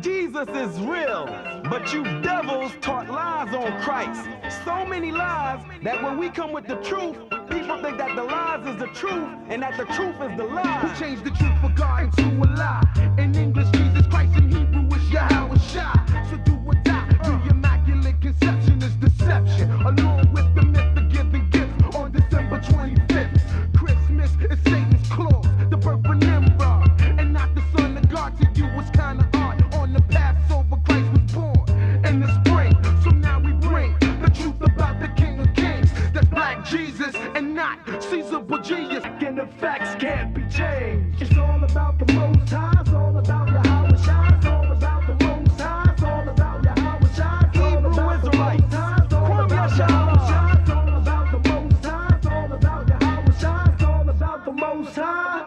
Jesus is real, but you devils taught lies on Christ. So many lies that when we come with the truth, people think that the lies is the truth and that the truth is the lie. Who changed the truth for God into a lie? In English, Jesus Christ, in Hebrew, is Yahweh Shai. So do or die. The Immaculate Conception is deception, along with the myth of giving gifts on December 25th. Christmas is Satan's clause, the birth of Nimrod, and not the Son of God. To you was kind of odd. On the Passover, Christ was born in the spring. So now we bring the truth about the King of Kings. That's Black Jesus and not Caesar Borgias. And the facts can't be changed. It's all about the Most High. It's all about Yahweh Shai. It's all about the Most High. It's all about Yahweh Shai. Hebrew Israelites, Kwam Yashala. It's all about the Most High. It's all about Yahweh Shai. It's all about the Most High.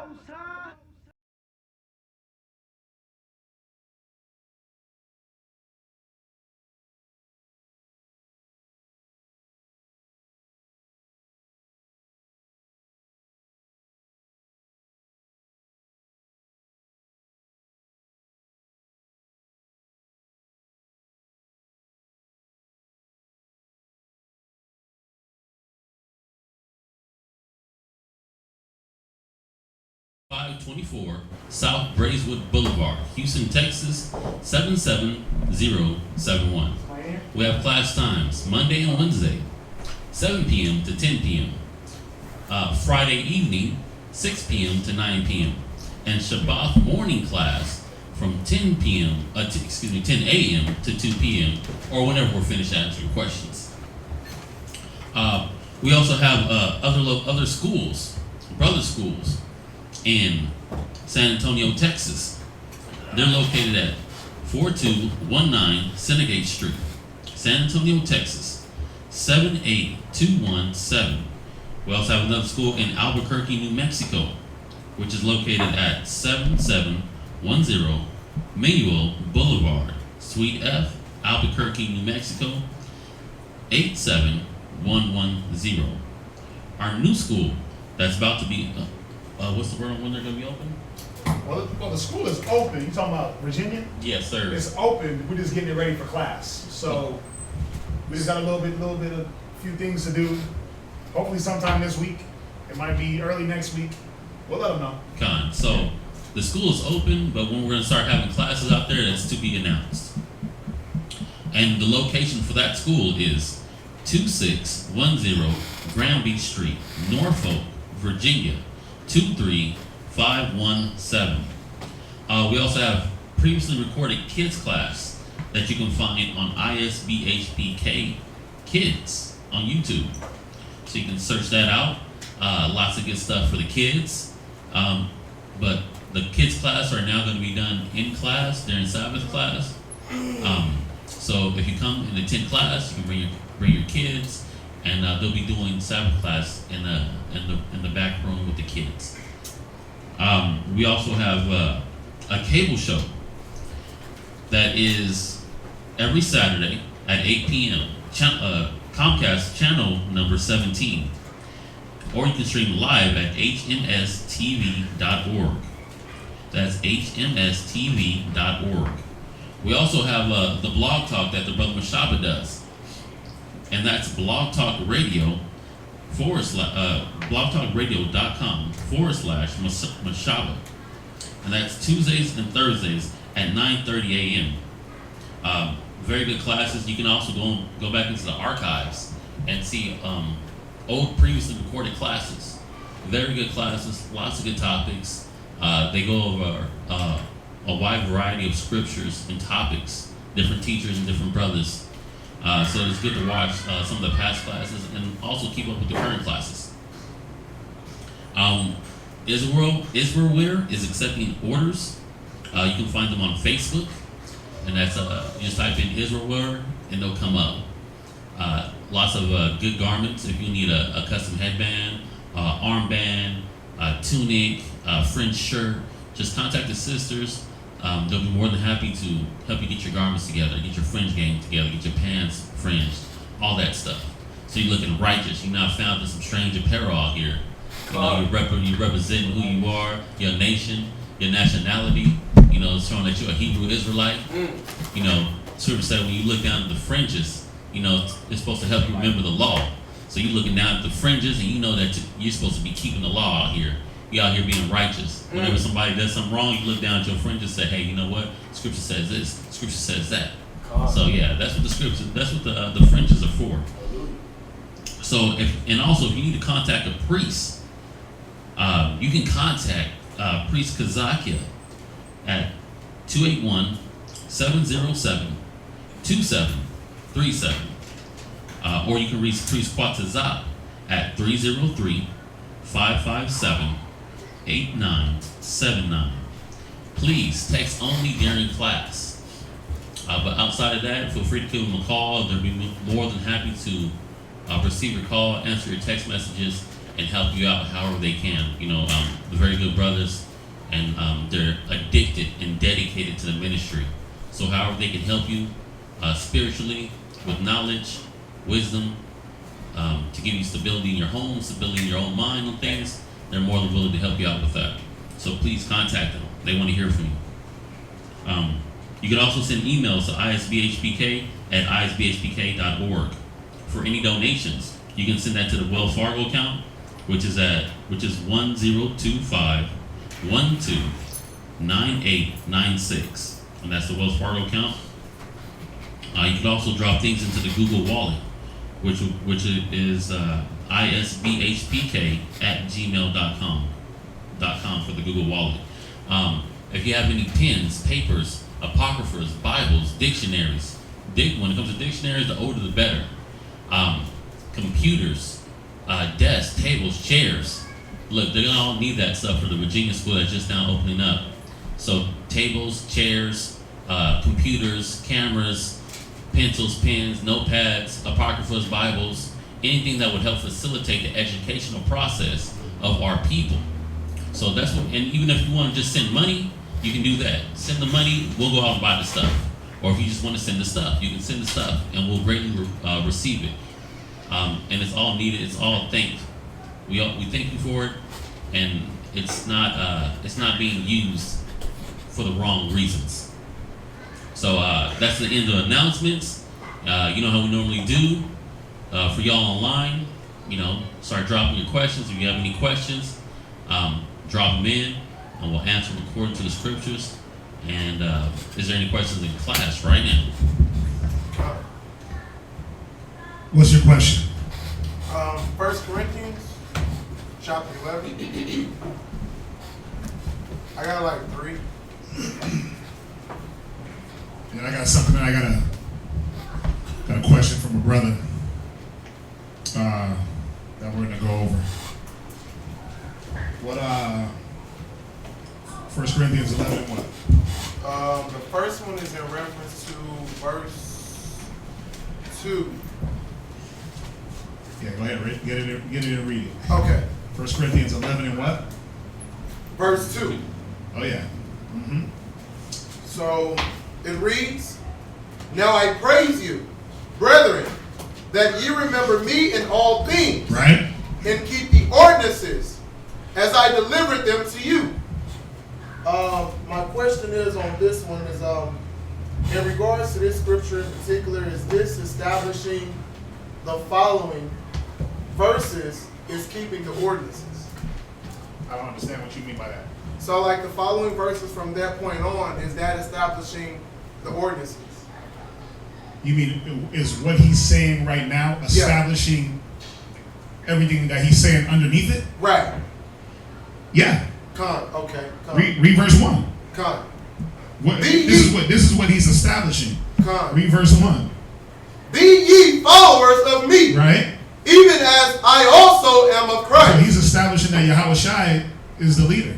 .524 South Braeswood Boulevard, Houston, Texas 77071. We have class times Monday and Wednesday, 7 p.m. to 10 p.m. Friday evening, 6 p.m. to 9 p.m. And Shabbat morning class from 10 p.m. 10 a.m. to 2 p.m. or whenever we're finished answering questions. We also have other schools, brother schools, in San Antonio, Texas. They're located at 4219 Senegate Street, San Antonio, Texas 78217. We also have another school in Albuquerque, New Mexico, which is located at 7710 Manuel Boulevard, Suite F, Albuquerque, New Mexico 87110. Our new school that's about to be what's the word on when they're going to be open? Well, the school is open. You talking about Virginia? Yes, sir. It's open. We're just getting it ready for class. So we just got a few things to do. Hopefully sometime this week. It might be early next week. We'll let them know. So the school is open, but when we're going to start having classes out there, that's to be announced. And the location for that school is 2610 Granby Street, Norfolk, Virginia 23517. We also have previously recorded kids class that you can find on ISBHPK Kids on YouTube. So you can search that out. Lots of good stuff for the kids. But the kids class are now going to be done in class during Sabbath class. So if you come and attend class, you can bring your kids, and they'll be doing Sabbath class in the back room with the kids. We also have a cable show that is every Saturday at 8 p.m. Comcast channel number 17, or you can stream live at hmstv.org. That's hmstv.org. We also have the blog talk that the brother Mashaba does, and that's blogtalkradio.com/Mashaba, and that's Tuesdays and Thursdays at 9:30 a.m. Very good classes. You can also go back into the archives and see old previously recorded classes. Very good classes, lots of good topics. They go over a wide variety of scriptures and topics, different teachers and different brothers. So it's good to watch some of the past classes and also keep up with the current classes. Israel is accepting orders. You can find them on Facebook, and that's you just type in Israel and they'll come up. Lots of good garments. If you need a custom headband, armband, tunic, fringe shirt, just contact the sisters. They'll be more than happy to help you get your garments together, get your fringe game together, get your pants fringed, all that stuff. So you're looking righteous. You're not found in some strange apparel out here. You know, you're representing who you are, your nation, your nationality. You it's showing that you're a Hebrew Israelite. Scripture said when you look down at the fringes, it's supposed to help you remember the law. So you're looking down at the fringes, and you know that you're supposed to be keeping the law out here. You're out here being righteous. Whenever somebody does something wrong, you look down at your fringes and say, hey, you know what? Scripture says this. Scripture says that. So yeah, that's what the fringes are for. So if you need to contact a priest, you can contact Priest Kazakia at 281-707-2737. Or you can reach Priest Quatazat at 303-557-8979. Please text only during class. But outside of that, feel free to give them a call. They'll be more than happy to receive your call, answer your text messages, and help you out however they can. They're very good brothers, and they're addicted and dedicated to the ministry. So however they can help you spiritually, with knowledge, wisdom, to give you stability in your home, stability in your own mind on things, they're more than willing to help you out with that. So please contact them. They want to hear from you. You can also send emails to isbhpk@isbhpk.org. For any donations, you can send that to the Wells Fargo account, which is 1025-129896, and that's the Wells Fargo account. You can also drop things into the Google Wallet, which is isbhpk@gmail.com for the Google Wallet. If you have any pens, papers, apocryphers, Bibles, dictionaries, when it comes to dictionaries, the older the better. Computers, desks, tables, chairs. Look, they're gonna all need that stuff for the Virginia school that's just now opening up. So tables, chairs, computers, cameras, pencils, pens, notepads, apocryphas, Bibles, anything that would help facilitate the educational process of our people. So that's what, and even if you want to just send money, you can do that. Send the money, we'll go out and buy the stuff. Or if you just want to send the stuff, you can send the stuff, and we'll greatly receive it. And it's all needed. It's all thanked. We thank you for it, and it's not being used for the wrong reasons. So that's the end of announcements. You know how we normally do. For y'all online, start dropping your questions. If you have any questions, drop them in, and we'll answer them according to the scriptures. And is there any questions in class right now? What's your question? 1 Corinthians, chapter 11. I got like 3. And I got something that I got a question from a brother that we're gonna go over. What 1 Corinthians 11 what? The first one is in reference to verse 2. Yeah, go ahead, get it and read it. Okay. 1 Corinthians 11 and what? Verse 2. Oh yeah. Mm-hmm. So it reads, "Now I praise you, brethren, that ye remember me in all things, Right. and keep the ordinances as I delivered them to you." My question is on this one is in regards to this scripture in particular, is this establishing the following verses is keeping the ordinances? I don't understand what you mean by that. So like the following verses from that point on, is that establishing the ordinances? You mean is what he's saying right now establishing everything that he's saying underneath it? Right. Yeah. Okay. Read verse 1. This is what he's establishing. Read verse 1. Be ye followers of me, Right. even as I also am of So Christ. he's establishing that Yahushua is the leader.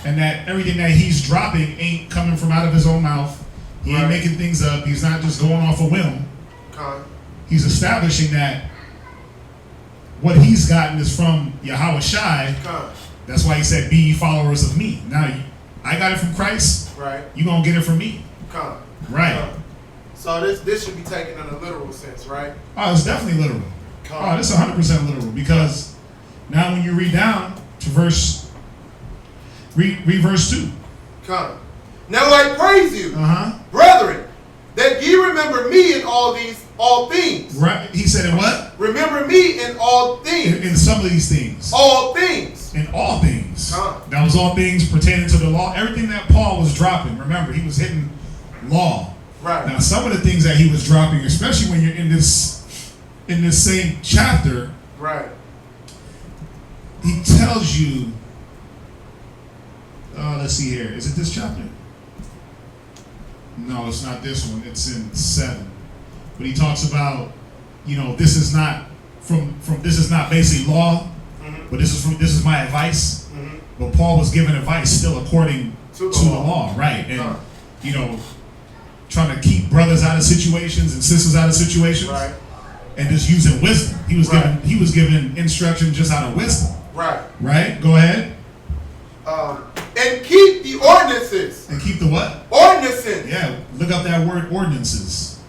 And that everything that he's dropping ain't coming from out of his own mouth. He ain't making things up. He's not just going off a whim. He's establishing that what he's gotten is from Yahushua. That's why he said, be ye followers of me. Now, I got it from Christ. Right. You're going to get it from me. Right. So this should be taken in a literal sense, right? Oh, it's definitely literal. Oh, this is 100% literal, because now when you read down to read verse 2. Now I praise you, brethren, that ye remember me in all things. Right. He said in what? Remember me in all things. In some of these things. All things. In all things. That was all things pertaining to the law. Everything that Paul was dropping. Remember, he was hitting law. Right. Now, some of the things that he was dropping, especially when you're in this same chapter, right? He tells you. Let's see here. Is it this chapter? No, it's not this one. It's in 7. But he talks about, this is not this is not basically law, but this is my advice. But Paul was giving advice still according to the law, right? And trying to keep brothers out of situations and sisters out of situations, right? And just using wisdom. He was giving instruction just out of wisdom, right? Right. Go ahead. And keep the ordinances. And keep the what? Ordinances. Yeah, look up that word ordinances.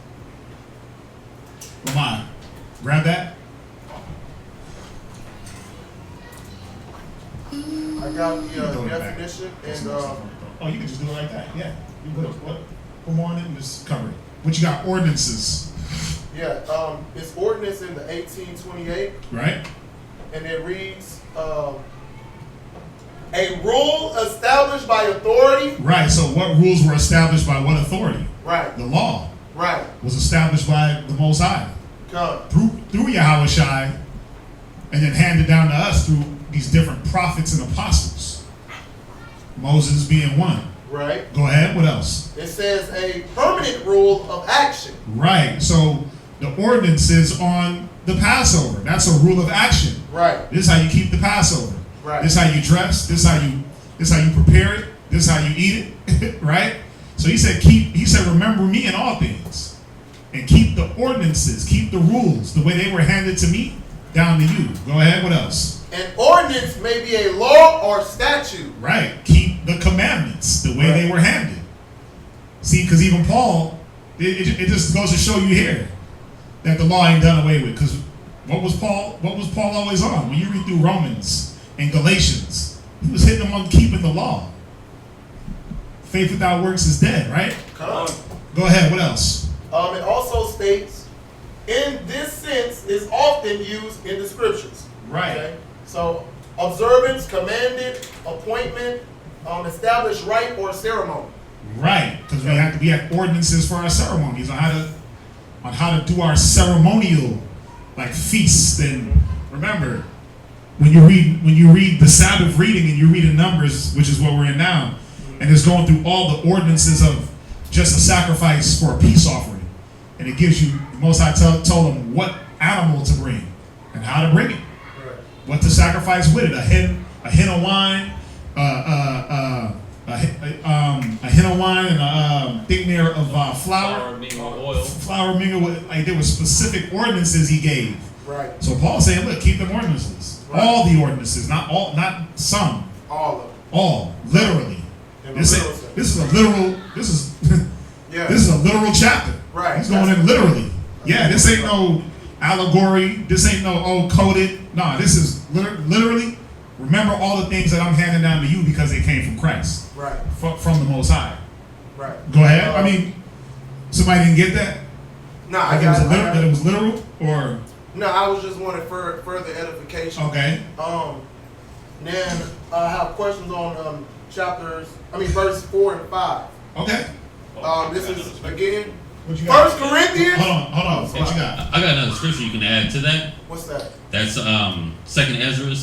Come on. Grab that. I got the definition and oh, you can just do it like that. Yeah. You put them on it and just cover it. What you got? Ordinances. Yeah, it's ordinance in the 1828. Right. And it reads a rule established by authority. Right. So what rules were established by what authority? Right. The law. Right. Was established by the Most High. Through Yahweh Shai, and then handed down to us through these different prophets and apostles. Moses being one. Right. Go ahead. What else? It says a permanent rule of action. Right. So the ordinances on the Passover. That's a rule of action. Right. This is how you keep the Passover. Right. This is how you dress. This is how you prepare it. This is how you eat it. Right. So he said, remember me in all things. And keep the ordinances, keep the rules, the way they were handed to me, down to you. Go ahead, what else? An ordinance may be a law or statute. Right. Keep the commandments the way they were handed. See, because even Paul, it just goes to show you here that the law ain't done away with. Because what was Paul always on? When you read through Romans and Galatians, he was hitting them on keeping the law. Faith without works is dead, right? Come on. Go ahead, what else? It also states, in this sense, is often used in the scriptures. Right. Okay? So, observance, commanded, appointment, established rite or ceremony. Right, because we have ordinances for our ceremonies on how to do our ceremonial like feasts. And remember, when you read the Sabbath reading and you read in Numbers, which is what we're in now, and it's going through all the ordinances of just a sacrifice for a peace offering. And it gives you, the Most High told them what animal to bring and how to bring it. Right. What to sacrifice with it. A hin of wine, a hin of wine and a thing there of flour mingled with oil. Flour mingled with, like there were specific ordinances he gave. Right. So Paul's saying, look, keep them ordinances. Right. All the ordinances, not some. All of them. All, literally. This is a literal chapter. Right. He's going in literally. Yeah, this ain't no allegory. This ain't no coded. No, this is literally. Remember all the things that I'm handing down to you because they came from Christ. Right. From the Most High. Right. Go ahead. I mean, somebody didn't get that? No, like that it was literal, or? No, I was just wanting further edification. Okay. Then I have questions on verse 4 and 5. Okay. This is again. 1 Corinthians. Hold on. What you got? I got another scripture you can add to that. What's that? That's 2 Ezra,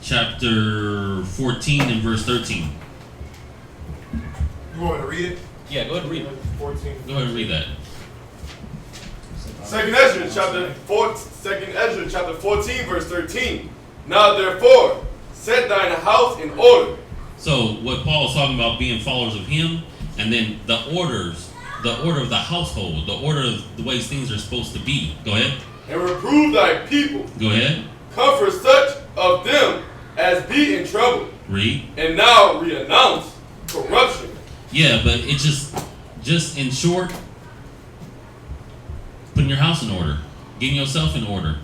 chapter 14 and verse 13. You want me to read it? Yeah, go ahead and read it. 14. Go ahead and read that. 2 Ezra chapter 14 verse 13. Now therefore set thine house in order. So what Paul is talking about being followers of him, and then the order of the household, the order of the ways things are supposed to be. Go ahead. And reprove thy people. Go ahead. Comfort such of them as be in trouble. Read. And now renounce corruption. Yeah, but it just in short, putting your house in order, getting yourself in order,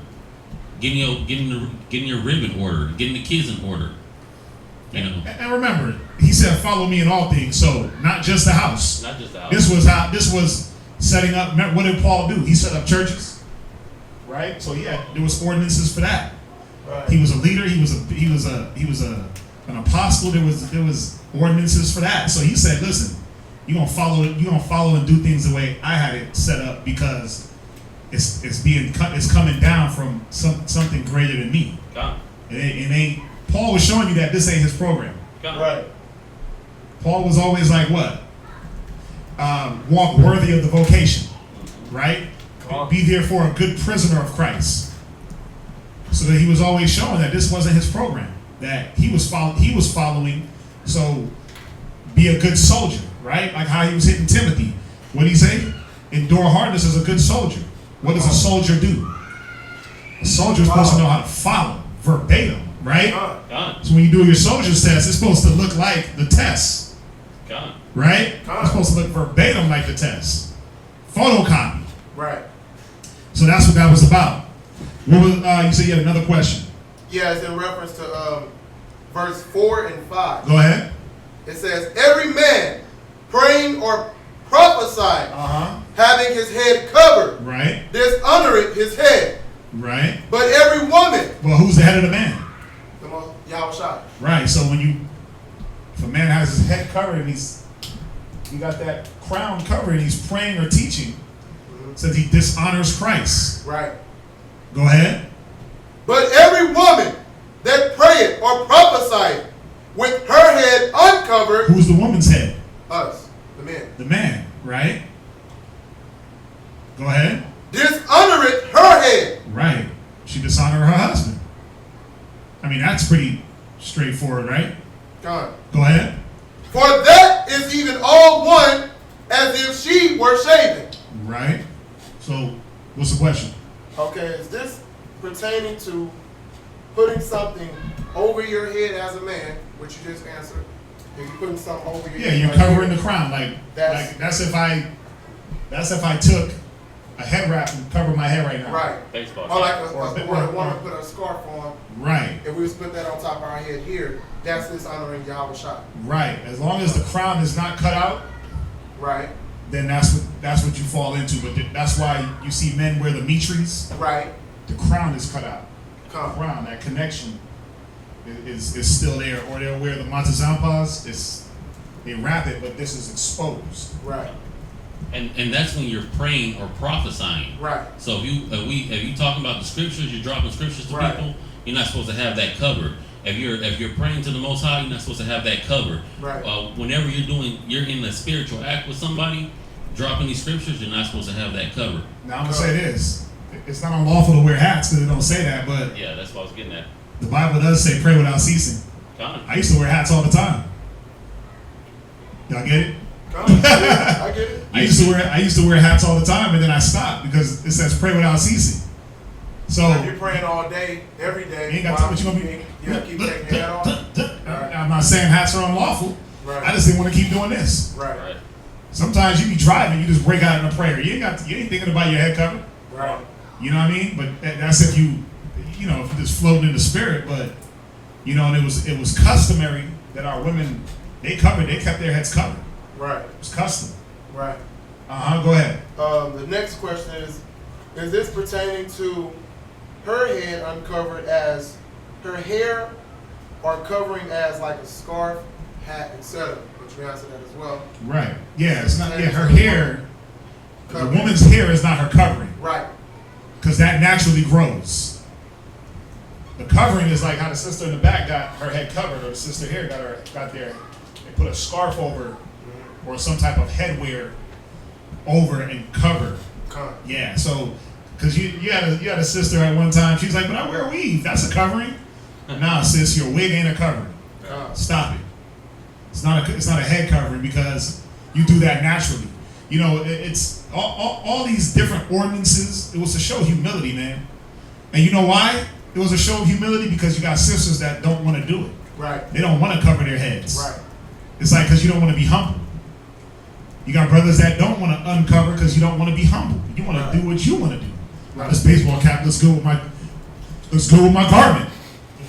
getting your rib in order, getting the kids in order. You know. And remember, he said, "Follow me in all things." So not just the house. Not just the house. This was setting up. What did Paul do? He set up churches, right? So there was ordinances for that. Right. He was a leader. He was an apostle. There was ordinances for that. So he said, "Listen, you're gonna follow and do things the way I had it set up because it's coming down from something greater than me." It ain't. Paul was showing you that this ain't his program. Right. Paul was always like, what? Walk worthy of the vocation, right? Be therefore a good prisoner of Christ. So that he was always showing that this wasn't his program, that he was following. So be a good soldier, right? Like how he was hitting Timothy. What did he say? Endure hardness as a good soldier. What does a soldier do? A soldier is supposed to know how to follow verbatim, right? So when you do your soldier's test, it's supposed to look like the test, right? It's supposed to look verbatim like the test. Photocopy. Right. So that's what that was about. What was, you said you had another question. Yeah, it's in reference to verse 4 and 5. Go ahead. It says, every man praying or prophesying, having his head covered, right, dishonoreth his head. Right. But every woman. Well, who's the head of the man? The most Yahweh. Right. So if a man has his head covered and he got that crown covered and he's praying or teaching, says he dishonors Christ. Right. Go ahead. But every woman that prayeth or prophesieth with her head uncovered. Who's the woman's head? Us, the men. The man, right? Go ahead. Dishonoreth her head. Right. She dishonored her husband. I mean, that's pretty straightforward, right? God. Go ahead. For that is even all one as if she were shaven. Right. So, what's the question? Okay, is this pertaining to putting something over your head as a man, which you just answered? If you're putting something over your head. Yeah, you're covering the crown. That's if I took a head wrap and cover my head right now. Right. Baseball. Or like a woman put a scarf on. Right. If we was put that on top of our head here, that's dishonoring Yahweh Shah. Right. As long as the crown is not cut out. Right. Then that's what you fall into. But that's why you see men wear the mitris. Right. The crown is cut out. The crown, that connection is still there. Or they'll wear the matazampas. They wrap it, but this is exposed. Right. And that's when you're praying or prophesying. Right. So if you talking about the scriptures, you're dropping scriptures to people, you're not supposed to have that covered. If you're praying to the Most High, you're not supposed to have that covered. Right. Whenever you're in a spiritual act with somebody, dropping these scriptures, you're not supposed to have that covered. Now I'm gonna say this: it's not unlawful to wear hats because they don't say that, but yeah, that's what I was getting at. The Bible does say pray without ceasing. I used to wear hats all the time. Y'all get it? I get it. I used to wear hats all the time, and then I stopped because it says pray without ceasing. So if you're praying all day, every day, you ain't got to what you gonna be. Keep taking your hat off. I'm not saying hats are unlawful. Right. I just didn't want to keep doing this. Right. Sometimes you be driving, you just break out in a prayer. You ain't thinking about your head covered. Right. You know what I mean? But that's if you if you're just floating in the spirit. But and it was customary that our women they kept their heads covered. Right. It was custom. Right. Go ahead. The next question is this pertaining to her head uncovered as her hair or covering as like a scarf, hat, etc.? Which we answered that as well. Right. Yeah, it's not. Yeah, her hair. Covering. The woman's hair is not her covering. Right. Because that naturally grows. The covering is like how the sister in the back got her head covered, or the sister here got their. They put a scarf over, or some type of headwear over and cover. Yeah. So, because you had a sister at one time, she's like, "But I wear a weave. That's a covering." Nah, sis, your wig ain't a covering. Stop it. It's not a head covering because you do that naturally. It's all these different ordinances. It was to show humility, man. And you know why? It was a show of humility because you got sisters that don't want to do it. Right. They don't want to cover their heads. Right. It's like because you don't want to be humble. You got brothers that don't want to uncover because you don't want to be humble. You want to do what you want to do. Right. This baseball cap looks good with my garment.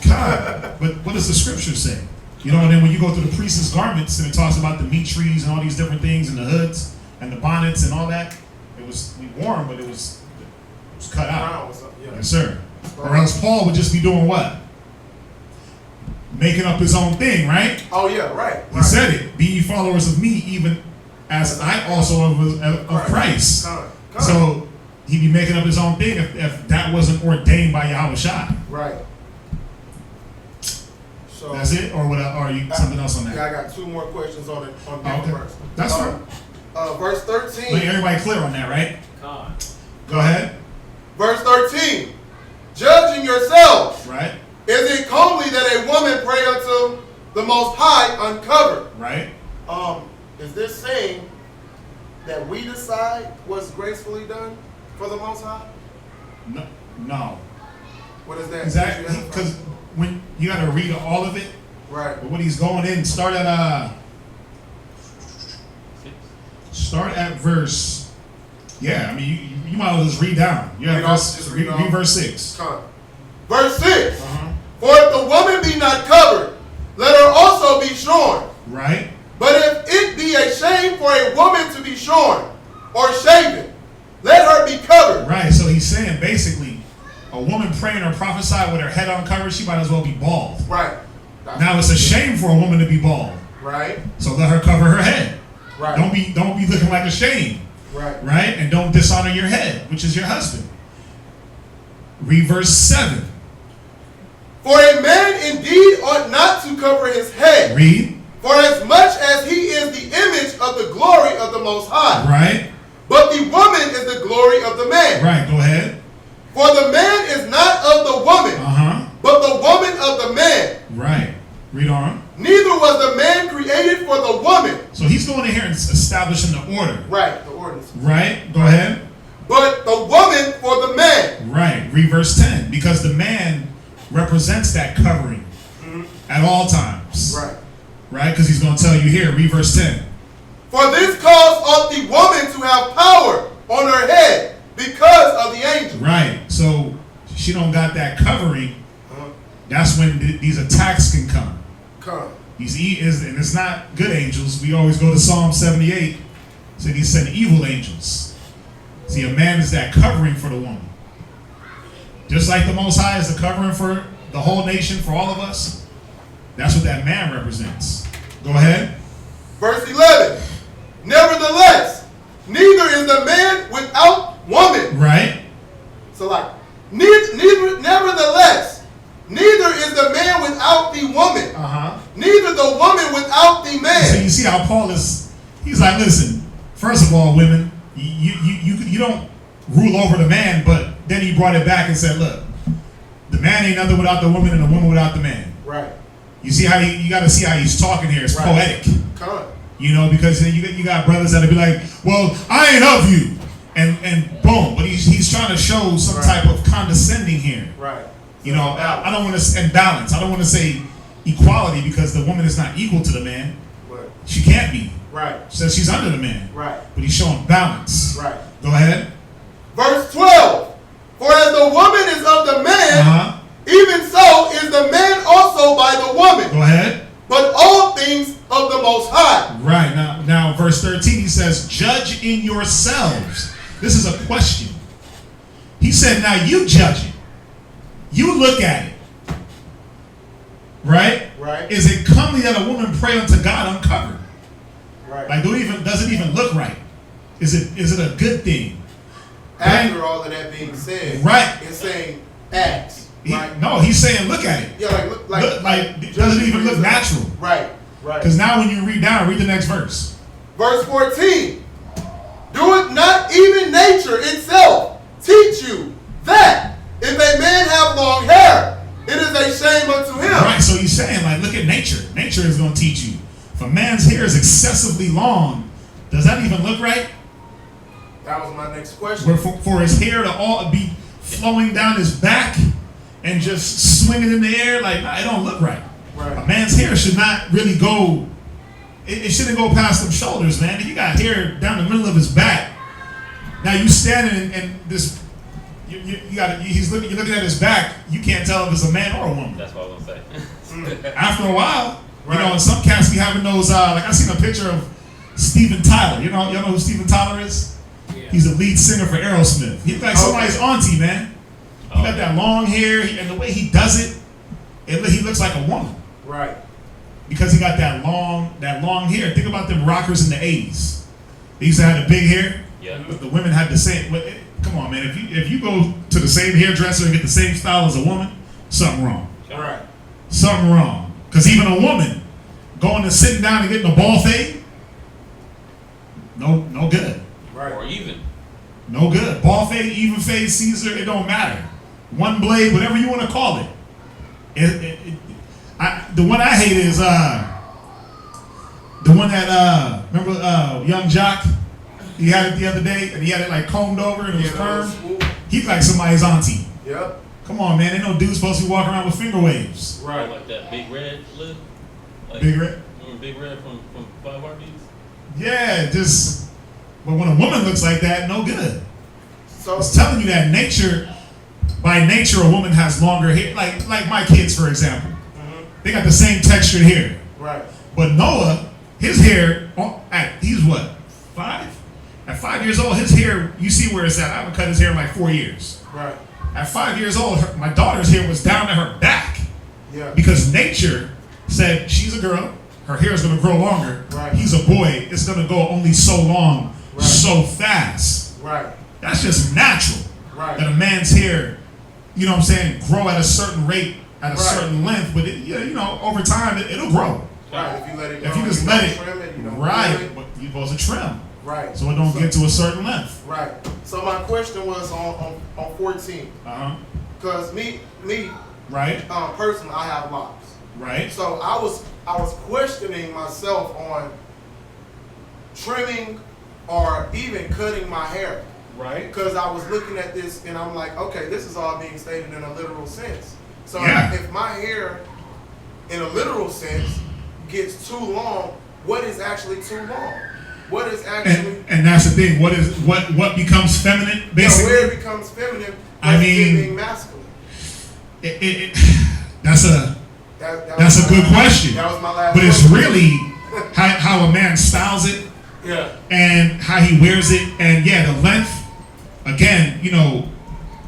God, but what does the scripture say? You know, and then when you go through the priest's garments and it talks about the meat trees and all these different things and the hoods and the bonnets and all that, we wore them, but it was cut out. Yes, sir. Or else Paul would just be doing what? Making up his own thing, right? Oh yeah, right. He said it. Be ye followers of me, even as I also of Christ. So he'd be making up his own thing if that wasn't ordained by Yahushua. Right. So that's it, or what? Or are you something else on that? Yeah, I got 2 more questions on it on that verse. That's fine. Verse 13. Make everybody clear on that, right? Go ahead. Verse 13. Judging yourselves. Right. Is it comely that a woman pray unto the Most High uncovered? Right. Is this saying that we decide what's gracefully done for the Most High? No. What is that? Exactly. Because when you got to read all of it. Right. But when he's going in, start at verse. Yeah, I mean you might as well just read down. You have read verse 6. Verse 6. For if the woman be not covered, let her also be shorn. Right. But if it be a shame for a woman to be shorn or shaven, let her be covered. Right. So he's saying basically, a woman praying or prophesying with her head uncovered, she might as well be bald. Right. Now it's a shame for a woman to be bald. Right. So let her cover her head. Right. Don't be looking like a shame. Right. Right? And don't dishonor your head, which is your husband. Read verse 7. For a man indeed ought not to cover his head. Read. For as much as he is the image of the glory of the Most High. Right. But the woman is the glory of the man. Right, go ahead. For the man is not of the woman, but the woman of the man. Right. Read on. Neither was the man created for the woman. So he's going in here and establishing the order. Right, the ordinance. Right, go ahead. But the woman for the man. Right, read verse 10. Because the man represents that covering at all times. Right. Right, because he's going to tell you here, read verse 10. For this cause ought the woman to have power on her head because of the angel. Right, so she don't got that covering. That's when these attacks can come. And it's not good angels. We always go to Psalm 78. Said he sent evil angels. See, a man is that covering for the woman. Just like the Most High is the covering for the whole nation, for all of us. That's what that man represents. Go ahead. Verse 11. Nevertheless, neither is the man without woman. Right. So nevertheless, neither is the man without the woman. Neither the woman without the man. So you see how Paul is, he's like, listen, first of all, women, you don't rule over the man, but then he brought it back and said, look, the man ain't nothing without the woman and the woman without the man. Right. You see how you got to see how he's talking here. It's poetic. Come on. You know, because you got brothers that'll be like, well, I ain't of you. And boom. But he's trying to show some type of condescending here. Right. You know, I don't want to, and balance. I don't want to say equality because the woman is not equal to the man. Right. She can't be. Right. So she's under the man. Right. But he's showing balance. Right. Go ahead. Verse 12. For as the woman is of the man, even so is the man also by the woman. Go ahead. But all things of the Most High. Right. Now verse 13, he says, judge in yourselves. This is a question. He said, now you judge it. You look at it. Right? Right. Is it comely that a woman pray unto God uncovered? Right. Like, does it even look right? Is it a good thing? After all of that being said, right? It's saying acts. Right? No, he's saying look at it. Yeah, like does it even look natural? Right. Right. Because now when you read down, read the next verse. Verse 14. Doeth not even nature itself teach you that if a man have long hair, it is a shame unto him. Right, so he's saying, like, look at nature. Nature is going to teach you. If a man's hair is excessively long, does that even look right? That was my next question. For his hair to all be flowing down his back and just swinging in the air, like, nah, it don't look right. Right. A man's hair should not really go, it shouldn't go past them shoulders, man. You got hair down the middle of his back. Now you standing and this, you're looking at his back, you can't tell if it's a man or a woman. That's what I was going to say. After a while, You know, and some cats be having those, like I seen a picture of Steven Tyler. Y'all know who Steven Tyler is? Yeah. He's the lead singer for Aerosmith. He's like somebody's auntie, man. He got that long hair, and the way he does it, he looks like a woman. Right. Because he got that long hair. Think about them rockers in the 80s. They used to have the big hair, but the women had the same. Come on, man. If you go to the same hairdresser and get the same style as a woman, something wrong. Right. Something wrong. Because even a woman going and sitting down and getting a ball fade, no good. Right. Or even. No good. Ball fade, even fade, Caesar, it don't matter. One blade, whatever you want to call it. The one I hate is the one that remember Young Jock? He had it the other day, and he had it like combed over, and it was perm. He's like somebody's auntie. Yep. Come on, man. Ain't no dude supposed to be walking around with finger waves. Right. Like that Big Red lip. Like, Big Red? Remember Big Red from 5 Heartbeats? Yeah, but when a woman looks like that, no good. So it's telling you that by nature, a woman has longer hair. Like my kids, for example. They got the same textured hair. Right. But Noah, his hair, he's what, 5? At 5 years old, his hair, you see where it's at. I haven't cut his hair in like 4 years. Right. At 5 years old, my daughter's hair was down to her back. Yeah. Because nature said, she's a girl, her hair is going to grow longer. Right. He's a boy, it's going to go only so long, so fast. Right. That's just natural. Right. That a man's hair, you know what I'm saying, grow at a certain rate, at a certain length, but over time it'll grow. Right. If you let it grow, if you just let it, trim it, you don't but you're supposed to trim. Right. So it don't get to a certain length. Right. So my question was on 14. Because me. Right. Personally, I have locks. Right. So I was questioning myself on trimming or even cutting my hair. Right. Because I was looking at this and I'm like, okay, this is all being stated in a literal sense. So if my hair, in a literal sense, gets too long, what is actually too long? What is actually and that's the thing. What becomes feminine? Basically, where it becomes feminine. I mean, being masculine. That's a good question. That was my last. But it's really how a man styles it. Yeah. And how he wears it, and the length. Again,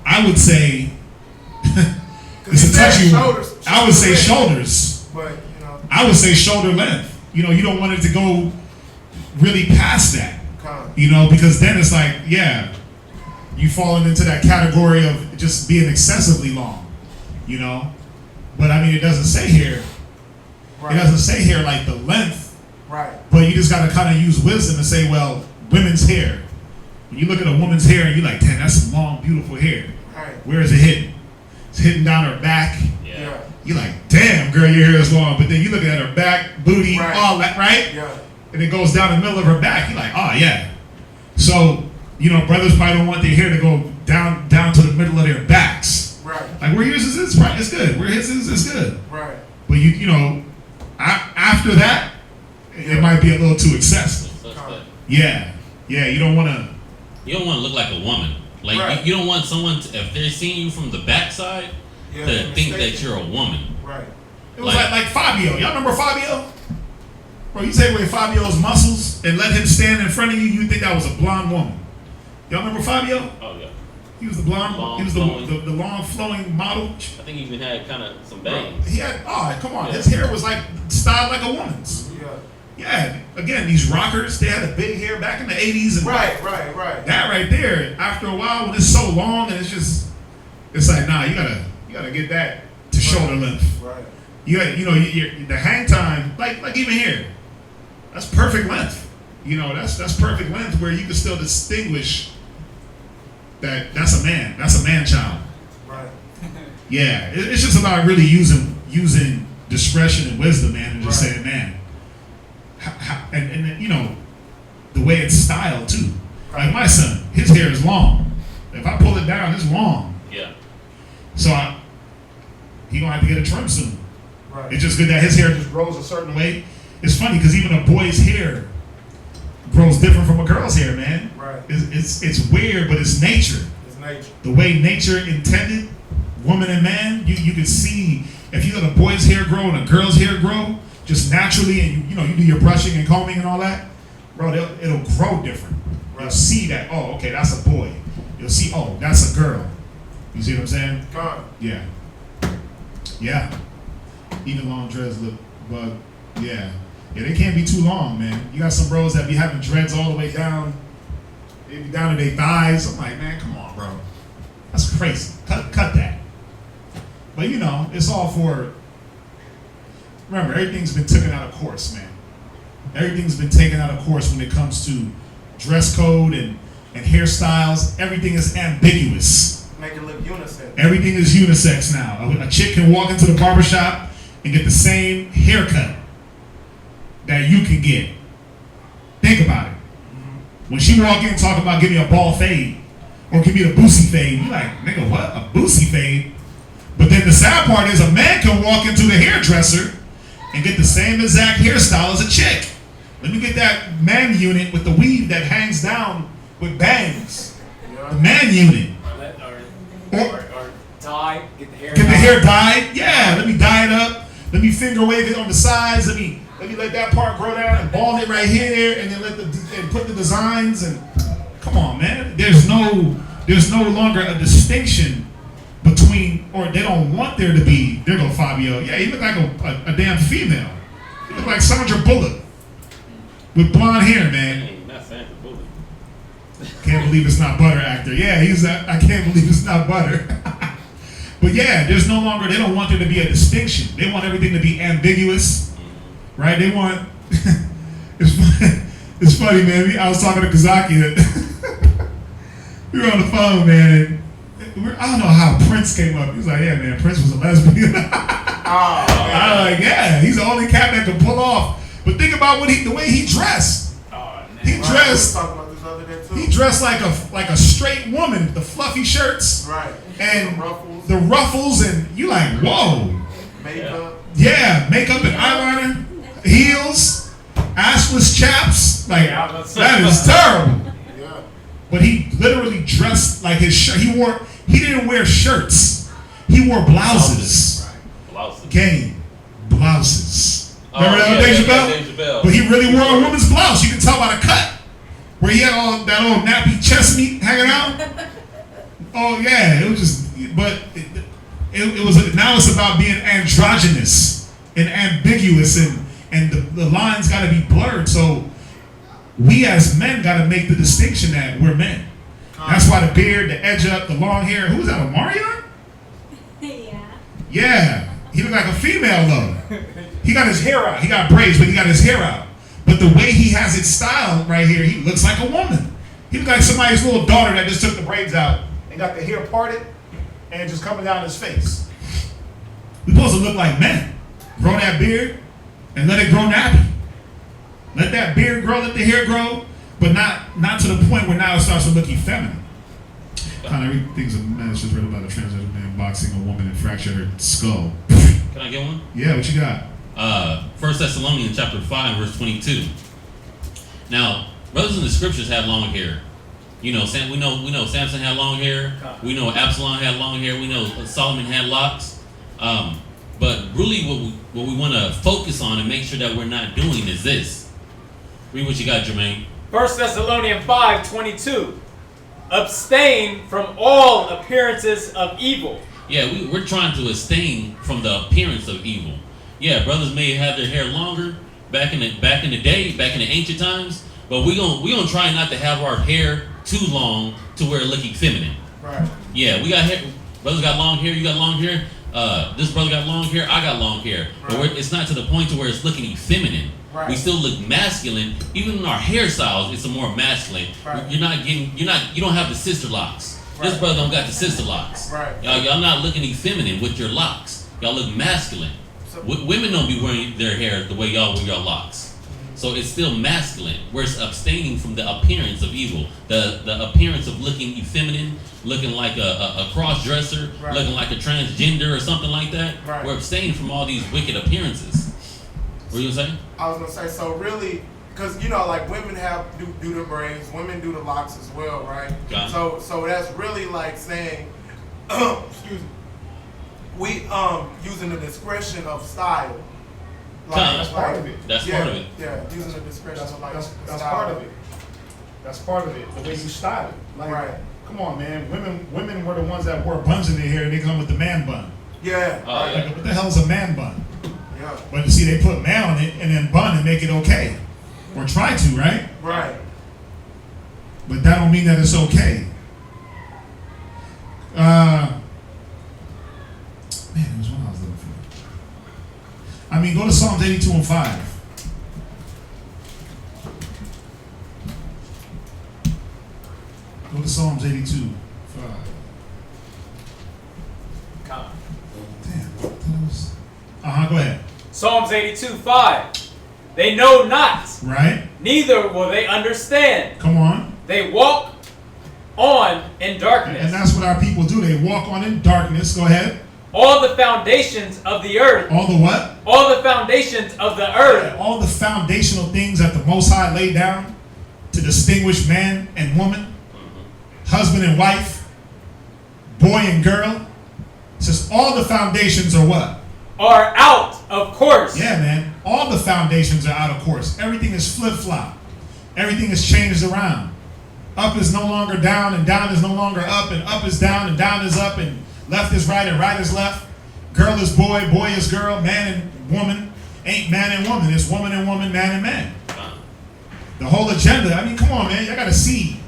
I would say it's a touchy one. I would say shoulders. But I would say shoulder length. You don't want it to go really past that. Because then it's like, you falling into that category of just being excessively long. But I mean, it doesn't say here. Right. It doesn't say here like the length. Right. But you just got to kind of use wisdom and say, well, women's hair. When you look at a woman's hair and you're like, damn, that's some long, beautiful hair. Right. Where is it hitting? It's hitting down her back. Yeah. You're like, damn, girl, your hair is long. But then you look at her back, booty, all that, right? Yeah. And it goes down the middle of her back. You're like, oh, yeah. So, brothers probably don't want their hair to go down to the middle of their backs. Right. Like, where yours is, it's right, it's good. Where his is, it's good. Right. But after that, it might be a little too excessive. Yeah, you don't want to. You don't want to look like a woman. Like you don't want someone if they're seeing you from the backside to think that you're a woman. Right. It was like Fabio. Y'all remember Fabio? Bro, you take away Fabio's muscles and let him stand in front of you, you think that was a blonde woman. Y'all remember Fabio? Oh yeah. He was the blonde. He was the long flowing model. I think he even had kind of some bangs. He had. Oh, come on. His hair was like styled like a woman's. Yeah, again, these rockers, they had the big hair back in the 80s. And right. That right there, after a while, when it's so long and it's like, nah, you gotta get that to shoulder length. Right. The hang time, like even here, that's perfect length. That's perfect length where you can still distinguish that's a man child. Right. Yeah, it's just about really using discretion and wisdom, man, and just saying, man. And the way it's styled too. Like my son, his hair is long. If I pull it down, it's long. Yeah. So he gonna have to get a trim soon. Right. It's just good that his hair just grows a certain way. It's funny because even a boy's hair grows different from a girl's hair, man. Right. It's weird, but it's nature. It's nature. The way nature intended, woman and man, you can see if you let a boy's hair grow and a girl's hair grow, just naturally, and you do your brushing and combing and all that, bro, it'll grow different. You'll see that, oh, okay, that's a boy. You'll see, oh, that's a girl. You see what I'm saying? Yeah. Yeah. Even long dreads look, but yeah. Yeah, they can't be too long, man. You got some bros that be having dreads all the way down. They be down to their thighs. I'm like, man, come on, bro. That's crazy. Cut that. But it's all for, remember, everything's been taken out of course, man. Everything's been taken out of course when it comes to dress code and hairstyles. Everything is ambiguous. Make it look unisex. Everything is unisex now. A chick can walk into the barbershop and get the same haircut that you can get. Think about it. When she walk in talking about give me a ball fade or give me the boosie fade, you like, nigga, what? A boosie fade? But then the sad part is a man can walk into the hairdresser and get the same exact hairstyle as a chick. Let me get that man unit with the weave that hangs down with bangs. The man unit. Or dye, get the hair dyed. Yeah, let me dye it up. Let me finger wave it on the sides. Let me let that part grow down and ball it right here, and then and put the designs. And come on, man. There's no longer a distinction between, or they don't want there to be. There go Fabio. Yeah, you look like a damn female. You look like Sandra Bullock with blonde hair, man. Can't believe it's not Butter actor. Yeah, I can't believe it's not Butter. But yeah, they don't want there to be a distinction. They want everything to be ambiguous, right? They want, it's funny, man. I was talking to Kazaki. We were on the phone, man. I don't know how Prince came up. He was like, yeah, man, Prince was a lesbian. I was like, yeah, he's the only cat that can pull off. But think about the way he dressed. He dressed. He dressed like a straight woman, the fluffy shirts, right, and the ruffles, and you like, whoa, makeup, yeah, makeup and eyeliner, heels, assless chaps, like that is terrible. Yeah. But he literally dressed like his shirt. He didn't wear shirts. He wore blouses. Blouses. Game blouses. Remember that Dave Chappelle? But he really wore a woman's blouse. You can tell by the cut. Where he had all that old nappy chest meat hanging out. Oh yeah, it was just, but it was. Now it's about being androgynous and ambiguous, and the lines got to be blurred. So we as men got to make the distinction that we're men. That's why the beard, the edge up, the long hair. Who was that? A Mario? Yeah. Yeah, he looked like a female though. He got his hair out. He got braids, but he got his hair out. But the way he has it styled right here, he looks like a woman. He looks like somebody's little daughter that just took the braids out and got the hair parted and just coming down his face. We're supposed to look like men. Grow that beard and let it grow nappy. Let that beard grow, let the hair grow, but not to the point where now it starts to look effeminate. Kind of everything's a man. It's just read about a transgender man boxing a woman and fractured her skull. Can I get one? Yeah, what you got? 1 Thessalonians chapter 5, verse 22. Now, brothers in the scriptures had long hair. We know Samson had long hair. We know Absalom had long hair. We know Solomon had locks. But really what we want to focus on and make sure that we're not doing is this. Read what you got, Jermaine. 1 Thessalonians 5:22. Abstain from all appearances of evil. Yeah, we're trying to abstain from the appearance of evil. Yeah, brothers may have their hair longer back in the day, back in the ancient times, but we gonna try not to have our hair too long to where it look effeminate. Right. Yeah, we got hair. Brothers got long hair. You got long hair. This brother got long hair. I got long hair. Right. But it's not to the point to where it's looking effeminate. Right. We still look masculine. Even in our hairstyles, it's a more masculine. Right. You don't have the sister locks. Right. This brother don't got the sister locks. Right. Y'all not looking effeminate with your locks. Y'all look masculine. Women don't be wearing their hair the way y'all wear your locks. So it's still masculine. We're abstaining from the appearance of evil. The appearance of looking effeminate, looking like a cross-dresser, right, looking like a transgender or something like that. Right. We're abstaining from all these wicked appearances. What were you saying? I was going to say, so really, because, like women do the braids, women do the locks as well, right? Okay. So that's really like saying, excuse me, we using the discretion of style That's part of it. That's part of it. Yeah, using the discretion. That's part of it. That's part of it. The way you style it. Right. Come on, man. Women were the ones that wore buns in their hair, and they come with the man bun. Yeah. Oh, yeah. Like, what the hell is a man bun? Yeah. But you see, they put man on it and then bun and make it okay, or try to, right? Right. But that don't mean that it's okay. Man, it was one I was looking for. I mean, go to Psalms 82 and 5. Go to Psalms 82, 5. Come. Damn. Go ahead. Psalms 82, 5. They know not, Right? neither will they understand. Come on. They walk on in darkness. And that's what our people do. They walk on in darkness. Go ahead. All the foundations of the earth. All the what? All the foundations of the earth. All the foundational things that the Most High laid down to distinguish man and woman, husband and wife, boy and girl. It says all the foundations are what? Are out of course. Yeah, man. All the foundations are out of course. Everything is flip-flop. Everything is changed around. Up is no longer down, and down is no longer up, and up is down, and down is up, and left is right, and right is left. Girl is boy, boy is girl, man and woman. Ain't man and woman. It's woman and woman, man and man. The whole agenda. I mean, come on, man. You got to see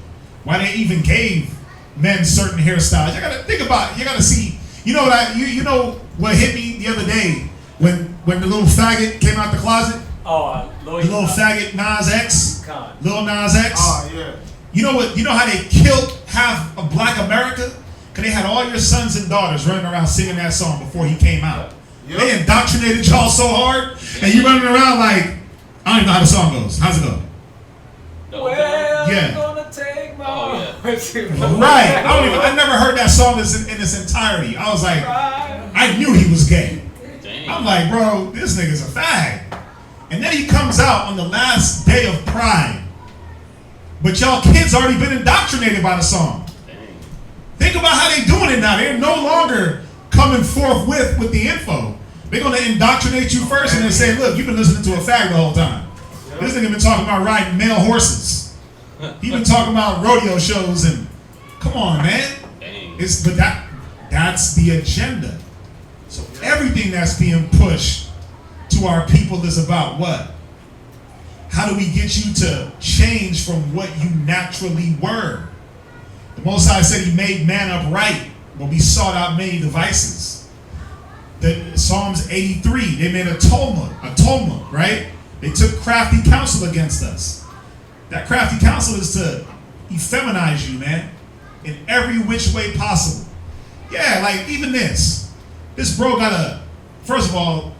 why they even gave men certain hairstyles. You got to think about it. You got to see. You know what? You know what hit me the other day when the little faggot came out the closet. Oh, The little faggot Nas X. God. Lil Nas X. Oh, yeah. You know what? You know how they killed half of Black America? Because they had all your sons and daughters running around singing that song before he came out. Yep. They indoctrinated y'all so hard, and you running around like, I don't even know how the song goes. How's it go? Well, Yeah. I'm gonna take my Right. I never heard that song in its entirety. I was like, I knew he was gay. Dang. I'm like, bro, this nigga's a fag. And then he comes out on the last day of Pride. But y'all kids already been indoctrinated by the song. Dang. Think about how they doing it now. They're no longer coming forth with the info. They're going to indoctrinate you first and then say, look, you've been listening to a fag the whole time. This nigga been talking about riding male horses. He been talking about rodeo shows and come on, man. Dang. But that's the agenda. So everything that's being pushed to our people is about what? How do we get you to change from what you naturally were? The Most High said he made man upright, but we sought out many devices. The Psalms 83, they made a atonement, right? They took crafty counsel against us. That crafty counsel is to effeminize you, man, in every which way possible. Yeah, like even this bro got first of all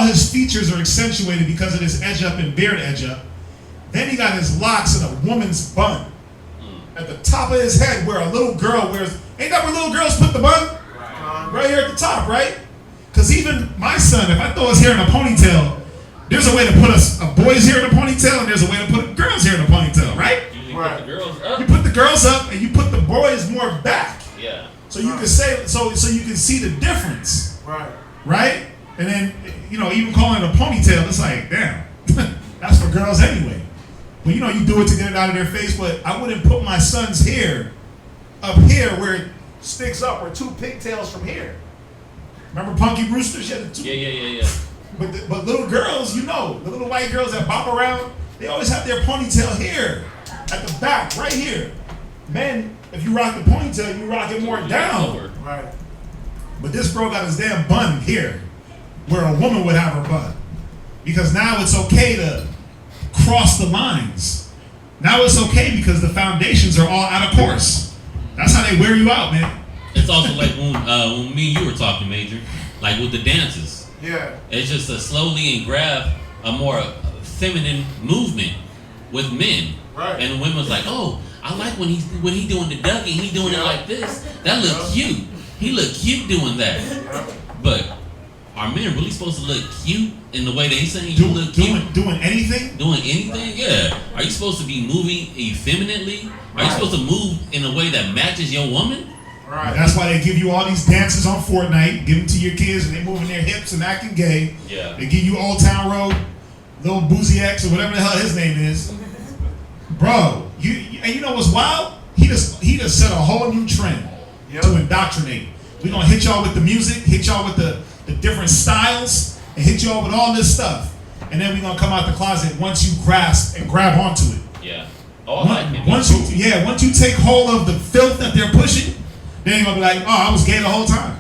his features are accentuated because of this edge up and beard edge up. Then he got his locks in a woman's bun. At the top of his head where a little girl wears, ain't that where little girls put the bun? Right here at the top, right? Because even my son, if I throw his hair in a ponytail, there's a way to put a boy's hair in a ponytail and there's a way to put a girl's hair in a ponytail, right? You put the girls up. You put the girls up and you put the boys more back. Yeah. So you can say so you can see the difference. Right? And then, even calling it a ponytail, it's like, damn, that's for girls anyway. But you do it to get it out of their face, but I wouldn't put my son's hair up here where it sticks up, or two pigtails from here. Remember Punky Brewster? She had the two. Yeah. But little girls, the little white girls that bop around, they always have their ponytail here, at the back, right here. Men, if you rock the ponytail, you rock it more down. Right. But this bro got his damn bun here, where a woman would have her bun. Because now it's okay to cross the lines. Now it's okay because the foundations are all out of course. That's how they wear you out, man. It's also like when me and you were talking, Major, like with the dances. Yeah. It's just to slowly and grab a more feminine movement with men. Right. And the women's like, oh, I like when he doing the duck and he doing it like this. That look cute. He look cute doing that. But are men really supposed to look cute in the way they saying you look cute? Doing anything? Doing anything? Yeah. Are you supposed to be moving effeminately? Are you supposed to move in a way that matches your woman? Right. That's why they give you all these dances on Fortnite, give them to your kids, and they moving their hips and acting gay. Yeah. They give you Old Town Road, Lil Boozy X, or whatever the hell his name is. Bro, and you know what's wild? He just set a whole new trend to indoctrinate. We're gonna hit y'all with the music, hit y'all with the different styles, and hit y'all with all this stuff. And then we're gonna come out the closet once you grasp and grab onto it. Yeah. Once you take hold of the filth that they're pushing, then you're gonna be like, oh, I was gay the whole time.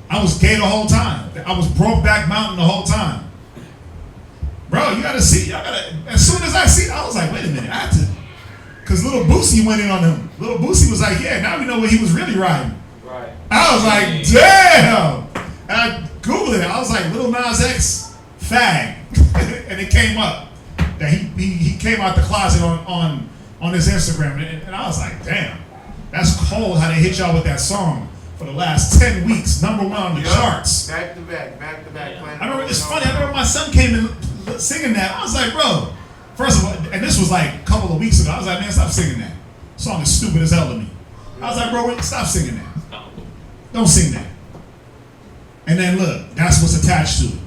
I was gay the whole time. I was Brokeback Mountain the whole time. Bro, you gotta see. As soon as I see it, I was like, wait a minute, I had to. Because Little Boosie went in on him. Little Boosie was like, yeah, now we know what he was really riding. Right. I was like, damn. And I Googled it. I was like, Lil Nas X fag. And it came up that he came out the closet on his Instagram. And I was like, damn. That's cold how they hit y'all with that song for the last 10 weeks. #1 on the charts. Back to back. I remember, it's funny, I remember my son came in singing that. I was like, bro, first of all, and this was like a couple of weeks ago, I was like, man, stop singing that. The song is stupid as hell to me. I was like, bro, stop singing that. Don't sing that. And then look, that's what's attached to it.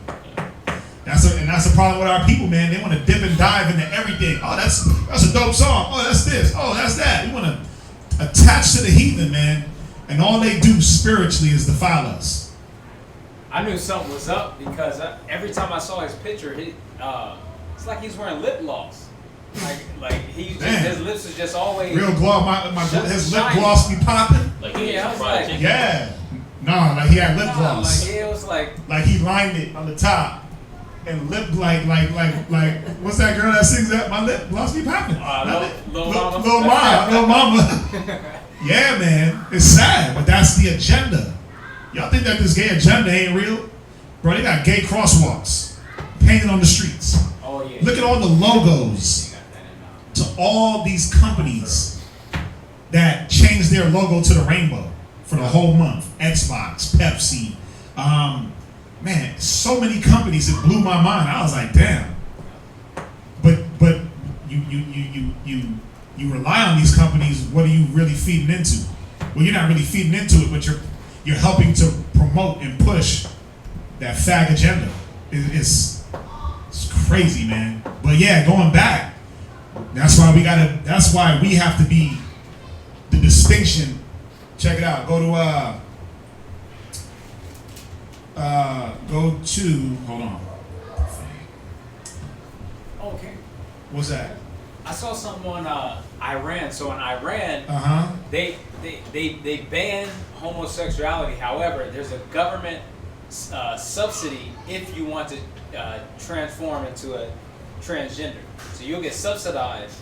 That's the problem with our people, man. They want to dip and dive into everything. Oh, that's a dope song. Oh, that's this. Oh, that's that. They want to attach to the heathen, man. And all they do spiritually is defile us. I knew something was up because every time I saw his picture, it's like he's wearing lip gloss. Like his lips are just always real gloss. His lip gloss be popping. Like yeah. Nah, like he had lip gloss. Like it was like he lined it on the top and lip like what's that girl that sings that? My lip gloss be popping. Lil Mama. Yeah, man. It's sad, but that's the agenda. Y'all think that this gay agenda ain't real? Bro, they got gay crosswalks painted on the streets. Oh yeah. Look at all the logos to all these companies that changed their logo to the rainbow for the whole month. Xbox, Pepsi, man, so many companies. It blew my mind. I was like, damn. But you rely on these companies. What are you really feeding into? Well, you're not really feeding into it, but you're helping to promote and push that fag agenda. It's crazy, man. But yeah, going back, that's why we have to be the distinction. Check it out. Go to hold on. Okay. What's that? I saw something on Iran. So in Iran, they ban homosexuality. However, there's a government subsidy if you want to transform into a transgender. So you'll get subsidized.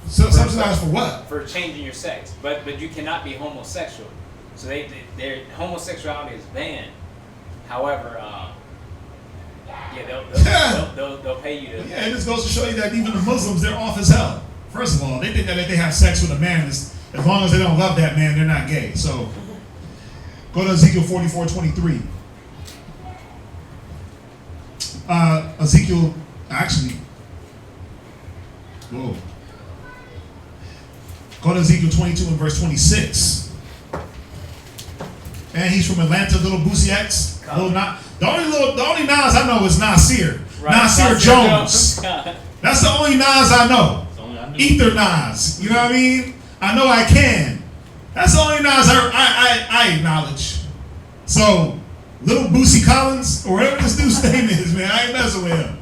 So subsidized for what? For changing your sex, but you cannot be homosexual. So their homosexuality is banned. However, they'll pay you to. Yeah, it just goes to show you that even the Muslims, they're off as hell. First of all, they think that if they have sex with a man, as long as they don't love that man, they're not gay. So go to Ezekiel 44:23. Ezekiel, actually, whoa. Go to Ezekiel 22 and verse 26. And he's from Atlanta, Little Boosie X. The only Nas I know is Nasir. Right. Nasir Jones. That's the only Nas I know. Ether Nas. You know what I mean? I know I can. That's the only Nas I acknowledge. So, Little Boosie Collins, or whatever this dude's name is, man, I ain't messing with him.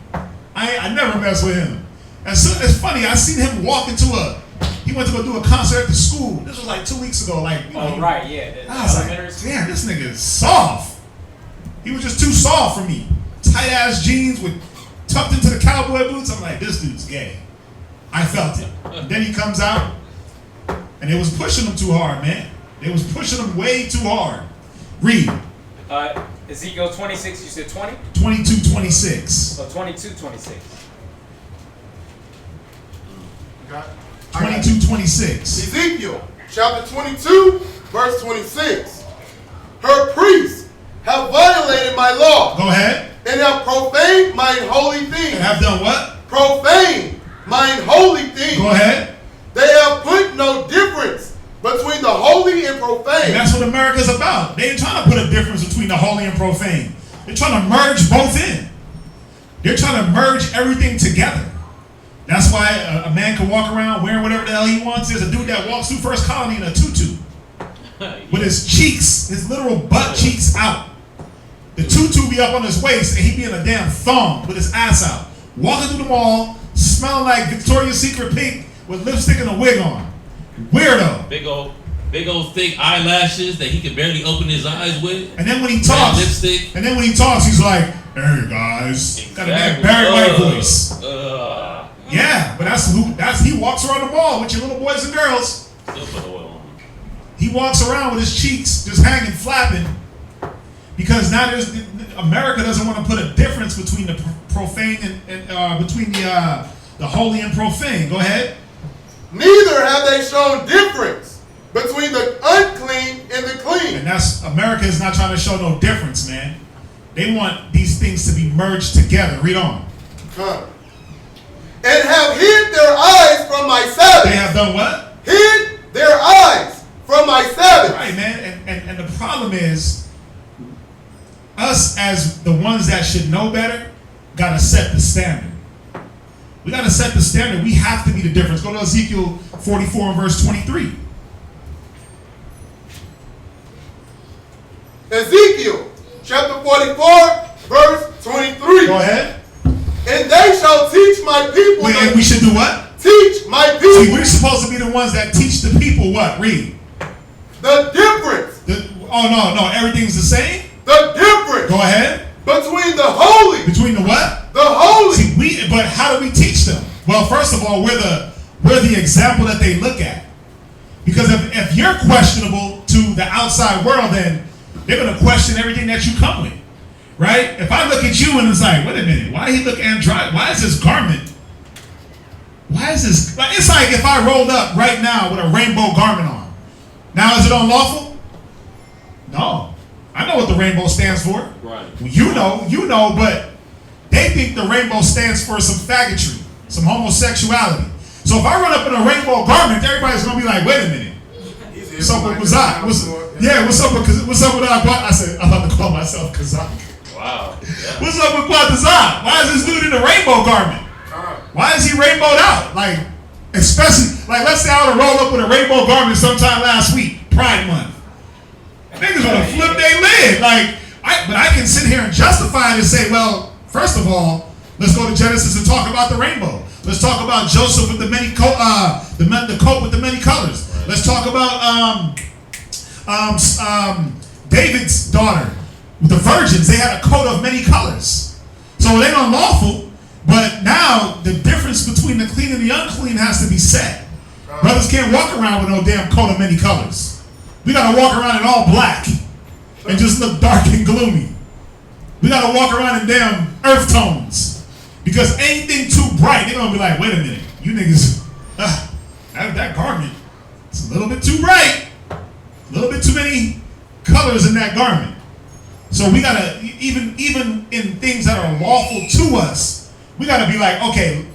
I never mess with him. And so, it's funny, I seen him walk into he went to go do a concert at the school. This was like 2 weeks ago. Like, you know, right, yeah. I was like, damn, this nigga is soft. He was just too soft for me. Tight ass jeans with tucked into the cowboy boots. I'm like, this dude's gay. I felt it. And then he comes out, and they was pushing him too hard, man. They was pushing him way too hard. Read. Ezekiel 26, you said 20? 22:26. So 22:26. 22:26. Ezekiel chapter 22, verse 26. Her priests have violated my law. Go ahead. And have profaned mine holy things. And have done what? Profaned mine holy things. Go ahead. They have put no difference between the holy and profane. And that's what America's about. They ain't trying to put a difference between the holy and profane. They're trying to merge both in. They're trying to merge everything together. That's why a man can walk around wearing whatever the hell he wants. There's a dude that walks through First Colony in a tutu with his cheeks, his literal butt cheeks out. The tutu be up on his waist and he be in a damn thong with his ass out. Walking through the mall, smelling like Victoria's Secret pink with lipstick and a wig on. Weirdo. Big old thick eyelashes that he can barely open his eyes with. And then when he talks, lipstick. And then when he talks, he's like, "Hey guys," Exactly. got a bad Barry White voice. Yeah, but he walks around the mall with your little boys and girls. Still put oil on. He walks around with his cheeks just hanging, flapping, because now America doesn't want to put a difference between the profane and between the holy and profane. Go ahead. Neither have they shown difference between the unclean and the clean. And that's, America is not trying to show no difference, man. They want these things to be merged together. Read on. And have hid their eyes from my Sabbath. They have done what? Hid their eyes from my Sabbath. Right, man. And the problem is, us as the ones that should know better, got to set the standard. We got to set the standard. We have to be the difference. Go to Ezekiel 44 and verse 23. Ezekiel chapter 44, verse 23. Go ahead. And they shall teach my people. And we should do what? Teach my people. See, we're supposed to be the ones that teach the people what? Read. The difference. No. Everything's the same? The difference. Go ahead. Between the holy. Between the what? The holy. See, but how do we teach them? Well, first of all, we're the example that they look at. Because if you're questionable to the outside world, then they're going to question everything that you come with. Right? If I look at you and it's like, wait a minute, why he look android? Why is this garment? Why is this? It's like if I rolled up right now with a rainbow garment on. Now is it unlawful? No. I know what the rainbow stands for. Right. You know, but they think the rainbow stands for some faggotry, some homosexuality. So if I run up in a rainbow garment, everybody's gonna be like, wait a minute. What's up with Kazak? What's up with I said, I'm about to call myself Kazak. Wow. Yeah. What's up with Quatazak? Why is this dude in a rainbow garment? Why is he rainbowed out? Like, especially, like, let's say I would have rolled up with a rainbow garment sometime last week, Pride Month. Niggas gonna flip their lid. But I can sit here and justify it and say, well, first of all, let's go to Genesis and talk about the rainbow. Let's talk about Joseph with the the coat with the many colors. Let's talk about David's daughter. The virgins, they had a coat of many colors. So it ain't unlawful, but now the difference between the clean and the unclean has to be set. Brothers can't walk around with no damn coat of many colors. We gotta walk around in all black and just look dark and gloomy. We gotta walk around in damn earth tones. Because anything too bright, they're gonna be like, wait a minute, you niggas, that garment, it's a little bit too bright. A little bit too many colors in that garment. So we gotta, even in things that are lawful to us, we gotta be like, okay.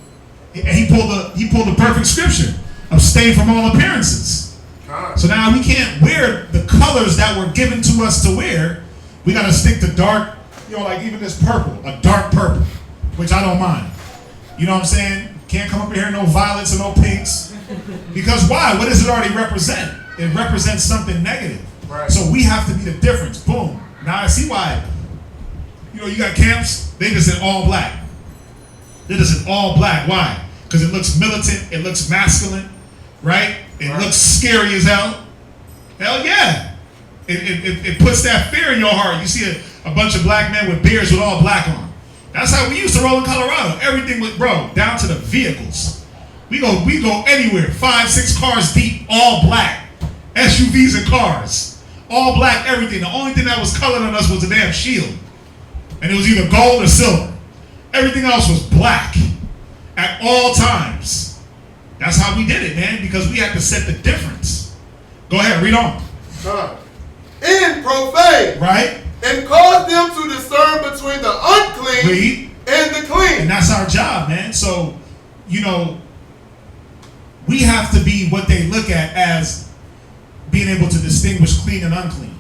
And he pulled the perfect scripture: abstain from all appearances. So now we can't wear the colors that were given to us to wear. We gotta stick to dark, like even this purple, a dark purple, which I don't mind. You know what I'm saying? Can't come up in here no violets and no pinks. Because why? What does it already represent? It represents something negative. Right. So we have to be the difference. Boom. Now I see why. You got camps, they just in all black. They're just in all black. Why? Because it looks militant, it looks masculine, right? It looks scary as hell. Hell yeah. It puts that fear in your heart. You see a bunch of black men with beards with all black on. That's how we used to roll in Colorado. Everything was, down to the vehicles. We go anywhere, 5-6 cars deep, all black. SUVs and cars. All black, everything. The only thing that was colored on us was a damn shield. And it was either gold or silver. Everything else was black at all times. That's how we did it, man, because we had to set the difference. Go ahead, read on. In profane. Right. And cause them to discern between the unclean and the clean. And that's our job, man. So, we have to be what they look at as being able to distinguish clean and unclean,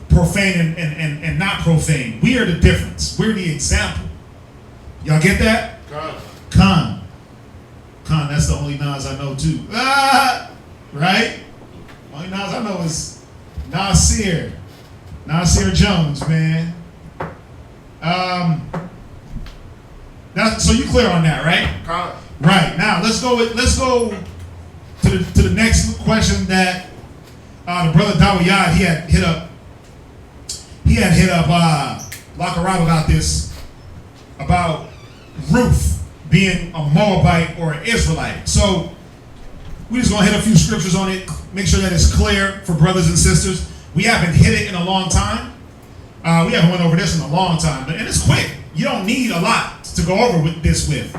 profane and not profane. We are the difference. We're the example. Y'all get that? Con, that's the only Nas I know too. Right? Only Nas I know is Nasir Jones, man. So you clear on that, right? Right. Now let's go to the next question that the brother Dawiyad he had hit up Lakarab about this, about Ruth being a Moabite or an Israelite. So we're just gonna hit a few scriptures on it, make sure that it's clear for brothers and sisters. We haven't hit it in a long time. We haven't went over this in a long time, and it's quick. You don't need a lot to go over with this with.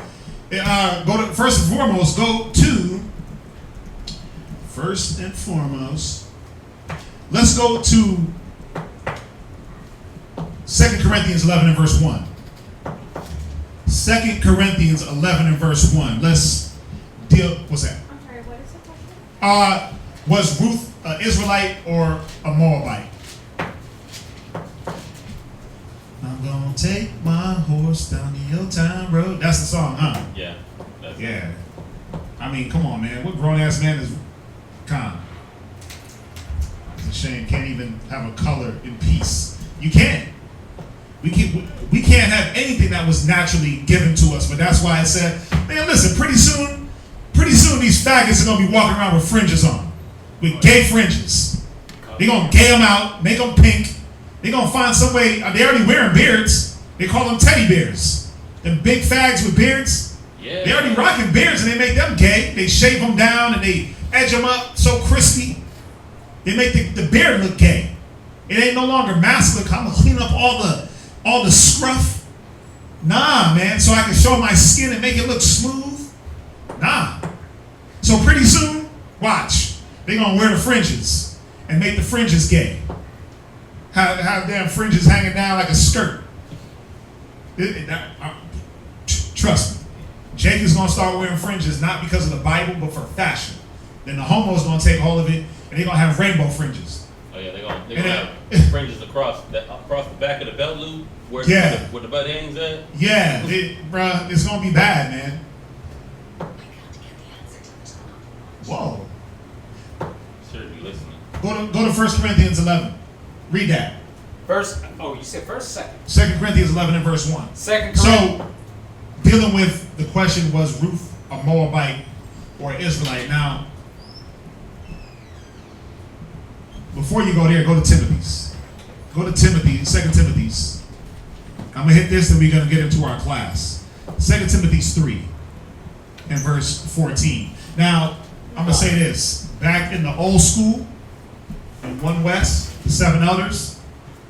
First and foremost, let's go to 2 Corinthians 11 and verse 1. 2 Corinthians 11 and verse 1. Let's deal, what's that? I'm sorry, what is the question? Was Ruth an Israelite or a Moabite? I'm gonna take my horse down the old town road. That's the song, huh? Yeah. Yeah. I mean, come on, man. What grown ass man is calm? It's a shame. Can't even have a color in peace. You can't. We can't have anything that was naturally given to us. But that's why I said, man, listen. Pretty soon these faggots are gonna be walking around with fringes on, with gay fringes. They're gonna gay them out, make them pink. They're gonna find some way. They already wearing beards. They call them teddy bears. Them big fags with beards. Yeah. They already rocking beards and they make them gay. They shave them down and they edge them up so crispy. They make the beard look gay. It ain't no longer masculine. I'm gonna clean up all the scruff. Nah, man. So I can show my skin and make it look smooth. Nah. So pretty soon, watch. They gonna wear the fringes and make the fringes gay. Have damn fringes hanging down like a skirt. Trust me. Jake is going to start wearing fringes not because of the Bible, but for fashion. Then the homo's going to take hold of it, and they're going to have rainbow fringes. Oh yeah, they're gonna have fringes across the back of the belt loop where the butt ends at. Yeah, bruh, it's going to be bad, man. Whoa. Sure, be listening. Go to 1 Corinthians 11. Read that. You said first, second? 2 Corinthians 11 and verse 1. So, dealing with the question, was Ruth a Moabite or Israelite? Now, before you go there, go to Timothy's. Go to Timothy, 2 Timothy's. I'm going to hit this, then we're going to get into our class. 2 Timothy 3 and verse 14. Now, I'm going to say this. Back in the old school, in 1 West, the 7 elders,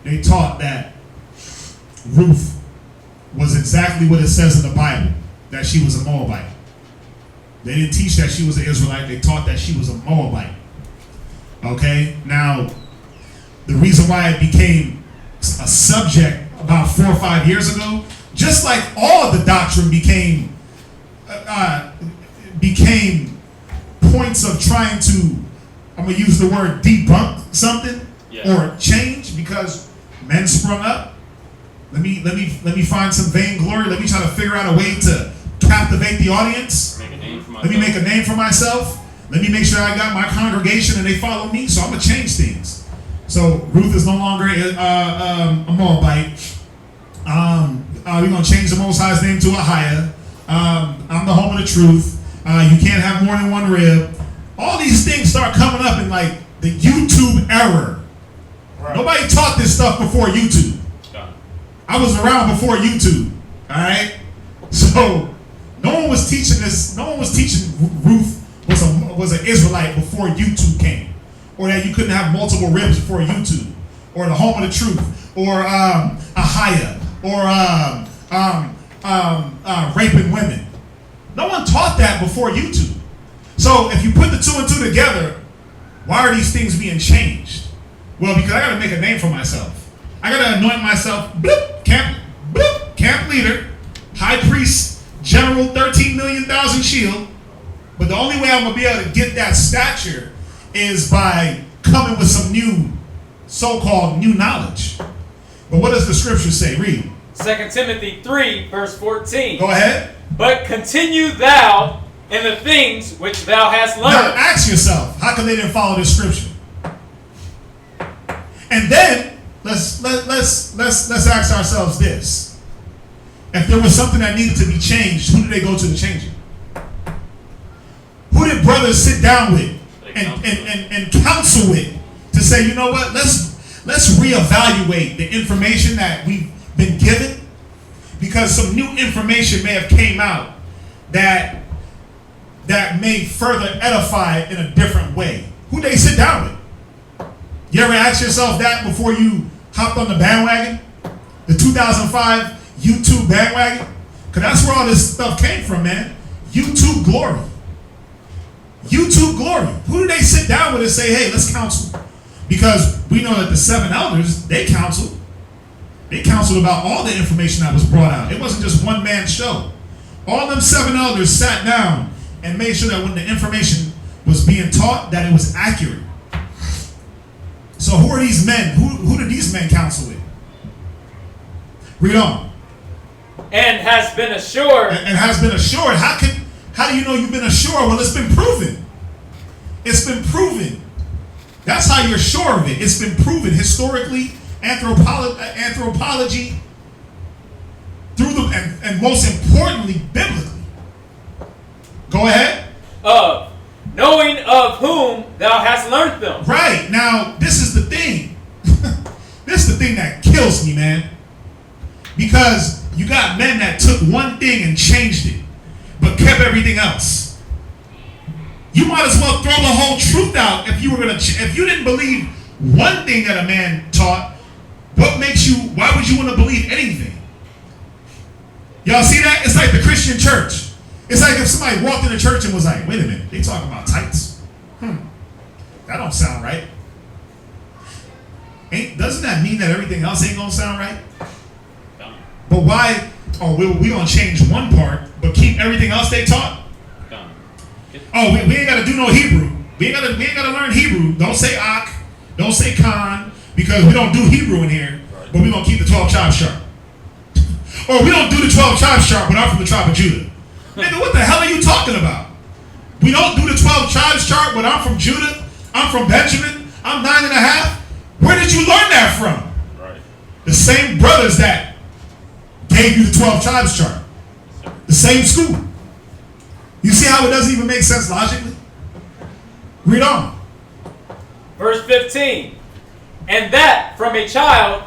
they taught that Ruth was exactly what it says in the Bible, that she was a Moabite. They didn't teach that she was an Israelite. They taught that she was a Moabite. Okay? Now, the reason why it became a subject about 4 or 5 years ago, just like all of the doctrine became points of trying to, I'm going to use the word debunk something or change, because men sprung up. Let me find some vainglory. Let me try to figure out a way to captivate the audience. Let me make a name for myself. Let me make sure I got my congregation and they follow me. So I'm gonna change things. So Ruth is no longer a Moabite. We're gonna change the Most High's name to Ahiah. I'm the home of the truth. You can't have more than one rib. All these things start coming up in like the YouTube era. Right. Nobody taught this stuff before YouTube. I was around before YouTube. All right. So no one was teaching this. No one was teaching Ruth was an Israelite before YouTube came, or that you couldn't have multiple ribs before YouTube, or the home of the truth, or Ahiah, or raping women. No one taught that before YouTube. So if you put the 2 and 2 together, why are these things being changed? Well, because I got to make a name for myself. I got to anoint myself, camp leader, high priest, general, 13 million thousand shield. But the only way I'm going to be able to get that stature is by coming with some new, so-called new knowledge. But what does the scripture say? Read. 2 Timothy 3, verse 14. Go ahead. But continue thou in the things which thou hast learned. Now ask yourself, how come they didn't follow this scripture? And then let's ask ourselves this: if there was something that needed to be changed, who did they go to change it? Who did brothers sit down with and counsel with to say, you know what, let's reevaluate the information that we've been given, because some new information may have came out that may further edify in a different way. Who they sit down with? You ever ask yourself that before you hopped on the bandwagon? The 2005 YouTube bandwagon? Because that's where all this stuff came from, man. YouTube glory. YouTube glory. Who do they sit down with and say, hey, let's counsel? Because we know that the 7 elders, they counseled. They counseled about all the information that was brought out. It wasn't just one man's show. All them 7 elders sat down and made sure that when the information was being taught, that it was accurate. So who are these men? Who did these men counsel with? Read on. And has been assured. And has been assured. How do you know you've been assured? Well, it's been proven. It's been proven. That's how you're sure of it. It's been proven historically, anthropology, through the and most importantly, biblically. Go ahead. Knowing of whom thou hast learned them. Right. Now, this is the thing. This is the thing that kills me, man. Because you got men that took one thing and changed it, but kept everything else. You might as well throw the whole truth out if you were gonna. If you didn't believe one thing that a man taught, why would you want to believe anything? Y'all see that? It's like the Christian church. It's like if somebody walked in the church and was like, wait a minute, they talking about tights. That don't sound right. Doesn't that mean that everything else ain't gonna sound right? No. But why? Oh, we gonna change one part, but keep everything else they taught? No. Oh, we ain't gotta do no Hebrew. We ain't gotta learn Hebrew. Don't say ak, don't say khan, because we don't do Hebrew in here, but we gonna keep the 12 tribes sharp. Or we don't do the 12 tribes sharp, but I'm from the tribe of Judah. Nigga, what the hell are you talking about? We don't do the 12 tribes chart, but I'm from Judah, I'm from Benjamin, I'm 9.5. Where did you learn that from? Right. The same brothers that gave you the 12 tribes chart. The same school. You see how it doesn't even make sense logically? Read on. Verse 15. And that from a child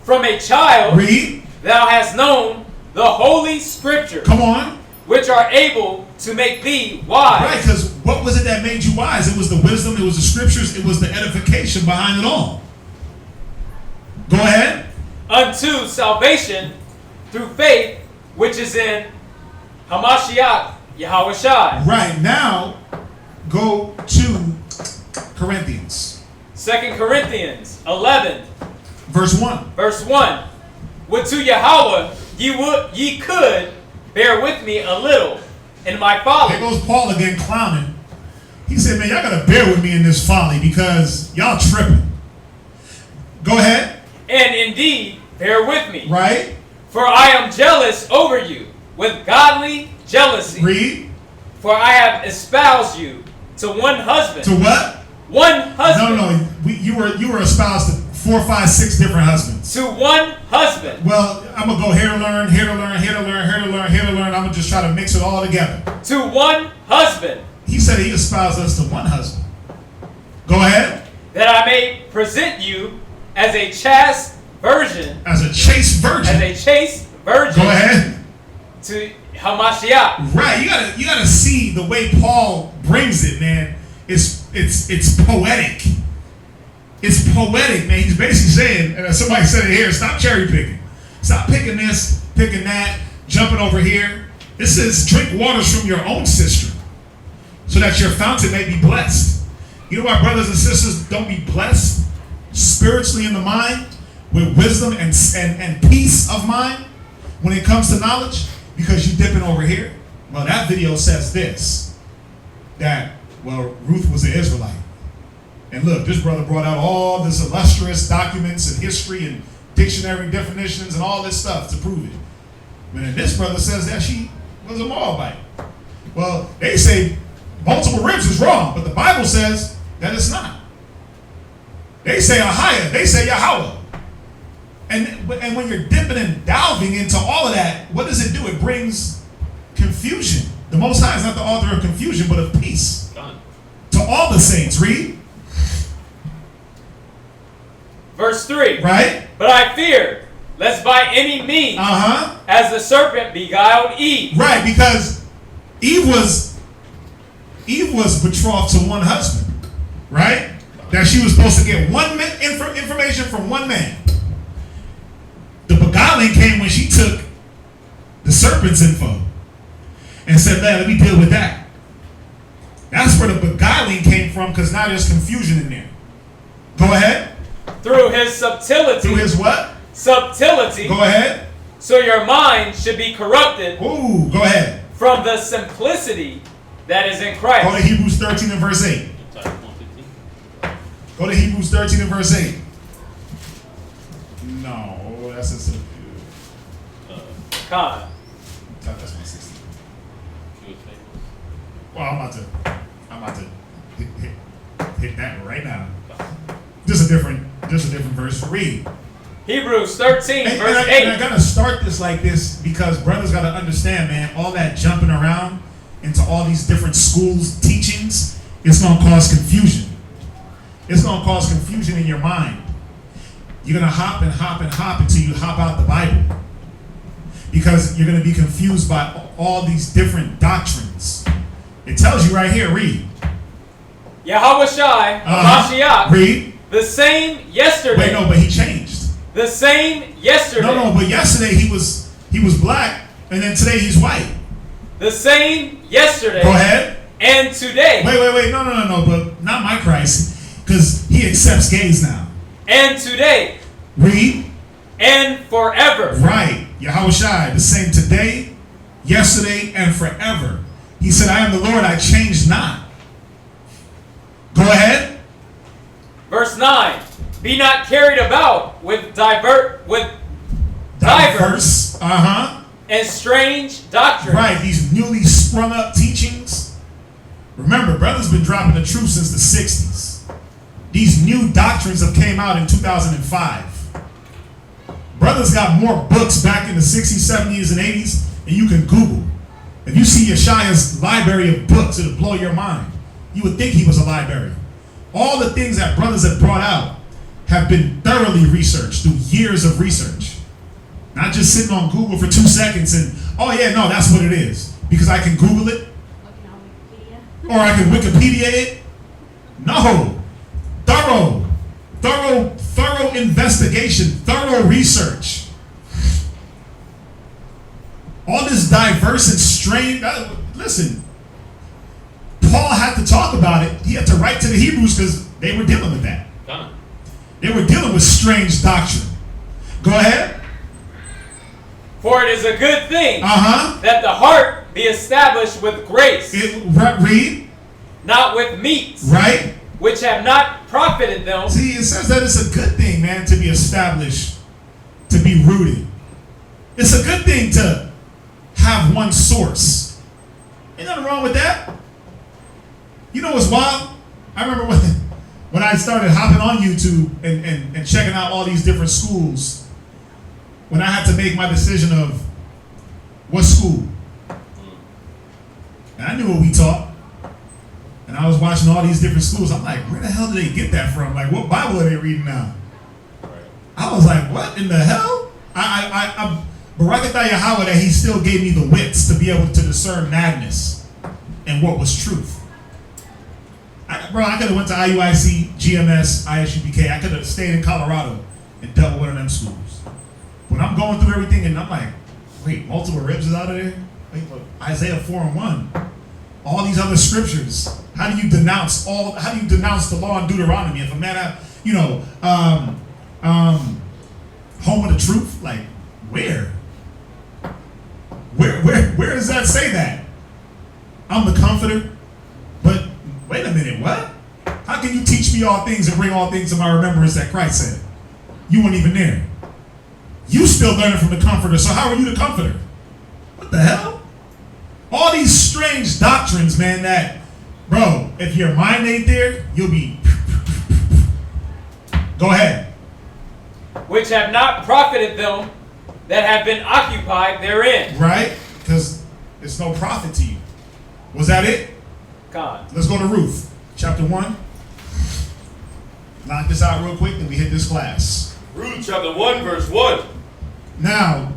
from a child read. Thou hast known the holy scriptures. Come on. Which are able to make thee wise. Right, because what was it that made you wise? It was the wisdom, it was the scriptures, it was the edification behind it all. Go ahead. Unto salvation through faith, which is in Hamashiach Yahushua. Right, now go to Corinthians. 2 Corinthians 11. Verse 1. Verse 1. Would to Yahweh ye could bear with me a little in my folly. There goes Paul again clowning. He said, man, y'all gotta bear with me in this folly because y'all tripping. Go ahead. And indeed, bear with me. Right. For I am jealous over you with godly jealousy. Read. For I have espoused you to one husband. To what? One husband. No. You were espoused to 4, 5, 6 different husbands. To one husband. Well, I'm going to go here to learn, here to learn, here to learn, here to learn, here to learn. I'm going to just try to mix it all together. To one husband. He said he espoused us to one husband. Go ahead. That I may present you as a chaste virgin. As a chaste virgin. As a chaste virgin. Go ahead. To Hamashiach. Right. You gotta see the way Paul brings it, man. It's poetic. It's poetic, man. He's basically saying, and somebody said it here, stop cherry picking. Stop picking this, picking that, jumping over here. It says drink waters from your own cistern so that your fountain may be blessed. You know why brothers and sisters don't be blessed spiritually in the mind with wisdom and peace of mind when it comes to knowledge? Because you dipping over here. Well, that video says this, that Well, Ruth was an Israelite. And look, this brother brought out all this illustrious documents and history and dictionary definitions and all this stuff to prove it. But then this brother says that she was a Moabite. Well, they say multiple ribs is wrong, but the Bible says that it's not. They say Ahia, they say Yahweh. And when you're dipping and delving into all of that, what does it do? It brings confusion. The Most High is not the author of confusion, but of peace. Done. To all the saints. Read. Verse 3. Right? But I feared, lest by any means, as the serpent beguiled Eve. Right, because Eve was betrothed to one husband. Right? That she was supposed to get one information from one man. The beguiling came when she took the serpent's info and said, let me deal with that. That's where the beguiling came from, because now there's confusion in there. Go ahead. Through his subtlety. Through his what? Subtlety. Go ahead. So your mind should be corrupted. Ooh, go ahead. From the simplicity that is in Christ. Go to Hebrews 13 and verse 8. Go to Hebrews 13 and verse 8. No, that's a Con. That's my 16. Well, I'm about to hit that right now. Just a different verse. Read. Hebrews 13, verse 8. And I gotta start this like this because brothers gotta understand, man, all that jumping around into all these different schools, teachings, it's gonna cause confusion. It's gonna cause confusion in your mind. You're gonna hop and hop and hop until you hop out the Bible. Because you're gonna be confused by all these different doctrines. It tells you right here, read. Yahweh Shai, Mashiach, read. The same yesterday. Wait, no, but he changed. The same yesterday. No, but yesterday he was black, and then today he's white. The same yesterday. Go ahead. And today. Wait, no, but not my Christ, because he accepts gays now. And today. Read. And forever. Right. Yahweh Shai, the same today, yesterday, and forever. He said, I am the Lord, I change not. Go ahead. Verse 9. Be not carried about with diverse and strange doctrines. Right, these newly sprung up teachings. Remember, brothers been dropping the truth since the 60s. These new doctrines have came out in 2005. Brothers got more books back in the 60s, 70s, and 80s than you can Google. If you see Yeshaya's library of books, it'll blow your mind. You would think he was a library. All the things that brothers have brought out have been thoroughly researched through years of research. Not just sitting on Google for 2 seconds and, oh yeah, no, that's what it is. Because I can Google it. Or I can Wikipedia it. No. Thorough investigation, thorough research. All this diverse and strange. Listen, Paul had to talk about it. He had to write to the Hebrews because they were dealing with that. They were dealing with strange doctrine. Go ahead. For it is a good thing that the heart be established with grace. Read. Not with meats. Right. Which have not profited them. See, it says that it's a good thing, man, to be established, to be rooted. It's a good thing to have one source. Ain't nothing wrong with that. You know what's wild? I remember when I started hopping on YouTube and checking out all these different schools, when I had to make my decision of what school. And I knew what we taught. And I was watching all these different schools. I'm like, where the hell did they get that from? Like, what Bible are they reading now? I was like, what in the hell? I'm Barakatah Yahweh that he still gave me the wits to be able to discern madness and what was truth. I could have went to IUIC, GMS, ISUBK. I could have stayed in Colorado and dealt with one of them schools. When I'm going through everything and I'm like, wait, multiple ribs is out of there? Wait, look, Isaiah 4:1. All these other scriptures. How do you denounce the law in Deuteronomy? If a man home of the truth, like where does that say that? I'm the comforter, but Wait a minute, what? How can you teach me all things and bring all things to my remembrance that Christ said? You weren't even there. You still learning from the Comforter, so how are you the Comforter? What the hell? All these strange doctrines, man, that, bro, if your mind ain't there, you'll be... Go ahead. Which have not profited them that have been occupied therein. Right? Because it's no profit to you. Was that it? God. Let's go to Ruth, chapter 1. Knock this out real quick, then we hit this class. Ruth chapter 1, verse 1. Now,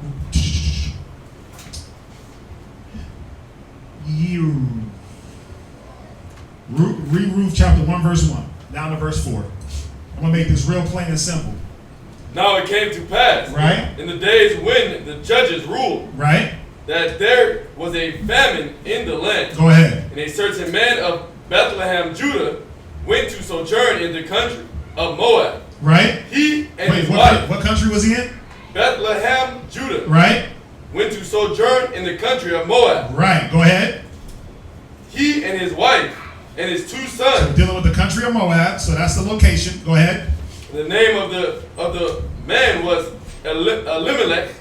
read Ruth chapter 1, verse 1, down to verse 4. I'm going to make this real plain and simple. Now it came to pass, right, in the days when the judges ruled, right, that there was a famine in the land. Go ahead. And a certain man of Bethlehem, Judah, went to sojourn in the country of Moab. Right. He and his wife. What country was he in? Bethlehem, Judah. Right. Went to sojourn in the country of Moab. Right. Go ahead. He and his wife and his 2 sons. So we're dealing with the country of Moab, so that's the location. Go ahead. The name of the man was Elimelech,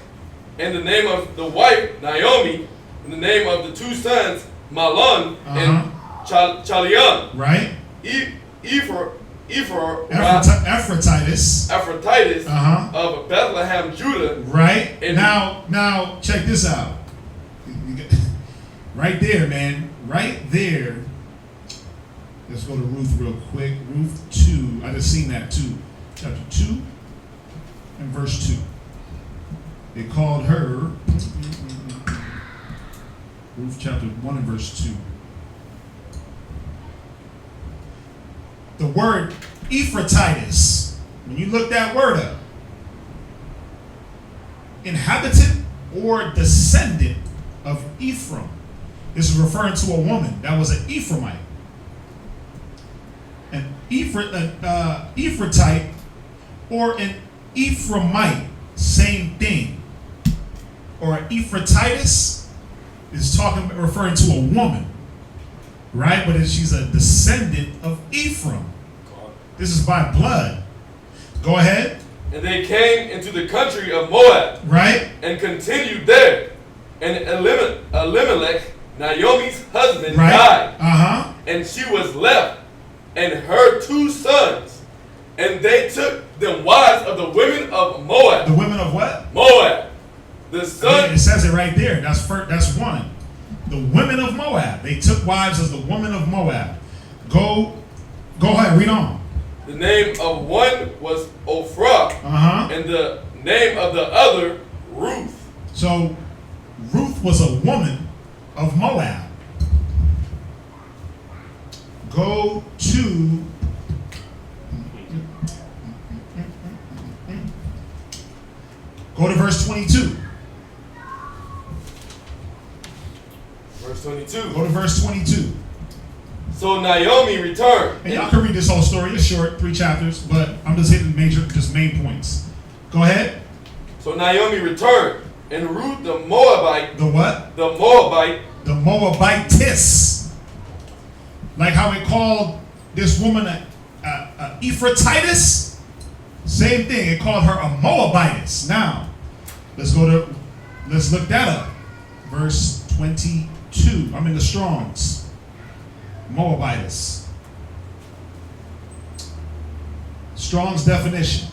and the name of the wife Naomi, and the name of the 2 sons Mahlon and Chalion. Right. Ephratitis of Bethlehem, Judah. Right. And now check this out. Right there, man. Right there. Let's go to Ruth real quick. Ruth 2. I just seen that too. Chapter 2 and verse 2. They called her Ruth chapter 1 and verse 2. The word Ephratitis, when you look that word up, inhabitant or descendant of Ephraim. This is referring to a woman that was an Ephraimite. An Ephratite or an Ephraimite, same thing. Or an Ephratitis is referring to a woman, right? But she's a descendant of Ephraim. This is by blood. Go ahead. And they came into the country of Moab, right? And continued there. And Elimelech, Naomi's husband, right, died. And she was left, and her 2 sons. And they took them wives of the women of Moab. The women of what? Moab. The son. It says it right there. That's one. The women of Moab. They took wives of the women of Moab. Go ahead. Read on. The name of one was Ophrah, and the name of the other Ruth. So Ruth was a woman of Moab. Go to verse 22. Verse 22. Go to verse 22. So Naomi returned. And y'all can read this whole story. It's short, 3 chapters, but I'm just hitting main points. Go ahead. So Naomi returned, and Ruth the Moabite. The what? The Moabite. The Moabitess. Like how it called this woman a Ephratitis. Same thing. It called her a Moabitess. Now, let's look that up. Verse 22. I'm in the Strongs. Moabitess. Strong's definition.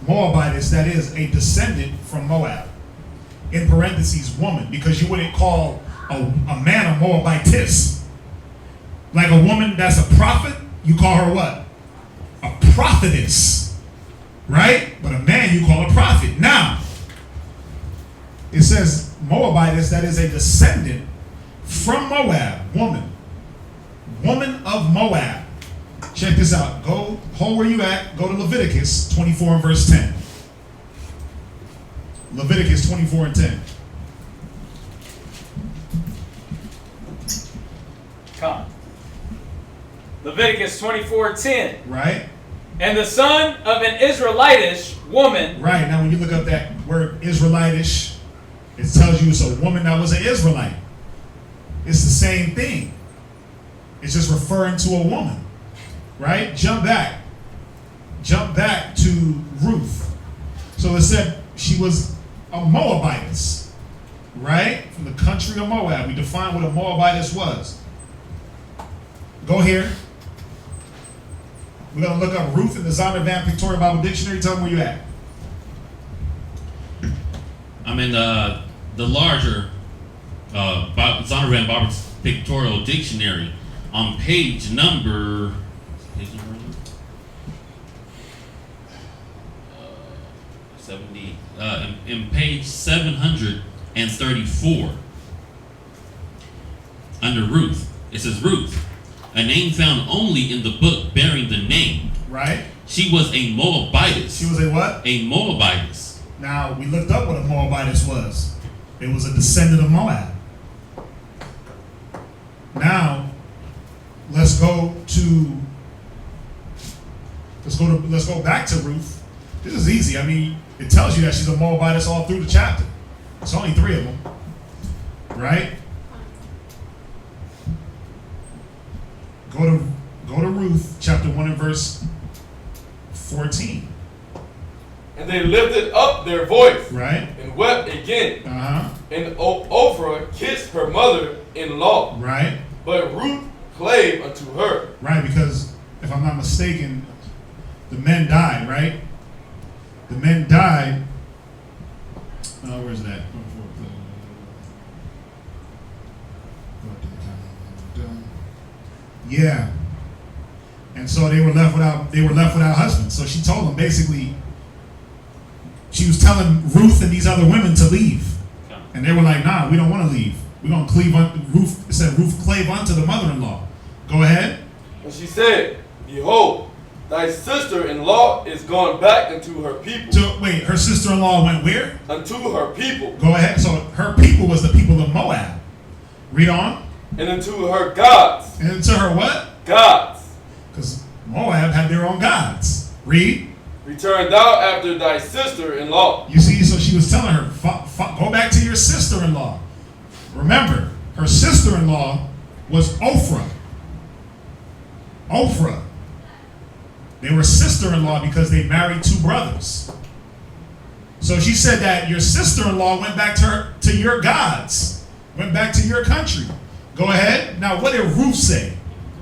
Moabitess, that is a descendant from Moab. In parentheses, woman, because you wouldn't call a man a Moabitess. Like a woman that's a prophet, you call her what? A prophetess. Right? But a man you call a prophet. Now, it says Moabitess, that is a descendant from Moab, woman. Woman of Moab. Check this out. Hold where you at. Go to Leviticus 24 and verse 10. Leviticus 24 and 10. Come. Leviticus 24:10. Right. And the son of an Israelitish woman. Right. Now when you look up that word Israelitish, it tells you it's a woman that was an Israelite. It's the same thing. It's just referring to a woman, right? Jump back to Ruth. So it said she was a Moabitess, right? From the country of Moab. We defined what a Moabitess was. Go here. We're going to look up Ruth in the Zondervan Pictorial Bible Dictionary. Tell me where you at. I'm in the larger Zondervan Bible Pictorial Dictionary on page number 70, in page 734 under Ruth. It says Ruth, a name found only in the book bearing the name. Right. She was a Moabitess. She was a what? A Moabitess. Now, we looked up what a Moabitess was. It was a descendant of Moab. Now, let's go back to Ruth. This is easy. I mean, it tells you that she's a Moabitess all through the chapter. It's only 3 of them, right? Go to Ruth chapter 1 and verse 14. And they lifted up their voice, right, and wept again. And Ophrah kissed her mother-in-law, right. But Ruth clave unto her, right, because if I'm not mistaken, the men died, right? The men died. Where's that? Yeah. And so they were left without husbands. So she told them basically, she was telling Ruth and these other women to leave. And they were like, nah, we don't want to leave. We're going to cleave unto Ruth. It said Ruth clave unto the mother-in-law. Go ahead. And she said, behold, thy sister-in-law is gone back unto her people. Wait, her sister-in-law went where? Unto her people. Go ahead. So her people was the people of Moab. Read on. And unto her gods. And unto her what? Gods. Because Moab had their own gods. Read. Return thou after thy sister-in-law. You see, so she was telling her, go back to your sister-in-law. Remember, her sister-in-law was Ophrah. Ophrah. They were sister-in-law because they married 2 brothers. So she said that your sister-in-law went back to your gods, went back to your country. Go ahead. Now, what did Ruth say?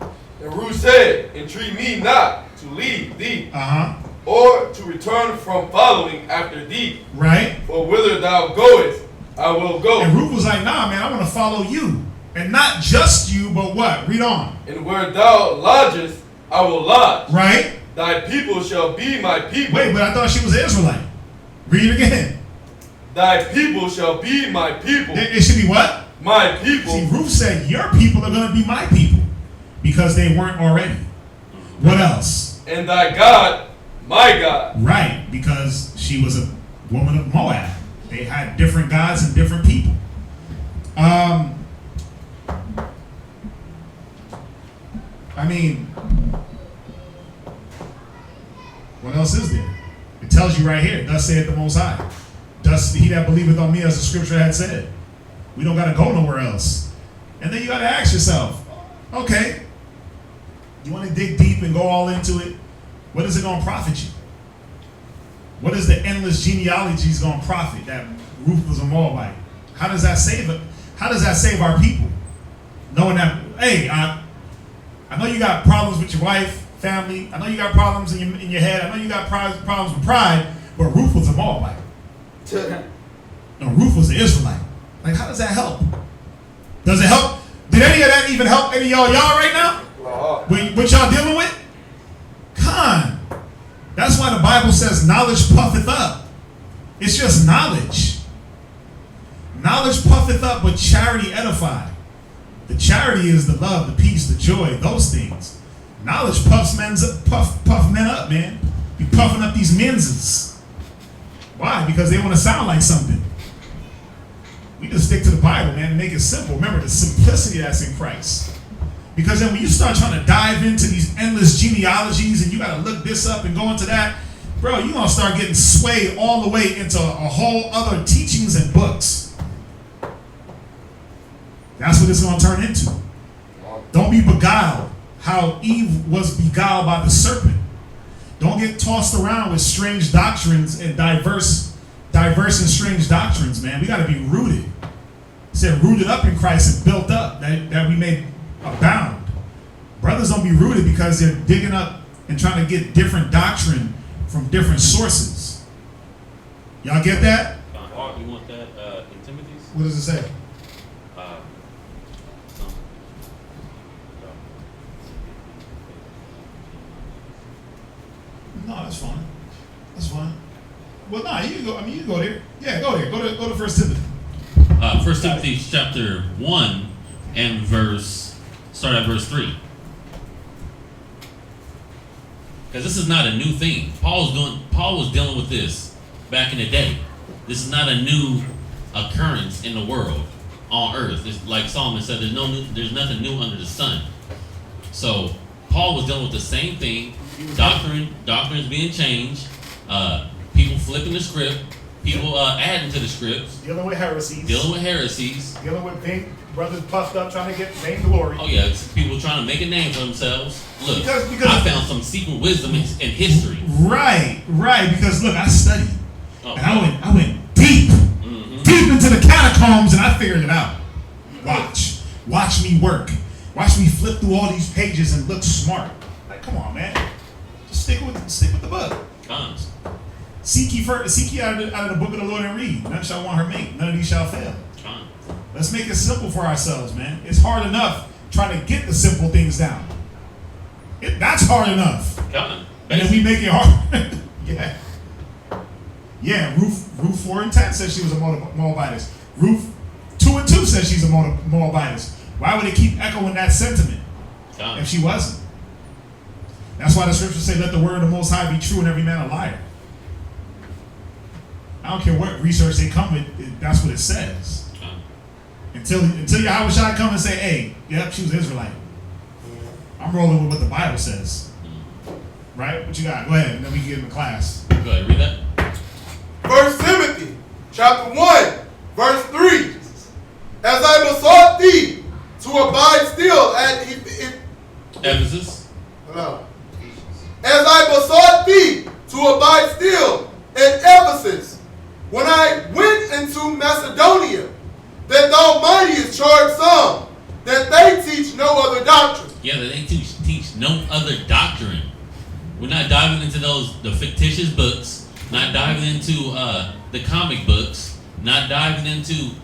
And Ruth said, entreat me not to leave thee, or to return from following after thee. Right. For whither thou goest, I will go. And Ruth was like, nah, man, I want to follow you. And not just you, but what? Read on. And where thou lodgest, I will lodge. Right. Thy people shall be my people. Wait, but I thought she was an Israelite. Read it again. Thy people shall be my people. It should be what? My people. See, Ruth said, your people are going to be my people. Because they weren't already. What else? And thy God, my God. Right, because she was a woman of Moab. They had different gods and different people. I mean, what else is there? It tells you right here, thus saith the Most High. Thus he that believeth on me, as the scripture had said. We don't got to go nowhere else. And then you got to ask yourself, okay, you want to dig deep and go all into it? What is it going to profit you? What is the endless genealogies going to profit that Ruth was a Moabite? How does that save it? How does that save our people? Knowing that, hey, I know you got problems with your wife, family. I know you got problems in your head. I know you got problems with pride. But Ruth was a Moabite. No, Ruth was an Israelite. Like, how does that help? Does it help? Did any of that even help any of y'all right now? What y'all dealing with? Con. That's why the Bible says knowledge puffeth up. It's just knowledge. Knowledge puffeth up, but charity edify. The charity is the love, the peace, the joy, those things. Knowledge puff men up, man. Be puffing up these menses. Why? Because they want to sound like something. We just stick to the Bible, man, and make it simple. Remember the simplicity that's in Christ. Because then when you start trying to dive into these endless genealogies and you got to look this up and go into that, bro, you're going to start getting swayed all the way into a whole other teachings and books. That's what it's going to turn into. Don't be beguiled. How Eve was beguiled by the serpent. Don't get tossed around with strange doctrines and diverse and strange doctrines, man. We got to be rooted. It said rooted up in Christ and built up, that we may abound. Brothers don't be rooted because they're digging up and trying to get different doctrine from different sources. Y'all get that? You want that in Timothy's? What does it say? No, that's fine. That's fine. Well, no, you can go. I mean, you can go there. Yeah, go there. Go to 1 Timothy. 1 Timothy chapter 1 and start at verse 3. Because this is not a new thing. Paul was dealing with this back in the day. This is not a new occurrence in the world on earth. It's like Solomon said, there's nothing new under the sun. So Paul was dealing with the same thing. Doctrines being changed, people flipping the script, people adding to the scripts, dealing with heresies, dealing with brothers puffed up trying to get vainglory. Oh yeah, it's people trying to make a name for themselves. Look, because I found some secret wisdom in history. Right. Because look, I studied, and I went deep into the catacombs, and I figured it out. Watch me work. Watch me flip through all these pages and look smart. Like, come on, man. Just stick with the book. Cons. Seek ye out of the book of the Lord and read. None shall want her mate. None of these shall fail. Cons. Let's make it simple for ourselves, man. It's hard enough trying to get the simple things down. That's hard enough. Cons. And then we make it hard. Yeah. Ruth 4 and 10 says she was a Moabitess. Ruth 2 and 2 says she's a Moabitess. Why would it keep echoing that sentiment if she wasn't? That's why the scriptures say, let the word of the Most High be true and every man a liar. I don't care what research they come with, that's what it says. Until Yahushua come and say, hey, yep, she was Israelite. I'm rolling with what the Bible says. Right? What you got? Go ahead, and then we can get in the class. Go ahead, read that. 1 Timothy chapter 1, verse 3. As I besought thee to abide still at Ephesus. Hello. As I besought thee to abide still at Ephesus, when I went into Macedonia, that thou mightest charge some, that they teach no other doctrine. Yeah, that they teach no other doctrine. We're not diving into the fictitious books, not diving into the comic books, not diving into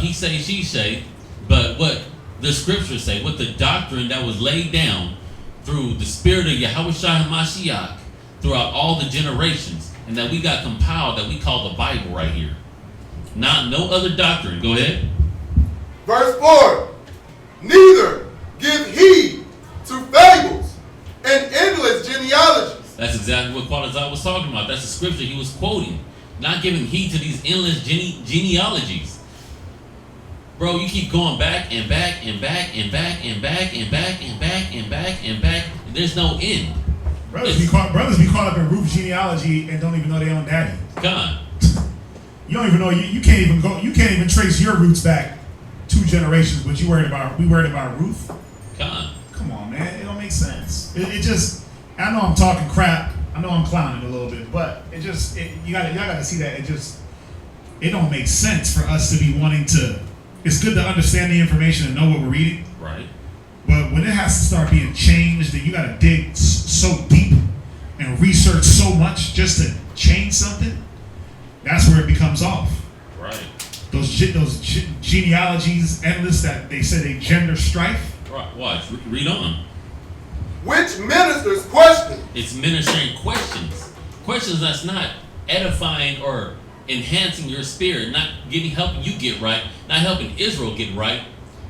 he say, she say, but what the scriptures say, what the doctrine that was laid down through the spirit of Yahushua HaMashiach throughout all the generations, and that we got compiled, that we call the Bible right here. No other doctrine. Go ahead. Verse 4. Neither give heed to fables and endless genealogies. That's exactly what Qualitazar was talking about. That's the scripture he was quoting. Not giving heed to these endless genealogies. Bro, you keep going back and back and back and back and back and back and back and back and back. There's no end. Brothers be caught up in Ruth genealogy and don't even know their own daddy. God. You don't even know you can't even trace your roots back 2 generations, but we worried about Ruth? God. Come on, man. It don't make sense. It just, I know I'm talking crap. I know I'm clowning a little bit, but y'all gotta see that it don't make sense for us to be wanting to. It's good to understand the information and know what we're reading. Right. But when it has to start being changed, then you gotta dig so deep and research so much just to change something. That's where it becomes off. Right. Those genealogies, endless, that they say they gender strife. Right. Watch. Read on. Which ministers question. It's ministering questions. Questions that's not edifying or enhancing your spirit, not helping you get right, not helping Israel get right,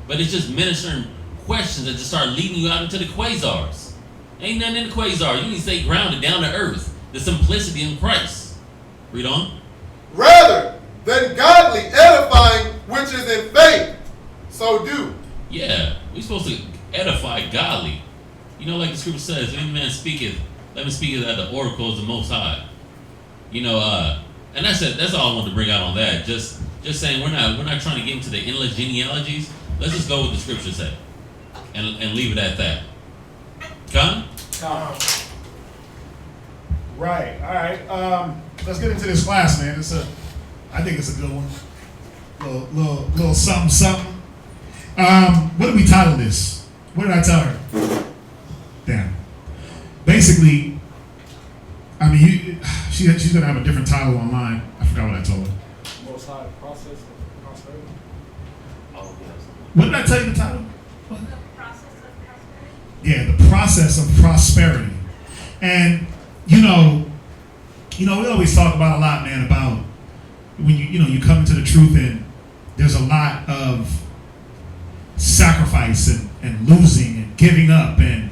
but it's just ministering questions that just start leading you out into the quasars. Ain't nothing in the quasars. You need to stay grounded down to earth. The simplicity in Christ. Read on. Rather than godly edifying which is in faith, so do. Yeah, we're supposed to edify godly. You know, like the scripture says, if any man speaketh, let him speak at the oracles of the Most High. You know, and that's it. That's all I wanted to bring out on that. Just saying, we're not trying to get into the endless genealogies. Let's just go with the scripture say. and leave it at that. Come? Right. All right. Let's get into this class, man. I think it's a good one. Little something. What did we title this? What did I tell her? Damn. Basically, I mean, she's gonna have a different title online. I forgot what I told her. Most High process of prosperity. What did I tell you the title? The process of prosperity. Yeah, the process of prosperity. And you know, we always talk about a lot, man, about when you come into the truth and there's a lot of sacrifice and losing and giving up, and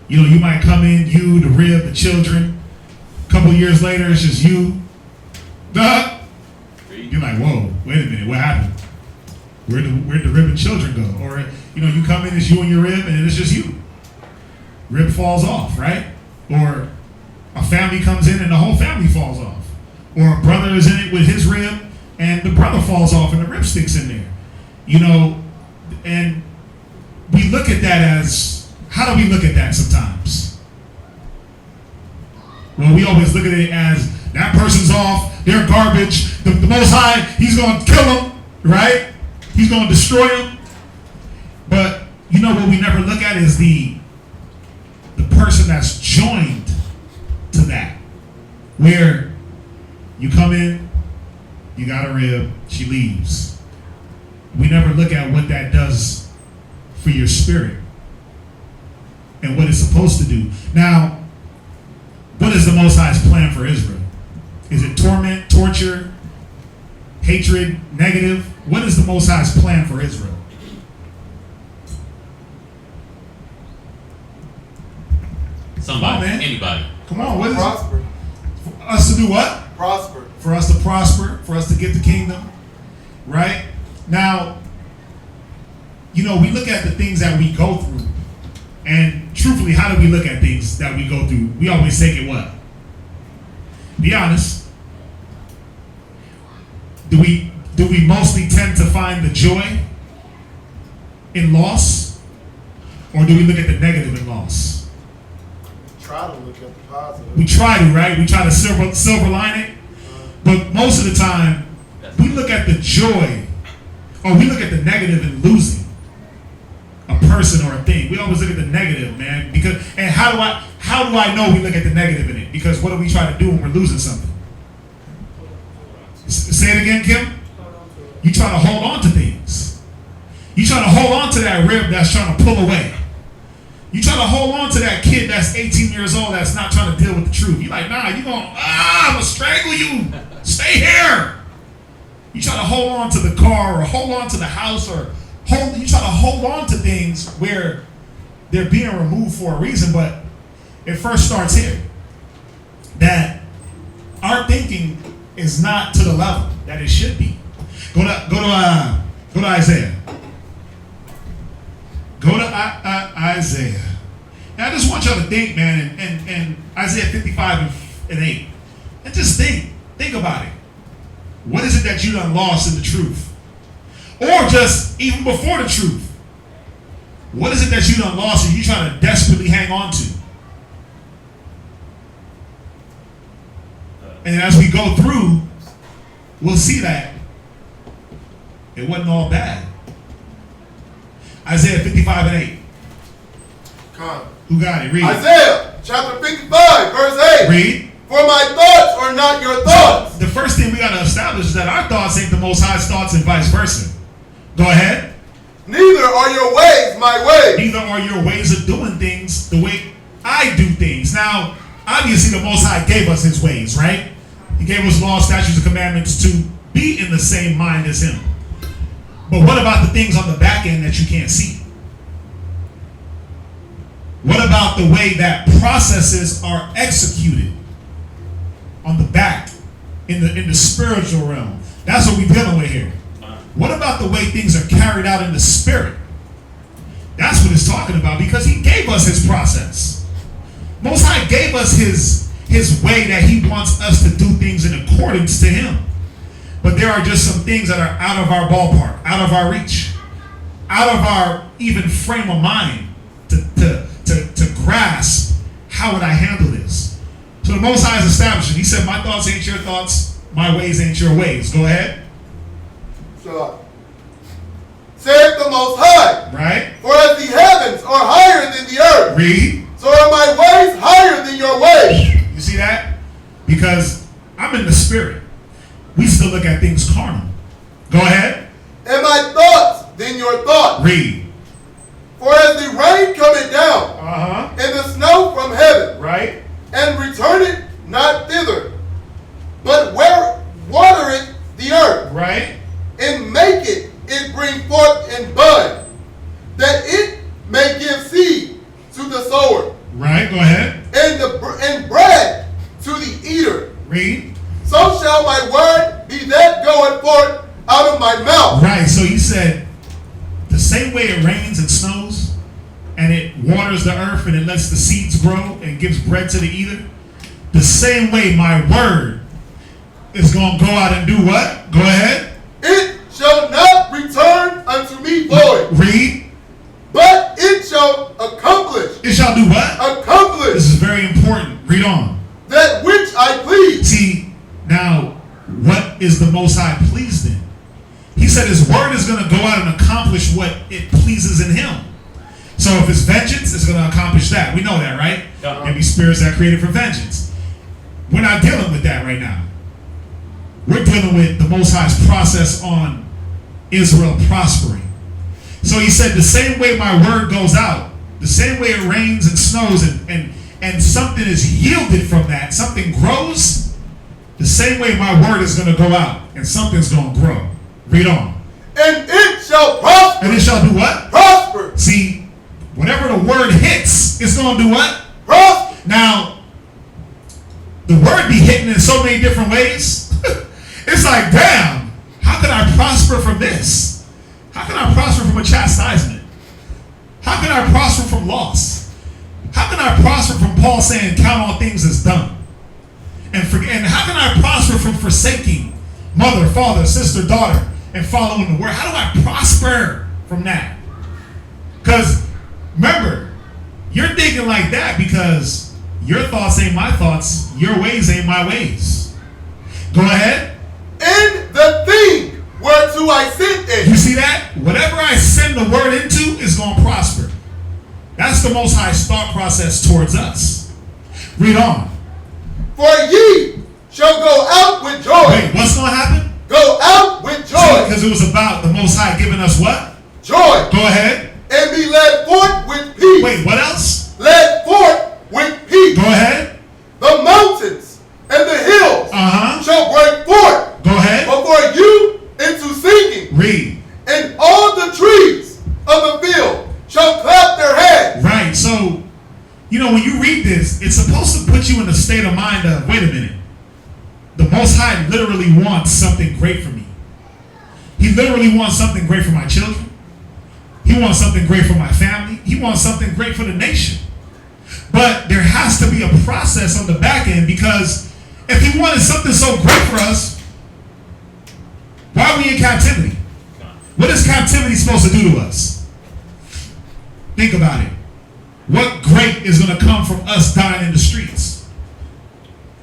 you might come in, you, the rib, the children. A couple of years later, it's just you. You're like, whoa, wait a minute, what happened? Where'd the rib and children go? Or you come in, it's you and your rib, and then it's just you. Rib falls off, right? Or a family comes in and the whole family falls off. Or a brother is in it with his rib and the brother falls off and the rib sticks in there. And we look at that as, how do we look at that sometimes? Well, we always look at it as, that person's off, they're garbage, the Most High, he's going to kill them, right? He's going to destroy them. But what we never look at is the person that's joined to that. Where you come in, you got a rib, she leaves. We never look at what that does for your spirit and what it's supposed to do. Now, what is the Most High's plan for Israel? Is it torment, torture, hatred, negative? What is the Most High's plan for Israel? Somebody, man. Anybody. Come on, what is Prosper. it? For us to do what? Prosper. For us to prosper, for us to get the kingdom, right? Now, we look at the things that we go through, and truthfully, how do we look at things that we go through? We always take it what? Be honest. Do we mostly tend to find the joy in loss, or do we look at the negative in loss? Try to look at the positive. We try to, right? We try to silver line it. But most of the time, we look at the joy, or we look at the negative in losing a person or a thing. We always look at the negative, man. And how do I know we look at the negative in it? Because what do we try to do when we're losing something? Say it again, Kim. You try to hold on to things. You try to hold on to that rib that's trying to pull away. You try to hold on to that kid that's 18 years old that's not trying to deal with the truth. You're like, nah, I'm going to strangle you. Stay here. You try to hold on to the car or hold on to the house you try to hold on to things where they're being removed for a reason, but it first starts here. That our thinking is not to the level that it should be. Go to Isaiah. Go to Isaiah. Now I just want y'all to think, man, and Isaiah 55 and 8. And just think about it. What is it that you done lost in the truth? Or just even before the truth. What is it that you done lost and you trying to desperately hang on to? And as we go through, we'll see that it wasn't all bad. Isaiah 55 and 8. Come. Who got it? Read. Isaiah chapter 55, verse 8. Read. For my thoughts are not your thoughts. The first thing we got to establish is that our thoughts ain't the Most High's thoughts and vice versa. Go ahead. Neither are your ways my ways. Neither are your ways of doing things the way I do things. Now, obviously the Most High gave us his ways, right? He gave us laws, statutes, and commandments to be in the same mind as him. But what about the things on the back end that you can't see? What about the way that processes are executed on the back, in the spiritual realm? That's what we're dealing with here. What about the way things are carried out in the spirit? That's what it's talking about, because he gave us his process. Most High gave us his way that he wants us to do things in accordance to him. But there are just some things that are out of our ballpark, out of our reach, out of our even frame of mind to grasp how would I handle this. So the Most High is establishing. He said, my thoughts ain't your thoughts, my ways ain't your ways. Go ahead. So, saith the Most High. Right. For as the heavens are higher than the earth. Read. So are my ways higher than your ways. You see that? Because I'm in the spirit. We still look at things carnal. Go ahead. And my thoughts than your thoughts. Read. For as the rain cometh down, and the snow from heaven, right, and returneth not thither, but where watereth the earth, right, and maketh it bring forth and bud, that it may give seed to the sower, right, go ahead, and bread to the eater. Read. So shall my word be that goeth forth out of my mouth. Right. So he said, the same way it rains and snows, and it waters the earth and it lets the seeds grow and gives bread to the eater, the same way my word is going to go out and do what? Go ahead. It shall not return unto me void. Read. But it shall accomplish. It shall do what? Accomplish. This is very important. Read on. That which I please. See, now, what is the Most High pleased in? He said his word is going to go out and accomplish what it pleases in him. So if it's vengeance, it's going to accomplish that. We know that, right? There be spirits that are created for vengeance. We're not dealing with that right now. We're dealing with the Most High's process on Israel prospering. So he said the same way my word goes out, the same way it rains and snows and something is yielded from that, something grows, the same way my word is going to go out and something's going to grow. Read on. And it shall prosper. And it shall do what? Prosper. See, whenever the word hits, it's going to do what? Prosper. Now, the word be hitting in so many different ways. It's like, damn, how can I prosper from this? How can I prosper from a chastisement? How can I prosper from loss? How can I prosper from Paul saying, count all things as done? And how can I prosper from forsaking mother, father, sister, daughter, and following the word? How do I prosper from that? Because remember, you're thinking like that because your thoughts ain't my thoughts, your ways ain't my ways. Go ahead. And the thing whereto I sent it. You see that? Whatever I send the word into is going to prosper. That's the Most High's thought process towards us. Read on. For ye shall go out with joy. Wait, what's going to happen? Go out with joy. Because it was about the Most High giving us what? Joy. Go ahead. And be led forth with peace. Wait, what else? Led forth with peace. Go ahead. The mountains and the hills shall break forth. Go ahead. Before you into singing. Read. And all the trees of the field shall clap their hands. Right. So, you know, when you read this, it's supposed to put you in a state of mind of, wait a minute. The Most High literally wants something great for me. He literally wants something great for my children. He wants something great for my family. He wants something great for the nation. But there has to be a process on the back end, because if he wanted something so great for us, why are we in captivity? What is captivity supposed to do to us? Think about it. What great is going to come from us dying in the streets?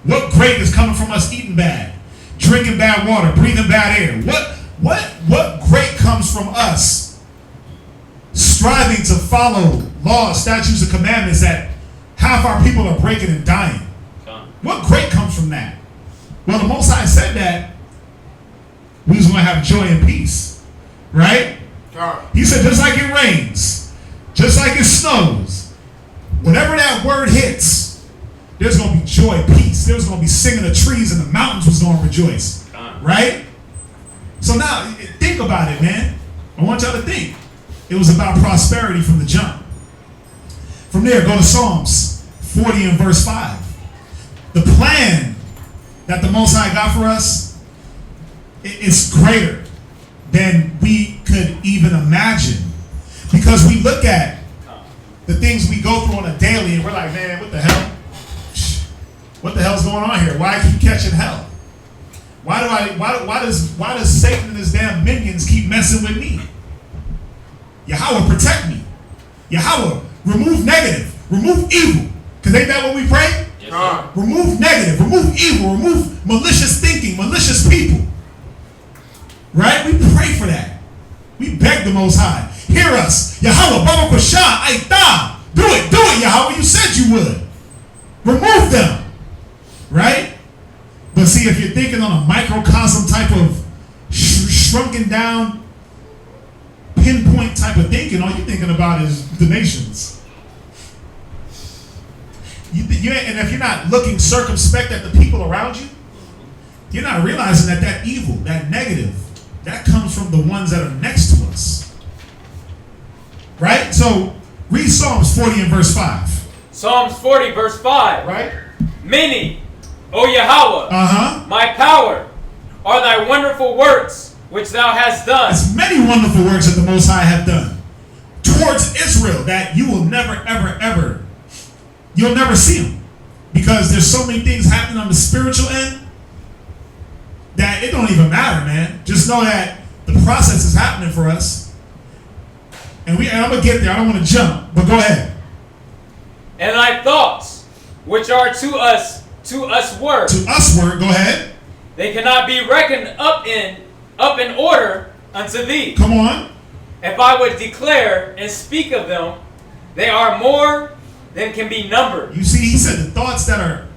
What great is coming from us eating bad, drinking bad water, breathing bad air? What great comes from us striving to follow laws, statutes, and commandments that half our people are breaking and dying? What great comes from that? Well, the Most High said that we was going to have joy and peace, right? He said just like it rains, just like it snows, whenever that word hits, there's going to be joy, peace. There's going to be singing the trees and the mountains was going to rejoice, right? So now, think about it, man. I want y'all to think. It was about prosperity from the jump. From there, go to Psalms 40 and verse 5. The plan that the Most High got for us is greater than we could even imagine. Because we look at the things we go through on a daily and we're like, man, what the hell? What the hell's going on here? Why I keep catching hell? Why does Satan and his damn minions keep messing with me? Yahweh, protect me. Yahweh, remove negative, remove evil. Because ain't that what we pray? Yes, remove negative, remove evil, remove malicious thinking, malicious people. Right? We pray for that. We beg the Most High. Hear us. Yahweh, Baruch Hashem, Aitah. Do it, Yahweh. You said you would. Remove them. Right? But see, if you're thinking on a microcosm type of shrunken down, pinpoint type of thinking, all you're thinking about is the nations. And if you're not looking circumspect at the people around you, you're not realizing that evil, that negative, that comes from the ones that are next to us. Right? So, read Psalms 40 and verse 5. Psalms 40 verse 5. Right? Many, O Yahweh, my power, are thy wonderful works which thou hast done. There's many wonderful works that the Most High have done towards Israel that you will never, ever, ever, you'll never see them. Because there's so many things happening on the spiritual end that it don't even matter, man. Just know that the process is happening for us. And I'm going to get there. I don't want to jump, but go ahead. And thy thoughts, which are to us word. To us word, go ahead. They cannot be reckoned up in order unto thee. Come on. If I would declare and speak of them, they are more than can be numbered. You see, he said the thoughts that are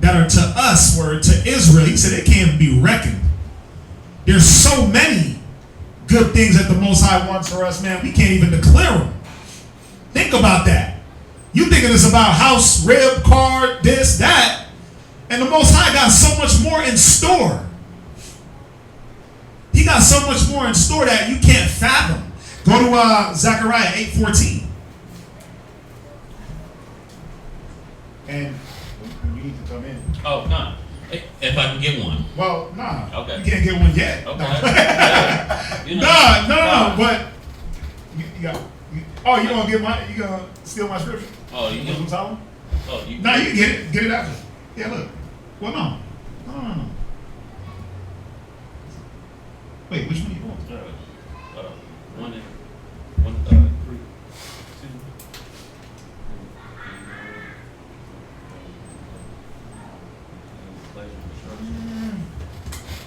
to us were to Israel. He said it can't be reckoned. There's so many good things that the Most High wants for us, man. We can't even declare them. Think about that. You thinking it's about house, rib, car, this, that. And the Most High got so much more in store. He got so much more in store that you can't fathom. Go to Zechariah 8:14. And you need to come in. Oh, no. If I can get one. Well, nah. Okay. You can't get one yet. Okay. No. But you gonna get my? You gonna steal my scripture? Oh, you Muslim Solomon? Oh, you. No, you can get it. Get it after. Yeah, look. Well, no. Wait, which one you want? Three, two.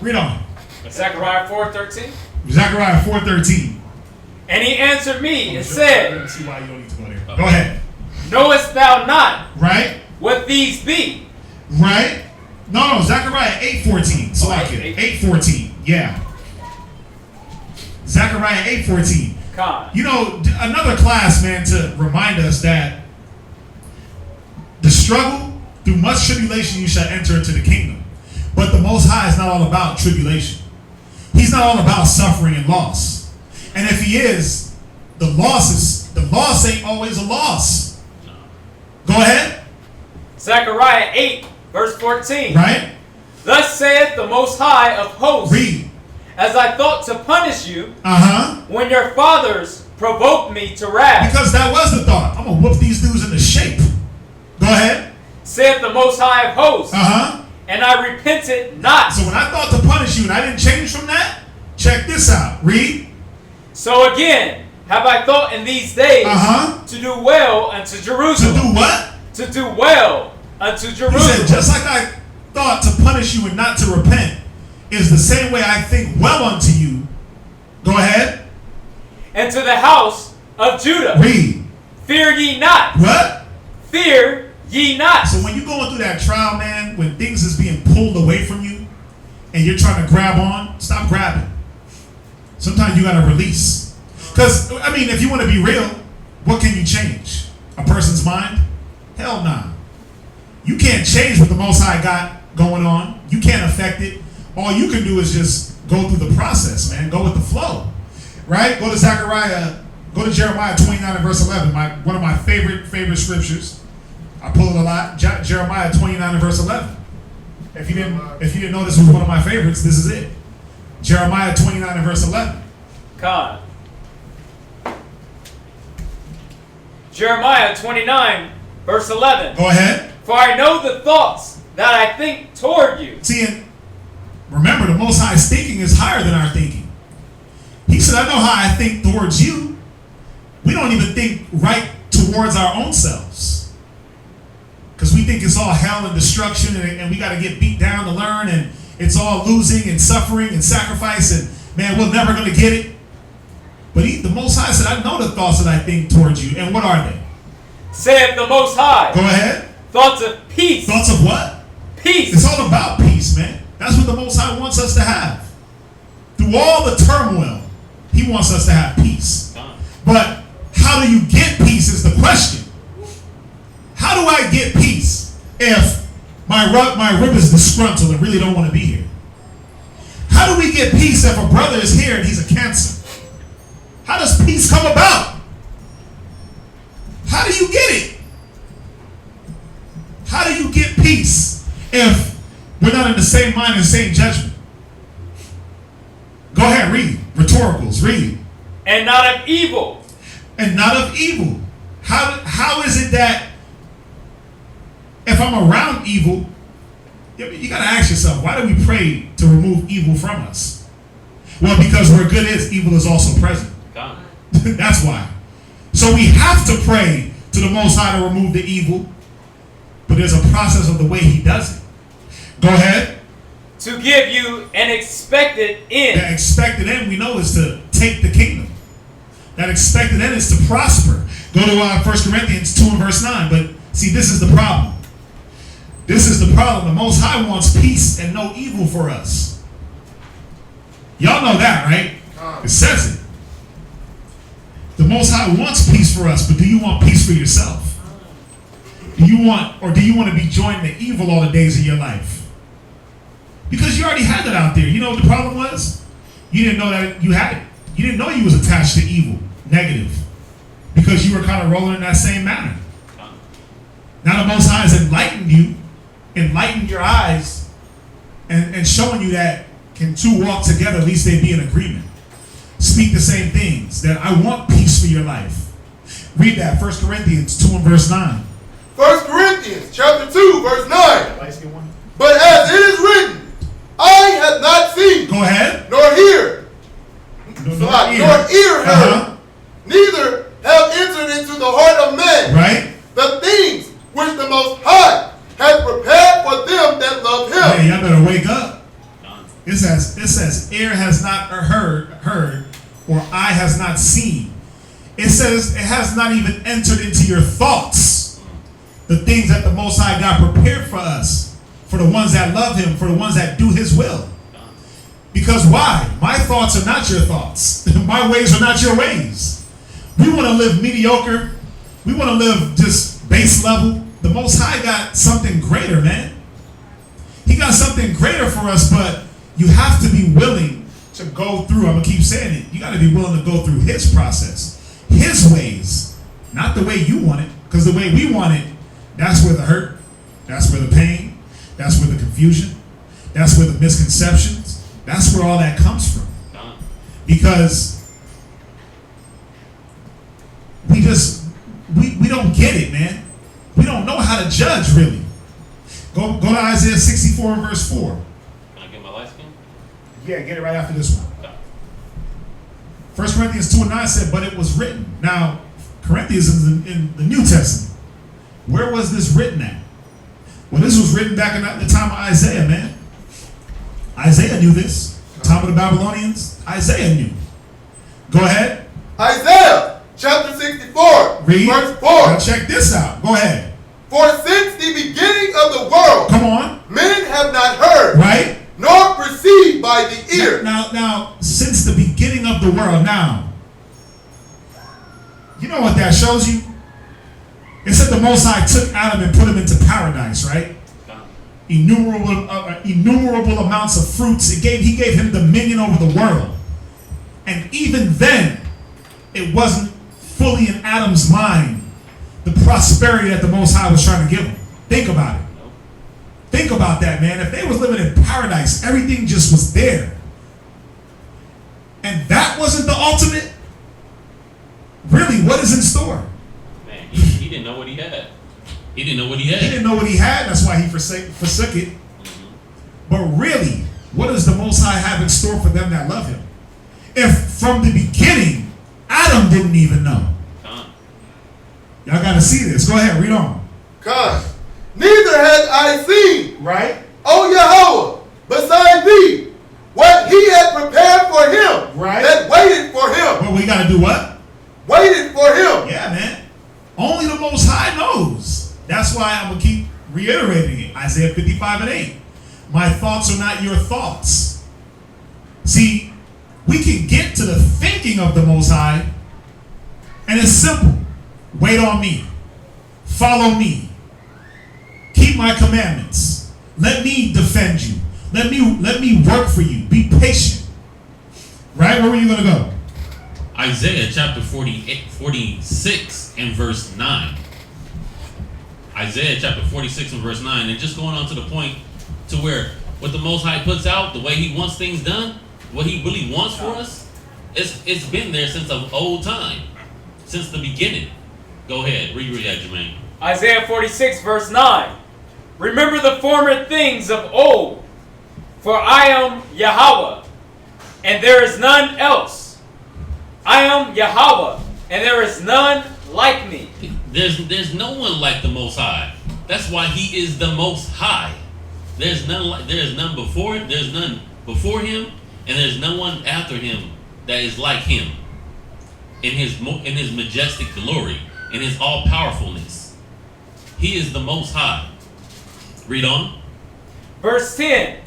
Read on. Zechariah 4:13. Zechariah 4:13. And he answered me and said, Let me see why you don't need to go there. Go ahead. Knowest thou not Right? what these be? Right? No, Zechariah 8:14. So I get 8:14. Yeah. Zechariah 8:14. You know, another class, man, to remind us that the struggle, through much tribulation you shall enter into the kingdom. But the Most High is not all about tribulation. He's not all about suffering and loss. And if he is, the loss ain't always a loss. Go ahead. Zechariah 8, verse 14. Right? Thus saith the Most High of hosts. Read. As I thought to punish you, when your fathers provoked me to wrath. Because that was the thought. I'm going to whoop these dudes into shape. Go ahead. Saith the Most High of hosts. And I repented not. So when I thought to punish you and I didn't change from that, check this out. Read. So again, have I thought in these days to do well unto Jerusalem. To do what? To do well unto Jerusalem. He said, just like I thought to punish you and not to repent, is the same way I think well unto you. Go ahead. And to the house of Judah. Read. Fear ye not. What? Fear ye not. So when you're going through that trial, man, when things is being pulled away from you and you're trying to grab on, stop grabbing. Sometimes you got to release. Because, I mean, if you want to be real, what can you change? A person's mind? Hell nah. You can't change what the Most High got going on. You can't affect it. All you can do is just go through the process, man. Go with the flow. Right? Go to Jeremiah 29 and verse 11. One of my favorite scriptures. I pull it a lot. Jeremiah 29 and verse 11. If you didn't know this was one of my favorites, this is it. Jeremiah 29 and verse 11. God. Jeremiah 29 verse 11. Go ahead. For I know the thoughts that I think toward you. See, and remember, the Most High's thinking is higher than our thinking. He said, I know how I think towards you. we don't even think right towards our own selves. Because we think it's all hell and destruction, and we got to get beat down to learn, and it's all losing and suffering and sacrifice, and man, we're never going to get it. But the Most High said, I know the thoughts that I think towards you. And what are they? Saith the Most High. Go ahead. Thoughts of peace. Thoughts of what? Peace. It's all about peace, man. That's what the Most High wants us to have. Through all the turmoil, He wants us to have peace. But how do you get peace is the question. How do I get peace if my rib is disgruntled and really don't want to be here? How do we get peace if a brother is here and he's a Cancer? How does peace come about? How do you get it? How do you get peace if we're not in the same mind and same judgment? Go ahead, read. Rhetoricals, read. And not of evil. And not of evil. How is it that if I'm around evil, you got to ask yourself, why do we pray to remove evil from us? Well, because where good is, evil is also present. That's why. So we have to pray to the Most High to remove the evil, but there's a process of the way He does it. Go ahead. To give you an expected end. The expected end we know is to take the kingdom. That expected end is to prosper. Go to 1 Corinthians 2 and verse 9. But see, this is the problem. This is the problem. The Most High wants peace and no evil for us. Y'all know that, right? It says it. The Most High wants peace for us, but do you want peace for yourself? Do you want to be joined to evil all the days of your life? Because you already had that out there. You know what the problem was? You didn't know that you had it. You didn't know you was attached to evil, negative, because you were kind of rolling in that same manner. Now the Most High has enlightened your eyes, and showing you that can two walk together, at least they be in agreement. Speak the same things, that I want peace for your life. Read that, 1 Corinthians 2 and verse 9. 1 Corinthians chapter 2, verse 9. But as it is written, eye hath not seen. Go ahead. Nor ear heard. Neither have entered into the heart of man. Right. The things which the Most High hath prepared for them that love Him. Hey, y'all better wake up. It says, ear has not heard, or eye has not seen. It says it has not even entered into your thoughts. The things that the Most High God prepared for us, for the ones that love Him, for the ones that do His will. Because why? My thoughts are not your thoughts. My ways are not your ways. We want to live mediocre. We want to live just base level. The Most High got something greater, man. He got something greater for us, but you have to be willing to go through. I'm going to keep saying it. You got to be willing to go through His process, His ways, not the way you want it. Because the way we want it, that's where the hurt, that's where the pain, that's where the confusion, that's where the misconceptions, that's where all that comes from. Because we don't get it, man. We don't know how to judge, really. Go to Isaiah 64 and verse 4. Can I get my light skin? Yeah, get it right after this one. 1 Corinthians 2 and 9 said, but it was written. Now, Corinthians is in the New Testament. Where was this written at? Well, this was written back in the time of Isaiah, man. Isaiah knew this. The time of the Babylonians, Isaiah knew. Go ahead. Isaiah chapter 64, Read. verse 4. Now check this out. Go ahead. For since the beginning of the world, Come on. men have not heard, Right? nor perceived by the ear. Now, since the beginning of the world, now, you know what that shows you? It said the Most High took Adam and put him into paradise, right? Innumerable amounts of fruits. He gave him dominion over the world. And even then, it wasn't fully in Adam's mind the prosperity that the Most High was trying to give him. Think about it. Think about that, man. If they was living in paradise, everything just was there. And that wasn't the ultimate. Really, what is in store? Man, he didn't know what he had. He didn't know what he had. He didn't know what he had. That's why he forsook it. But really, what does the Most High have in store for them that love Him? If from the beginning, Adam didn't even know. Y'all got to see this. Go ahead, read on. Cause neither had I seen, Right? O Yahweh, beside thee, what he had prepared for him, Right. that waited for him. Well, we got to do what? Waited for him. Yeah, man. Only the Most High knows. That's why I'm going to keep reiterating it. Isaiah 55:8. My thoughts are not your thoughts. See, we can get to the thinking of the Most High, and it's simple. Wait on me. Follow me. Keep my commandments. Let me defend you. Let me work for you. Be patient. Right? Where were you going to go? Isaiah chapter 46 and verse 9. Isaiah chapter 46 and verse 9. And just going on to the point to where what the Most High puts out, the way he wants things done, what he really wants for us, it's been there since of old time. Since the beginning. Go ahead. Reread that, Jermaine. Isaiah 46 verse 9. Remember the former things of old, for I am Yahweh, and there is none else. I am Yahweh, and there is none like me. There's no one like the Most High. That's why he is the Most High. There's none before him, there's none before him, and there's no one after him that is like him in his majestic glory, in his all powerfulness. He is the Most High. Read on. Verse 10.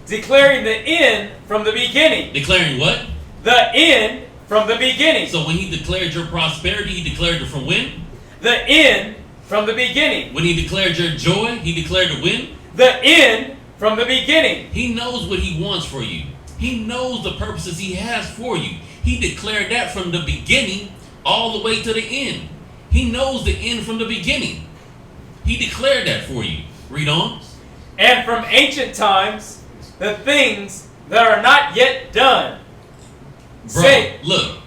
Declaring the end from the beginning. Declaring what? The end from the beginning. So when he declared your prosperity, he declared it from when? The end from the beginning. When he declared your joy, he declared it when? The end from the beginning. He knows what he wants for you. He knows the purposes he has for you. He declared that from the beginning all the way to the end. He knows the end from the beginning. He declared that for you. Read on. And from ancient times, the things that are not yet done. Bro, look.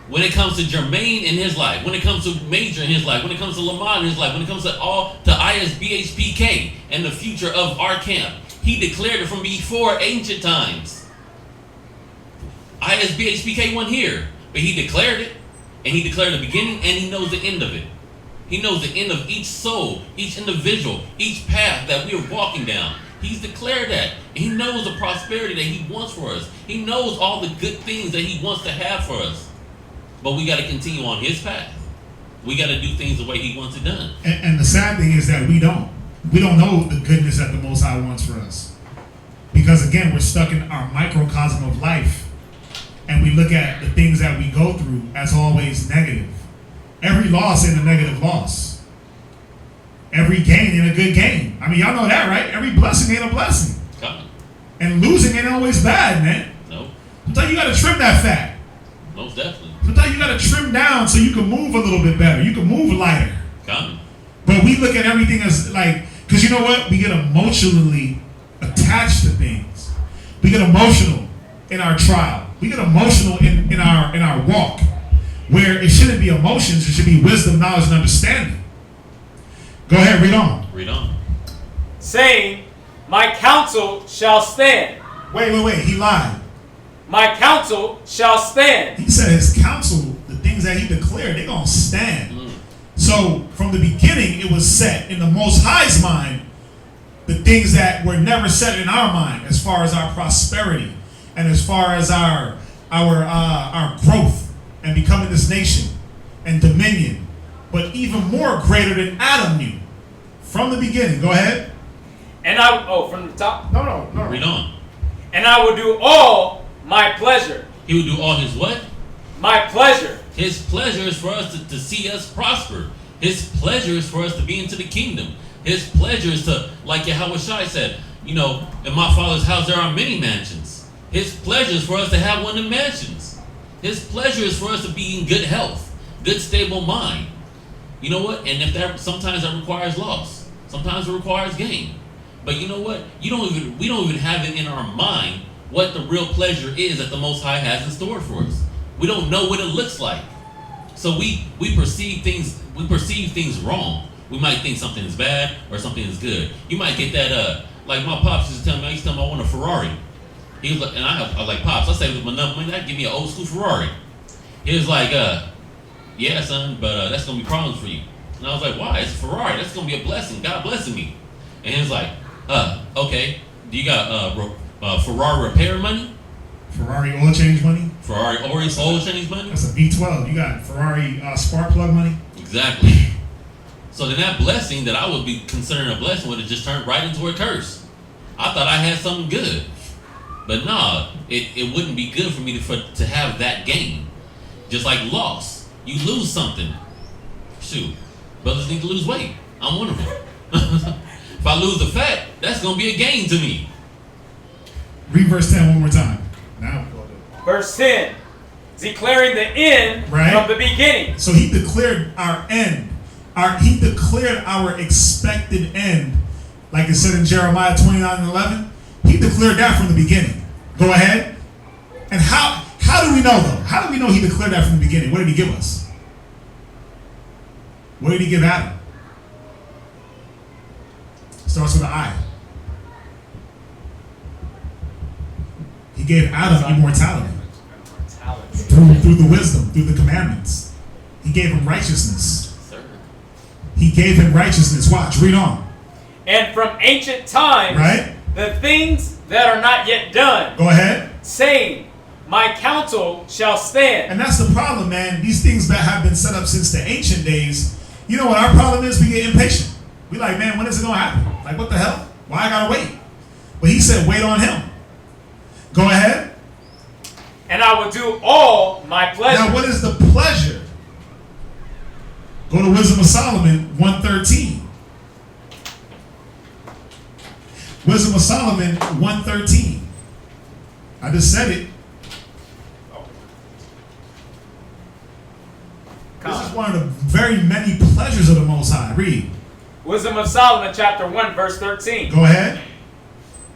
When it comes to Jermaine in his life, when it comes to Major in his life, when it comes to Lamont in his life, when it comes to ISBHPK and the future of our camp, he declared it from before ancient times. ISBHPK wasn't here, but he declared it, and he declared the beginning, and he knows the end of it. He knows the end of each soul, each individual, each path that we are walking down. He's declared that. He knows the prosperity that he wants for us. He knows all the good things that he wants to have for us. But we got to continue on his path. We got to do things the way he wants it done. And the sad thing is that we don't. We don't know the goodness that the Most High wants for us. Because again, we're stuck in our microcosm of life. And we look at the things that we go through as always negative. Every loss ain't a negative loss. Every gain ain't a good gain. I mean, y'all know that, right? Every blessing ain't a blessing. Come. And losing ain't always bad, man. No. Sometimes you got to trim that fat. Most definitely. Sometimes you got to trim down so you can move a little bit better. You can move lighter. Come. But we look at everything as like, because you know what? We get emotionally attached to things. We get emotional in our trial. We get emotional in our walk. Where it shouldn't be emotions, it should be wisdom, knowledge, and understanding. Go ahead, read on. Read on. Saying, my counsel shall stand. Wait. He lied. My counsel shall stand. He said his counsel, the things that he declared, they're going to stand. So, from the beginning, it was set in the Most High's mind, the things that were never set in our mind, as far as our prosperity, and as far as our growth, and becoming this nation, and dominion, but even more greater than Adam knew, from the beginning. Go ahead. And from the top? No. Read on. And I will do all my pleasure. He will do all his what? My pleasure. His pleasure is for us to see us prosper. His pleasure is for us to be into the kingdom. His pleasure is to, like Yahweh Shai said, in my Father's house there are many mansions. His pleasure is for us to have one of the mansions. His pleasure is for us to be in good health, good stable mind. You know what? And sometimes that requires loss. Sometimes it requires gain. But you know what? We don't even have it in our mind what the real pleasure is that the Most High has in store for us. We don't know what it looks like. So we perceive things wrong. We might think something is bad or something is good. You might get that like my pops used to tell me, I want a Ferrari. He was like, and I was like, Pops, I say with my number money, that'd give me an old school Ferrari. He was like, yeah, son, but that's going to be problems for you. And I was like, why? It's a Ferrari. That's going to be a blessing. God blessing me. And he was like, okay. Do you got Ferrari repair money? Ferrari oil change money? Ferrari oil change money? That's a V12. You got Ferrari spark plug money? Exactly. So then that blessing that I would be considering a blessing would have just turned right into a curse. I thought I had something good. But no, it wouldn't be good for me to have that gain. Just like loss. You lose something. Shoot. Brothers need to lose weight. I'm one of them. If I lose the fat, that's going to be a gain to me. Read verse 10 one more time. Now we go to Verse 10. Declaring the end from the beginning. So he declared our end. He declared our expected end. Like it said in Jeremiah 29:11. He declared that from the beginning. Go ahead. And how do we know though? How do we know he declared that from the beginning? What did he give us? What did he give Adam? Starts with an I. He gave Adam immortality. Through the wisdom, through the commandments. He gave him righteousness. He gave him righteousness. Watch, read on. And from ancient times, the things that are not yet done. Go ahead. Saying, my counsel shall stand. And that's the problem, man. These things that have been set up since the ancient days, you know what our problem is? We get impatient. We like, man, when is it going to happen? Like, what the hell? Why I got to wait? But he said, wait on him. Go ahead. And I will do all my pleasure. Now, what is the pleasure? Go to Wisdom of Solomon 1:13. Wisdom of Solomon 1:13. I just said it. This is one of the very many pleasures of the Most High. Read. Wisdom of Solomon chapter 1 verse 13. Go ahead.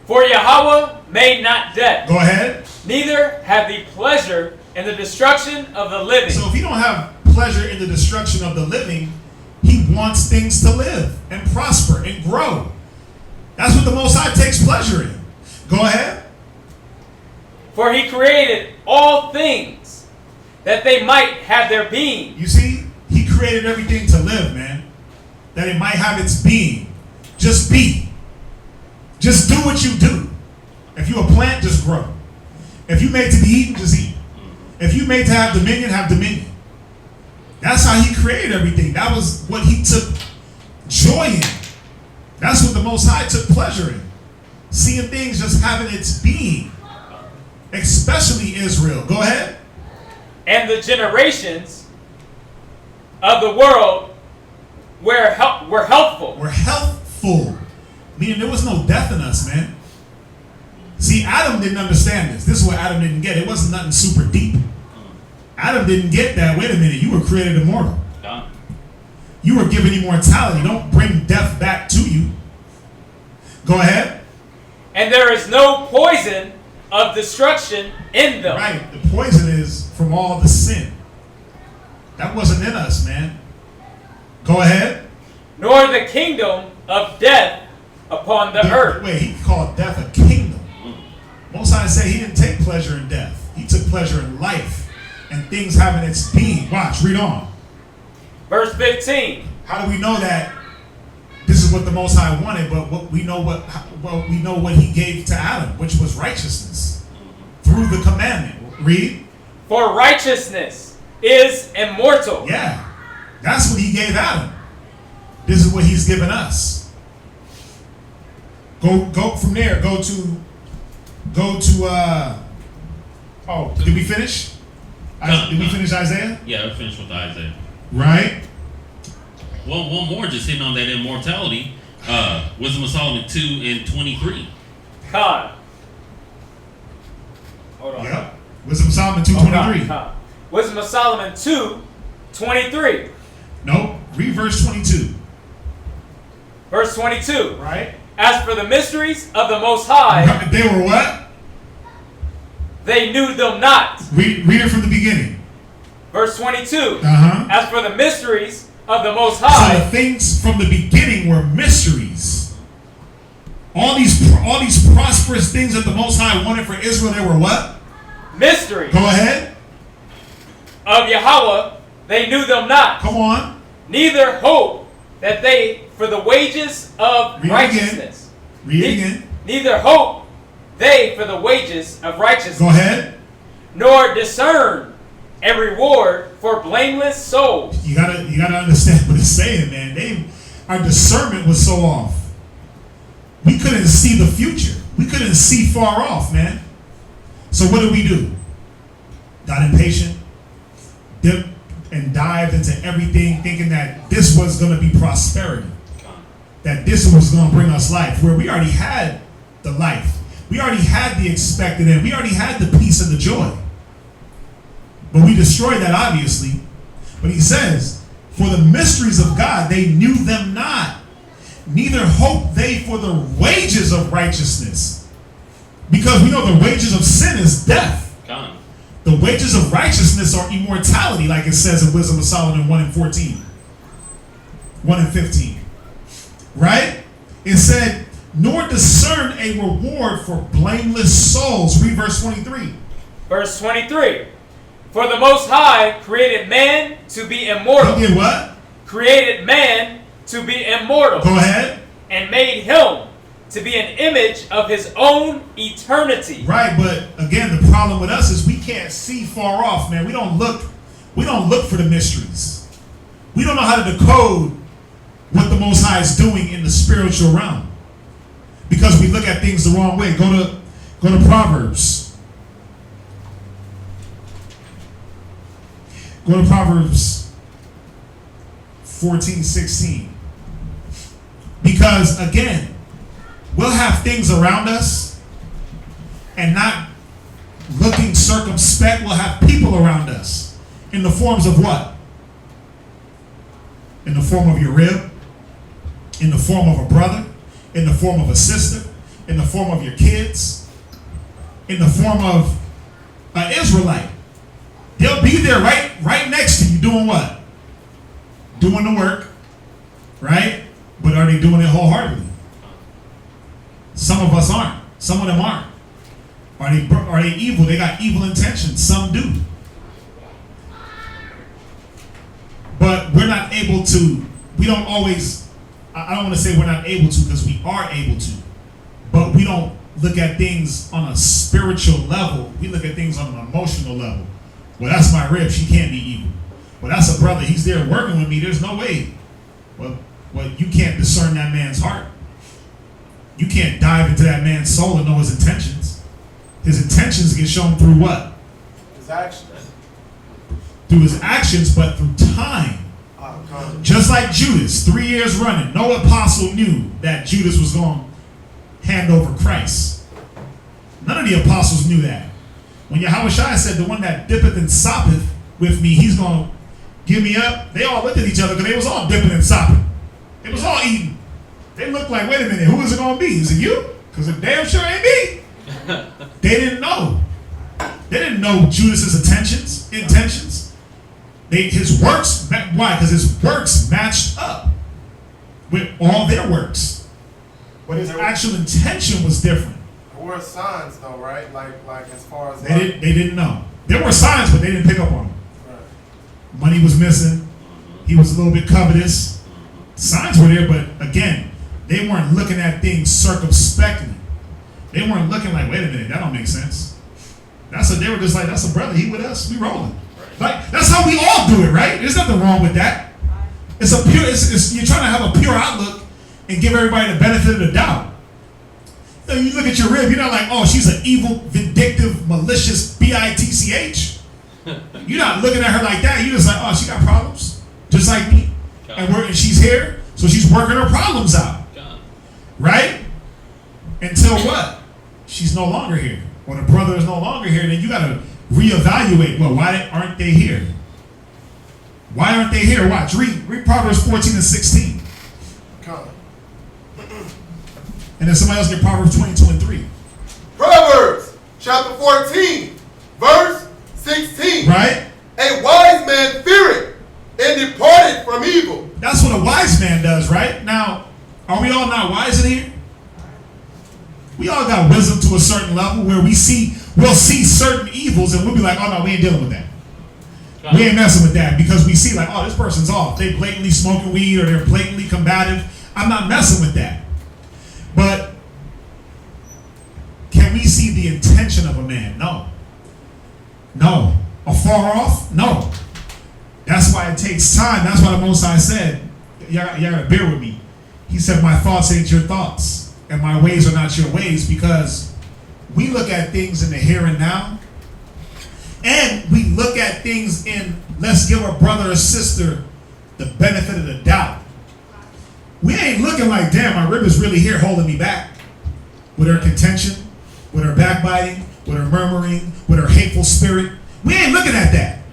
For Yahweh made not death. Go ahead. Neither have the pleasure in the destruction of the living. So if he don't have pleasure in the destruction of the living, he wants things to live and prosper and grow. That's what the Most High takes pleasure in. Go ahead. For he created all things that they might have their being. You see, he created everything to live, man. That it might have its being. Just be. Just do what you do. If you're a plant, just grow. If you made to be eaten, just eat. If you made to have dominion, have dominion. That's how he created everything. That was what he took joy in. That's what the Most High took pleasure in. Seeing things just having its being. Especially Israel. Go ahead. And the generations of the world were helpful. Were healthful. Meaning there was no death in us, man. See, Adam didn't understand this. This is what Adam didn't get. It wasn't nothing super deep. Adam didn't get that. Wait a minute. You were created immortal. Done. You were given immortality. Don't bring death back to you. Go ahead. And there is no poison of destruction in them. Right. The poison is from all the sin. That wasn't in us, man. Go ahead. Nor the kingdom of death upon the earth. Wait, he called death a kingdom. Most High say he didn't take pleasure in death. He took pleasure in life and things having its being. Watch, read on. Verse 15. How do we know that this is what the Most High wanted, but we know what he gave to Adam, which was righteousness through the commandment. Read. For righteousness is immortal. Yeah, that's what he gave Adam. This is what he's given us. Go from there. Go to. Oh, did we finish? Did we finish Isaiah? Yeah, we finished with Isaiah. Right. Well, one more, just hitting on that immortality. Wisdom of Solomon 2:23. Con. Hold on. Yep. Wisdom of Solomon 2:23. Wisdom of Solomon 2:23. No, read verse 22. Verse 22. Right. As for the mysteries of the Most High, they were what? They knew them not. Read it from the beginning. Verse 22. Uh-huh. As for the mysteries of the Most High. So the things from the beginning were mysteries. All these prosperous things that the Most High wanted for Israel, they were what? Mysteries. Go ahead. Of Yahweh they knew them not. Come on. Neither hope that they for the wages of righteousness. Read it again. Neither hope they for the wages of righteousness. Go ahead. Nor discern a reward for blameless souls. You gotta understand what it's saying, man. Our discernment was so off. We couldn't see the future. We couldn't see far off, man. So what did we do? Got impatient, dipped and dived into everything, thinking that this was going to be prosperity, that this was going to bring us life, where we already had the life. We already had the expected end. We already had the peace and the joy. But we destroyed that, obviously. But he says, for the mysteries of God, they knew them not. Neither hope they for the wages of righteousness. Because we know the wages of sin is death. The wages of righteousness are immortality, like it says in Wisdom of Solomon 1 and 14. 1 and 15. Right? It said, nor discern a reward for blameless souls. Read verse 23. Verse 23. For the Most High created man to be immortal. He did what? Created man to be immortal. Go ahead. And made him to be an image of his own eternity. Right, but again, the problem with us is we can't see far off, man. We don't look for the mysteries. We don't know how to decode what the Most High is doing in the spiritual realm. Because we look at things the wrong way. Go to Proverbs. Go to Proverbs 14:16. Because again, we'll have things around us and not looking circumspect. We'll have people around us in the forms of what? In the form of your rib, in the form of a brother, in the form of a sister, in the form of your kids, in the form of an Israelite. They'll be there right next to you doing what? Doing the work, right? But are they doing it wholeheartedly? Some of us aren't. Some of them aren't. Are they evil? They got evil intentions. Some do. But we're not able to, we don't always, I don't want to say we're not able to, because we are able to. But we don't look at things on a spiritual level. We look at things on an emotional level. Well, that's my rib. She can't be evil. Well, that's a brother. He's there working with me. There's no way. Well, you can't discern that man's heart. You can't dive into that man's soul and know his intentions. His intentions get shown through what? His actions. Through his actions, but through time. Just like Judas, 3 years running, no apostle knew that Judas was going to hand over Christ. None of the apostles knew that. When Yahushua said, the one that dippeth and soppeth with me, he's going to give me up, they all looked at each other because they was all dipping and sopping. It was all eating. They looked like, wait a minute, who is it going to be? Is it you? Because it damn sure ain't me. They didn't know. They didn't know Judas's intentions. His works, why? Because his works matched up with all their works. But his actual intention was different. There were signs though, right? Like as far as they didn't know. There were signs, but they didn't pick up on them. Right. Money was missing. He was a little bit covetous. Signs were there, but again, they weren't looking at things circumspectly. They weren't looking like, wait a minute, that don't make sense. They were just like, that's a brother, he with us, we rolling. Like, that's how we all do it, right? There's nothing wrong with that. You're trying to have a pure outlook and give everybody the benefit of the doubt. You look at your rib, you're not like, oh, she's an evil, vindictive, malicious bitch. You're not looking at her like that. You're just like, oh, she got problems, just like me. And she's here, so she's working her problems out. Right? Until what? She's no longer here. Or the brother is no longer here, then you got to reevaluate. Well, why aren't they here? Why aren't they here? Watch. Read Proverbs 14 and 16. Come. And then somebody else get Proverbs 22 and 3. Proverbs chapter 14, verse 16. Right? A wise man feareth and departed from evil. That's what a wise man does, right? Now, are we all not wise in here? We all got wisdom to a certain level where we'll see certain evils and we'll be like, oh no, we ain't dealing with that. We ain't messing with that because we see like, oh, this person's off. They blatantly smoking weed or they're blatantly combative. I'm not messing with that. But can we see the intention of a man? No. No. Afar off? No. That's why it takes time. That's why the Most High said, y'all gotta bear with me. He said, my thoughts ain't your thoughts, and my ways are not your ways, because we look at things in the here and now, and we look at things in, let's give a brother or sister the benefit of the doubt. We ain't looking like, damn, my rib is really here holding me back. With her contention, with her backbiting, with her murmuring, with her hateful spirit. We ain't looking at that.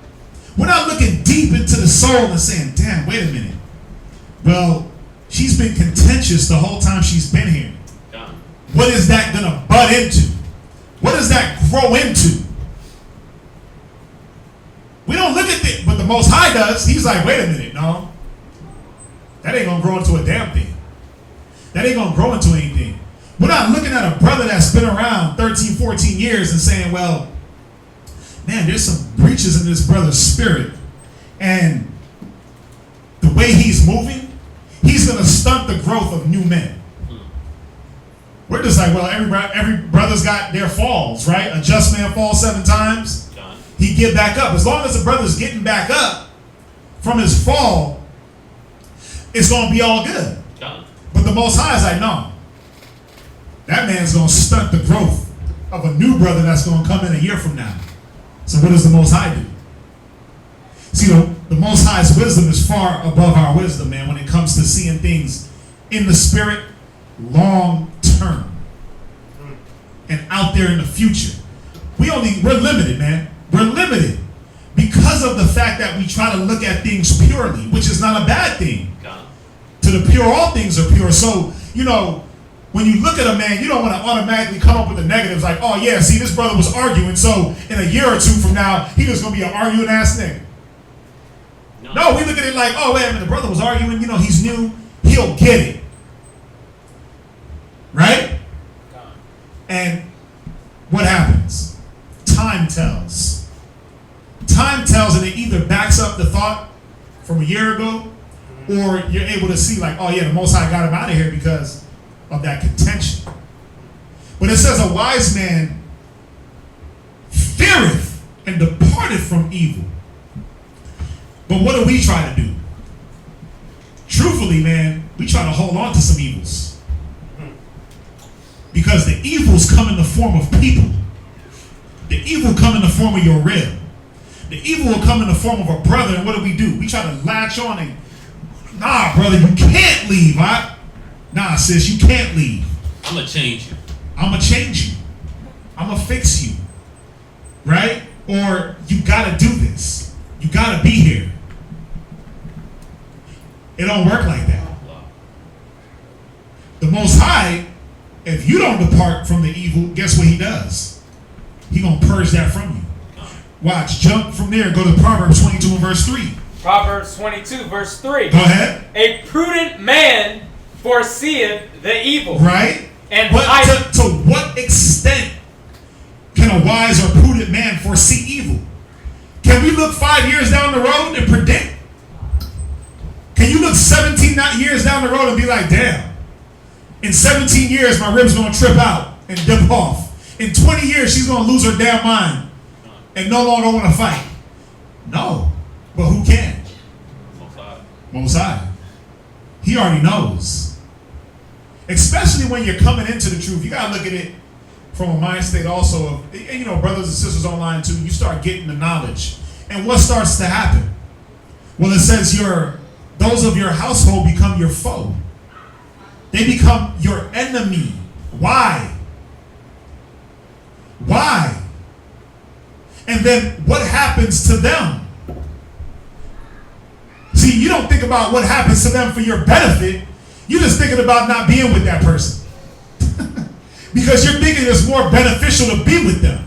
We're not looking deep into the soul and saying, damn, wait a minute. Well, she's been contentious the whole time she's been here. What is that going to butt into? What does that grow into? We don't look at it, but the Most High does. He's like, wait a minute, no. That ain't going to grow into a damn thing. That ain't going to grow into anything. We're not looking at a brother that's been around 13, 14 years and saying, well, man, there's some breaches in this brother's spirit. And the way he's moving, he's going to stunt the growth of new men. We're just like, well, every brother's got their falls, right? A just man falls 7 times. He get back up. As long as the brother's getting back up from his fall, it's going to be all good. But the Most High is like, no. That man's going to stunt the growth of a new brother that's going to come in a year from now. So what does the Most High do? See, the Most High's wisdom is far above our wisdom, man, when it comes to seeing things in the spirit long term and out there in the future. We're limited, man. We're limited because of the fact that we try to look at things purely, which is not a bad thing. To the pure, all things are pure. So, when you look at a man, you don't want to automatically come up with the negatives like, oh yeah, see, this brother was arguing, so in a year or two from now, he was going to be an arguing ass nigga. No, we look at it like, oh wait a minute, the brother was arguing, he's new, he'll get it. Right? And what happens? Time tells. Time tells, and it either backs up the thought from a year ago, or you're able to see like, oh yeah, the Most High got him out of here because of that contention. But it says a wise man feareth and departeth from evil. But what do we try to do? Truthfully, man, we try to hold on to some evils. Because the evils come in the form of people. The evil come in the form of your rib. The evil will come in the form of a brother, and what do? We try to latch on and, nah, brother, you can't leave, right? Nah, sis, you can't leave. I'm going to change you. I'm going to change you. I'm going to fix you. Right? Or you got to do this. You got to be here. It don't work like that. The Most High, if you don't depart from the evil, guess what he does? He going to purge that from you. Watch, jump from there, go to Proverbs 22 and verse 3. Proverbs 22 verse 3. Go ahead. A prudent man foreseeth the evil. Right? And to what extent can a wise or prudent man foresee evil? Can we look 5 years down the road and predict? Can you look 17 years down the road and be like, damn, in 17 years my rib's going to trip out and dip off. In 20 years she's going to lose her damn mind and no longer want to fight? No. But who can? Most High. He already knows. Especially when you're coming into the truth. You got to look at it from a mind state also of, and brothers and sisters online too, you start getting the knowledge. And what starts to happen? Well, it says those of your household become your foe. They become your enemy. Why? Why? And then what happens to them? See, you don't think about what happens to them for your benefit. You're just thinking about not being with that person. Because you're thinking it's more beneficial to be with them.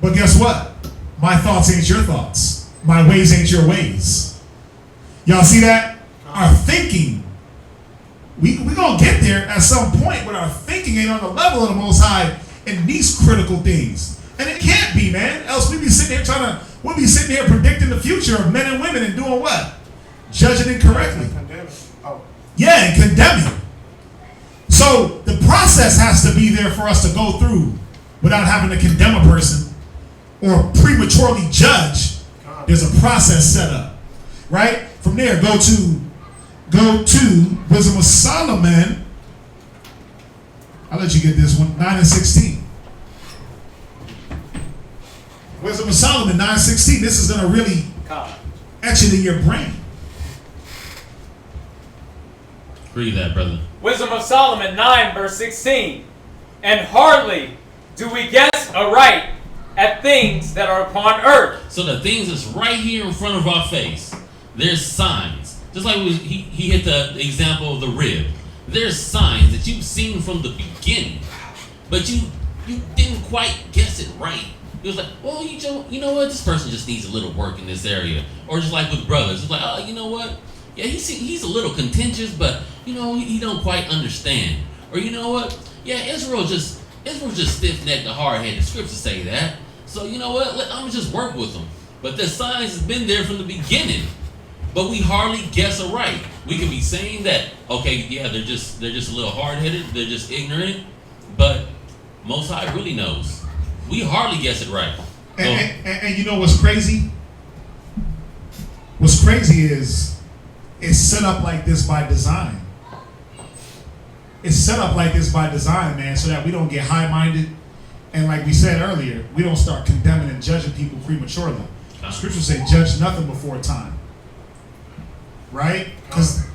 But guess what? My thoughts ain't your thoughts. My ways ain't your ways. Y'all see that? Our thinking, we gonna get there at some point, but our thinking ain't on the level of the Most High in these critical things. And it can't be, man. Else we be sitting here trying to We'll be sitting here predicting the future of men and women and doing what? Judging incorrectly. Yeah, and condemning. So the process has to be there for us to go through without having to condemn a person or prematurely judge. There's a process set up, right? From there, go to Wisdom of Solomon. I'll let you get this one, 9 and 16. Wisdom of Solomon, 9:16. This is gonna really etch it in your brain. Read that, brother. Wisdom of Solomon 9 verse 16. And hardly do we guess aright at things that are upon earth. So the things that's right here in front of our face, there's signs. Just like he hit the example of the rib. There's signs that you've seen from the beginning, but you didn't quite guess it right. It was like, well, you know what? This person just needs a little work in this area. Or just like with brothers, it's like, oh, you know what? Yeah, he's a little contentious, but he don't quite understand. Or you know what? Yeah, Israel's just stiff-necked and hard-headed. The scriptures say that. So you know what? I'm just work with them. But the signs has been there from the beginning. But we hardly guess it right. We can be saying that, okay, yeah, they're just a little hard-headed, they're just ignorant, but Most High really knows. We hardly guess it right. And you know what's crazy? What's crazy is it's set up like this by design. It's set up like this by design, man, so that we don't get high-minded. And like we said earlier, we don't start condemning and judging people prematurely. The scriptures say, judge nothing before time. Right? Because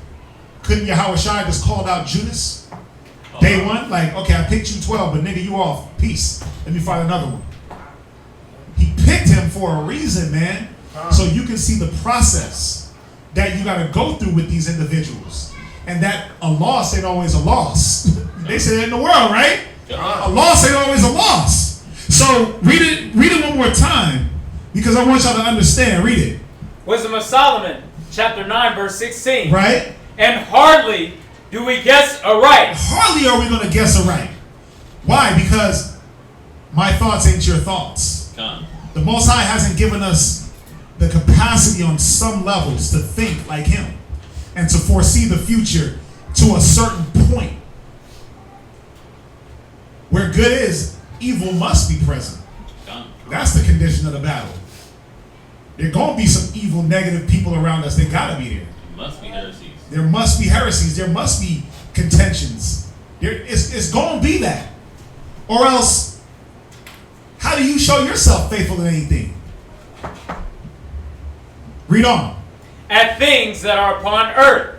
couldn't Yahushua just called out Judas? Day one? Like, okay, I picked you 12, but nigga, you off. Peace. Let me find another one. He picked him for a reason, man. So you can see the process that you got to go through with these individuals. And that a loss ain't always a loss. They say that in the world, right? A loss ain't always a loss. So read it one more time, because I want y'all to understand. Read it. Wisdom of Solomon, chapter 9, verse 16. Right? And hardly do we guess aright. Hardly are we going to guess aright. Why? Because my thoughts ain't your thoughts. The Most High hasn't given us the capacity on some levels to think like Him and to foresee the future to a certain point. Where good is, evil must be present. That's the condition of the battle. There are going to be some evil, negative people around us. They got to be there. There must be heresies. There must be heresies. There must be contentions. It's going to be that. Or else, how do you show yourself faithful in anything? Read on. At things that are upon earth.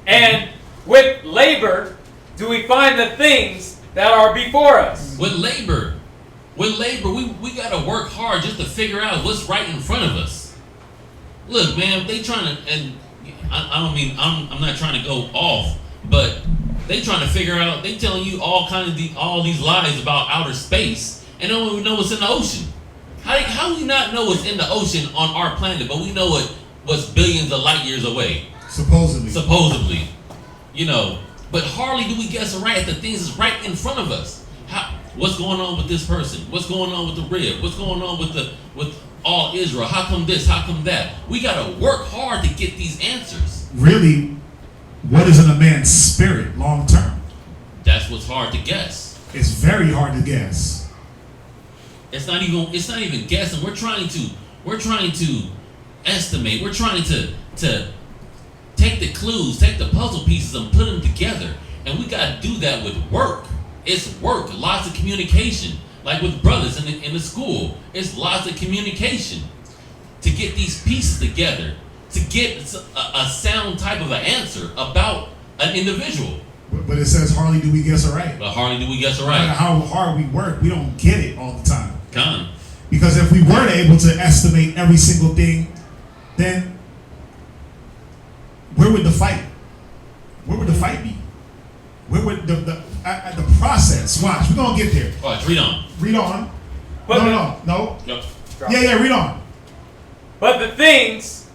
And with labor do we find the things that are before us. With labor, we got to work hard just to figure out what's right in front of us. Look, man, they trying to, and I'm not trying to go off, but they trying to figure out, they telling you all these lies about outer space, and don't even know what's in the ocean. How do we not know what's in the ocean on our planet, but we know what's billions of light years away? Supposedly. But hardly do we guess right at the things that's right in front of us. What's going on with this person? What's going on with the rib? What's going on with all Israel? How come this? How come that? We got to work hard to get these answers. Really, what is in a man's spirit long term? That's what's hard to guess. It's very hard to guess. It's not even guessing. We're trying to estimate. We're trying to take the clues, take the puzzle pieces and put them together. And we got to do that with work. It's work, lots of communication. Like with brothers in the school, it's lots of communication to get these pieces together, to get a sound type of an answer about an individual. But it says, hardly do we guess it right. But hardly do we guess it right. No matter how hard we work, we don't get it all the time. Because if we weren't able to estimate every single thing, then where would the fight? Where would the fight be? Where would the process? Watch, we're gonna get there. Watch, read on. Read on. No. Yeah, read on. But the things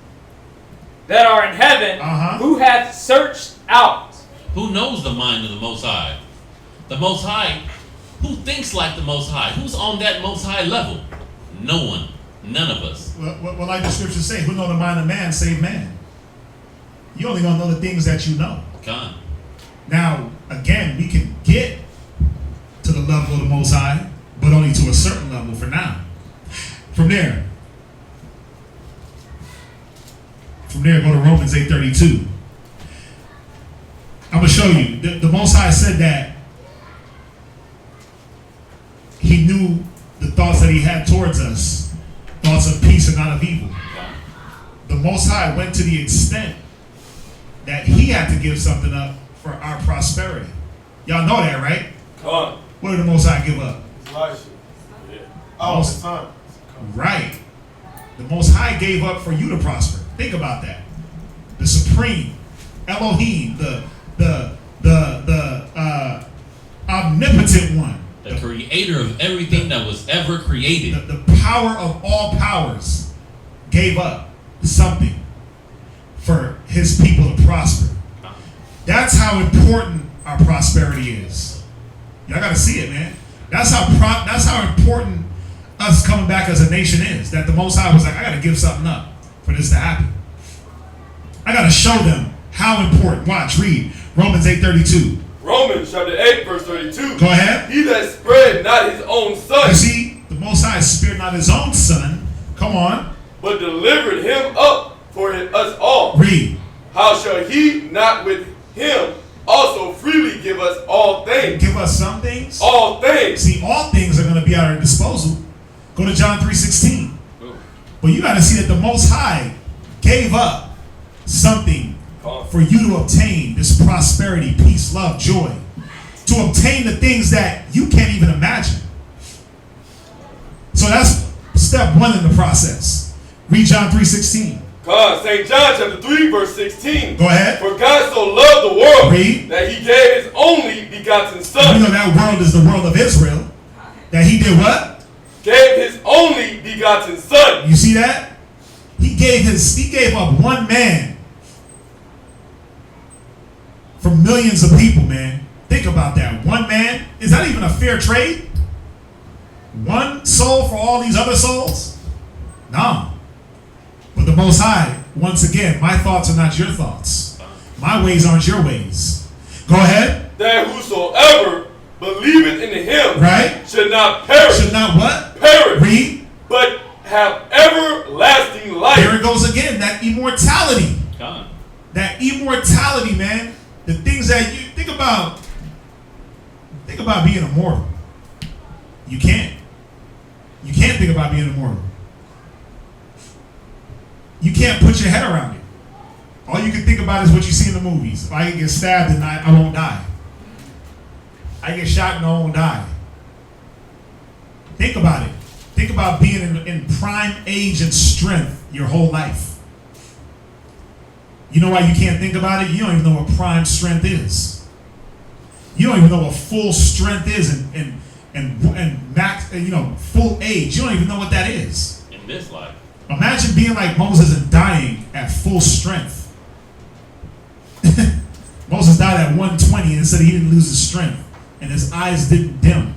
that are in heaven, who hath searched out? Who knows the mind of the Most High? The Most High, who thinks like the Most High? Who's on that Most High level? No one. None of us. Well, like the scriptures say, who know the mind of man, save man. You only gonna know the things that you know. God. Now, again, we can get to the level of the Most High, but only to a certain level for now. From there, go to Romans 8:32. I'm gonna show you. The Most High said that He knew the thoughts that He had towards us, thoughts of peace and not of evil. The Most High went to the extent that He had to give something up for our prosperity. Y'all know that, right? Come on. What did the Most High give up? His life. Yeah. Oh, his son. Right. The Most High gave up for you to prosper. Think about that. The Supreme, Elohim, the omnipotent one. The creator of everything that was ever created. The power of all powers gave up something for His people to prosper. That's how important our prosperity is. Y'all gotta see it, man. That's how important us coming back as a nation is. That the Most High was like, I gotta give something up for this to happen. I gotta show them how important. Watch, read Romans 8:32. Romans chapter 8, verse 32. Go ahead. He that spared not his own son. You see, the Most High spared not His own son. Come on. But delivered him up for us all. Read. How shall He not with him also freely give us all things? Give us some things. All things. See, all things are going to be at our disposal. Go to John 3:16. But you got to see that the Most High gave up something for you to obtain this prosperity, peace, love, joy. To obtain the things that you can't even imagine. So that's step one in the process. Read John 3:16. God, St. John chapter 3, verse 16. Go ahead. For God so loved the world Read. that He gave His only begotten Son. You know that world is the world of Israel. That He did what? Gave His only begotten Son. You see that? He gave up one man for millions of people, man. Think about that. One man. Is that even a fair trade? One soul for all these other souls? No. But the Most High, once again, my thoughts are not your thoughts. My ways aren't your ways. Go ahead. That whosoever believeth in Him, right, should not perish. Should not what? Perish. Read. But have everlasting life. There it goes again. That immortality. God. That immortality, man. The things that you think about being immortal. You can't. You can't think about being immortal. You can't put your head around it. All you can think about is what you see in the movies. If I get stabbed and I won't die. I get shot and I won't die. Think about it. Think about being in prime age and strength your whole life. You know why you can't think about it? You don't even know what prime strength is. You don't even know what full strength is and max, full age. You don't even know what that is. In this life. Imagine being like Moses and dying at full strength. Moses died at 120 and said he didn't lose his strength and his eyes didn't dim.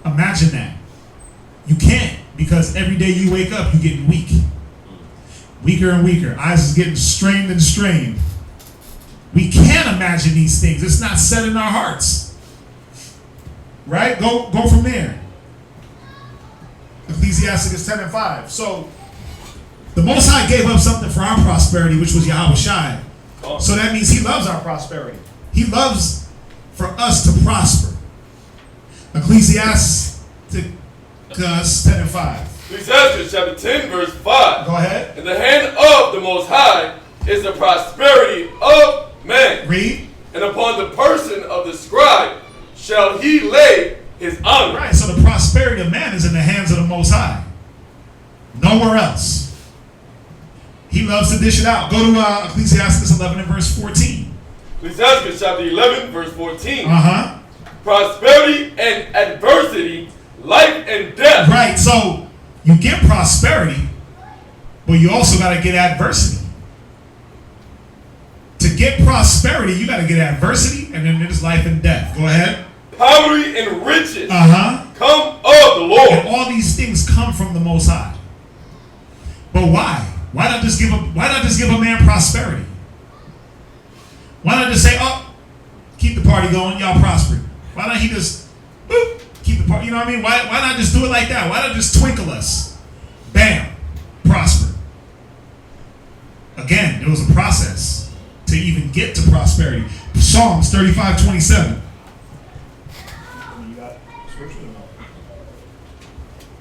Imagine that. You can't, because every day you wake up, you're getting weak. Weaker and weaker. Eyes is getting strained and strained. We can't imagine these things. It's not set in our hearts. Right? Go from there. Ecclesiastes 10:5. So the Most High gave up something for our prosperity, which was Yahweh Shai. So that means He loves our prosperity. He loves for us to prosper. Ecclesiastes 10:5. Ecclesiastes chapter 10, verse 5. Go ahead. In the hand of the Most High is the prosperity of man. Read. And upon the person of the scribe shall He lay His honor. Right, so the prosperity of man is in the hands of the Most High. Nowhere else. He loves to dish it out. Go to Ecclesiastes 11 and verse 14. Ecclesiastes chapter 11, verse 14. Uh-huh. Prosperity and adversity, life and death. Right, so you get prosperity, but you also got to get adversity. To get prosperity, you got to get adversity, and then there's life and death. Go ahead. Poverty and riches come of the Lord. And all these things come from the Most High. You know what I mean? Why not just do it like that? Why not just twinkle us? Bam, prosper. Again, there was a process to even get to prosperity. Psalms 35:27. You got scripture?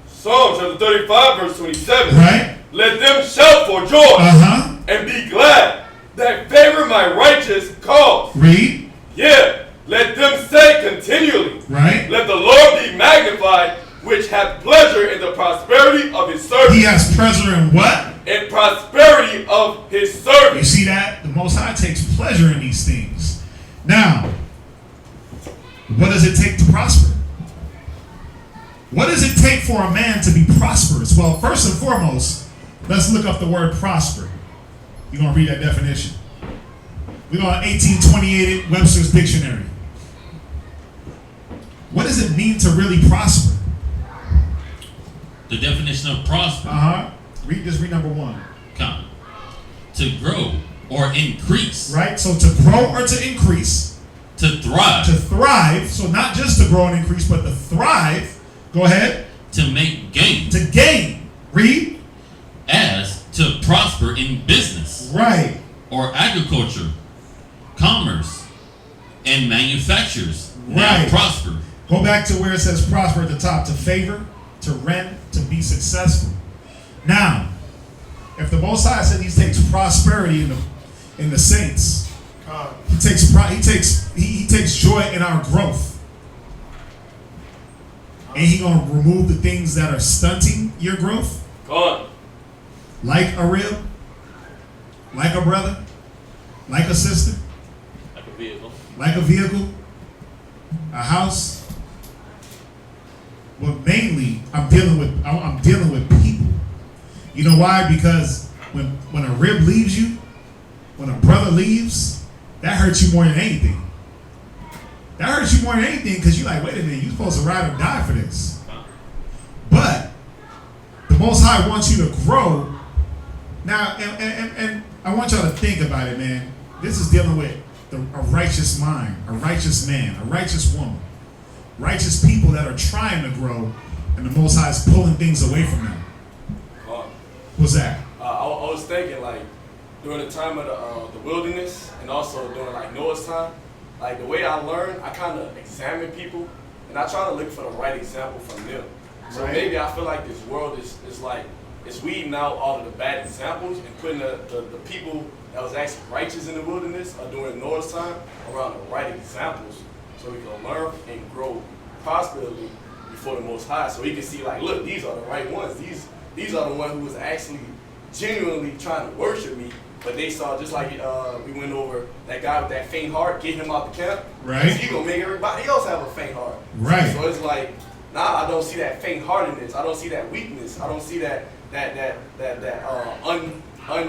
Psalm chapter 35, verse 27. Right? Let them shout for joy and be glad that favor my righteous cause. Read. Yeah, let them say continually, Right? let the Lord be magnified, which hath pleasure in the prosperity of his servant. He has pleasure in what? In prosperity of his You servant. see that? The Most High takes pleasure in these things. Now, what does it take to prosper? What does it take for a man to be prosperous? Well, first and foremost, let's look up the word prosper. You're going to read that definition. We're going to 1828 Webster's Dictionary. What does it mean to really prosper? The definition of prosper. Read number 1. Come. To grow or increase. Right? So to grow or to increase. To thrive. To thrive. So not just to grow and increase, but to thrive. Go ahead. To make gain. To gain. Read. As to prosper in business. Right. Or agriculture, commerce, and manufactures. Right. Now prosper. Go back to where it says prosper at the top. To favor, to rent, to be successful. Now, if the Most High said he takes prosperity in the saints, he takes joy in our growth, and he gonna remove the things that are stunting your growth, like a rib, like a brother, like a sister, like a vehicle, a house. But mainly, I'm dealing with people. You know why? Because when a rib leaves you, when a brother leaves, that hurts you more than anything. That hurts you more than anything because you're like, wait a minute, you're supposed to ride or die for this. But the Most High wants you to grow. Now, and I want y'all to think about it, man. This is dealing with a righteous mind, a righteous man, a righteous woman, righteous people that are trying to grow, and the Most High is pulling things away from them. What's that? I was thinking, like, during the time of the wilderness, and also during like Noah's time, like the way I learned, I kind of examine people, and I try to look for the right example from them. So maybe I feel like this world is like, it's weeding out all of the bad examples and putting the people that was actually righteous in the wilderness or during Noah's time around the right examples, so we can learn and grow prosperously before the Most High, so we can see like, look, these are the right ones. These are the ones who was actually genuinely trying to worship me, but they saw, just like we went over, that guy with that faint heart, get him out the camp. Right. He gonna make everybody else have a faint heart. Right. So it's like, nah, I don't see that faint heartedness. I don't see that weakness. I don't see that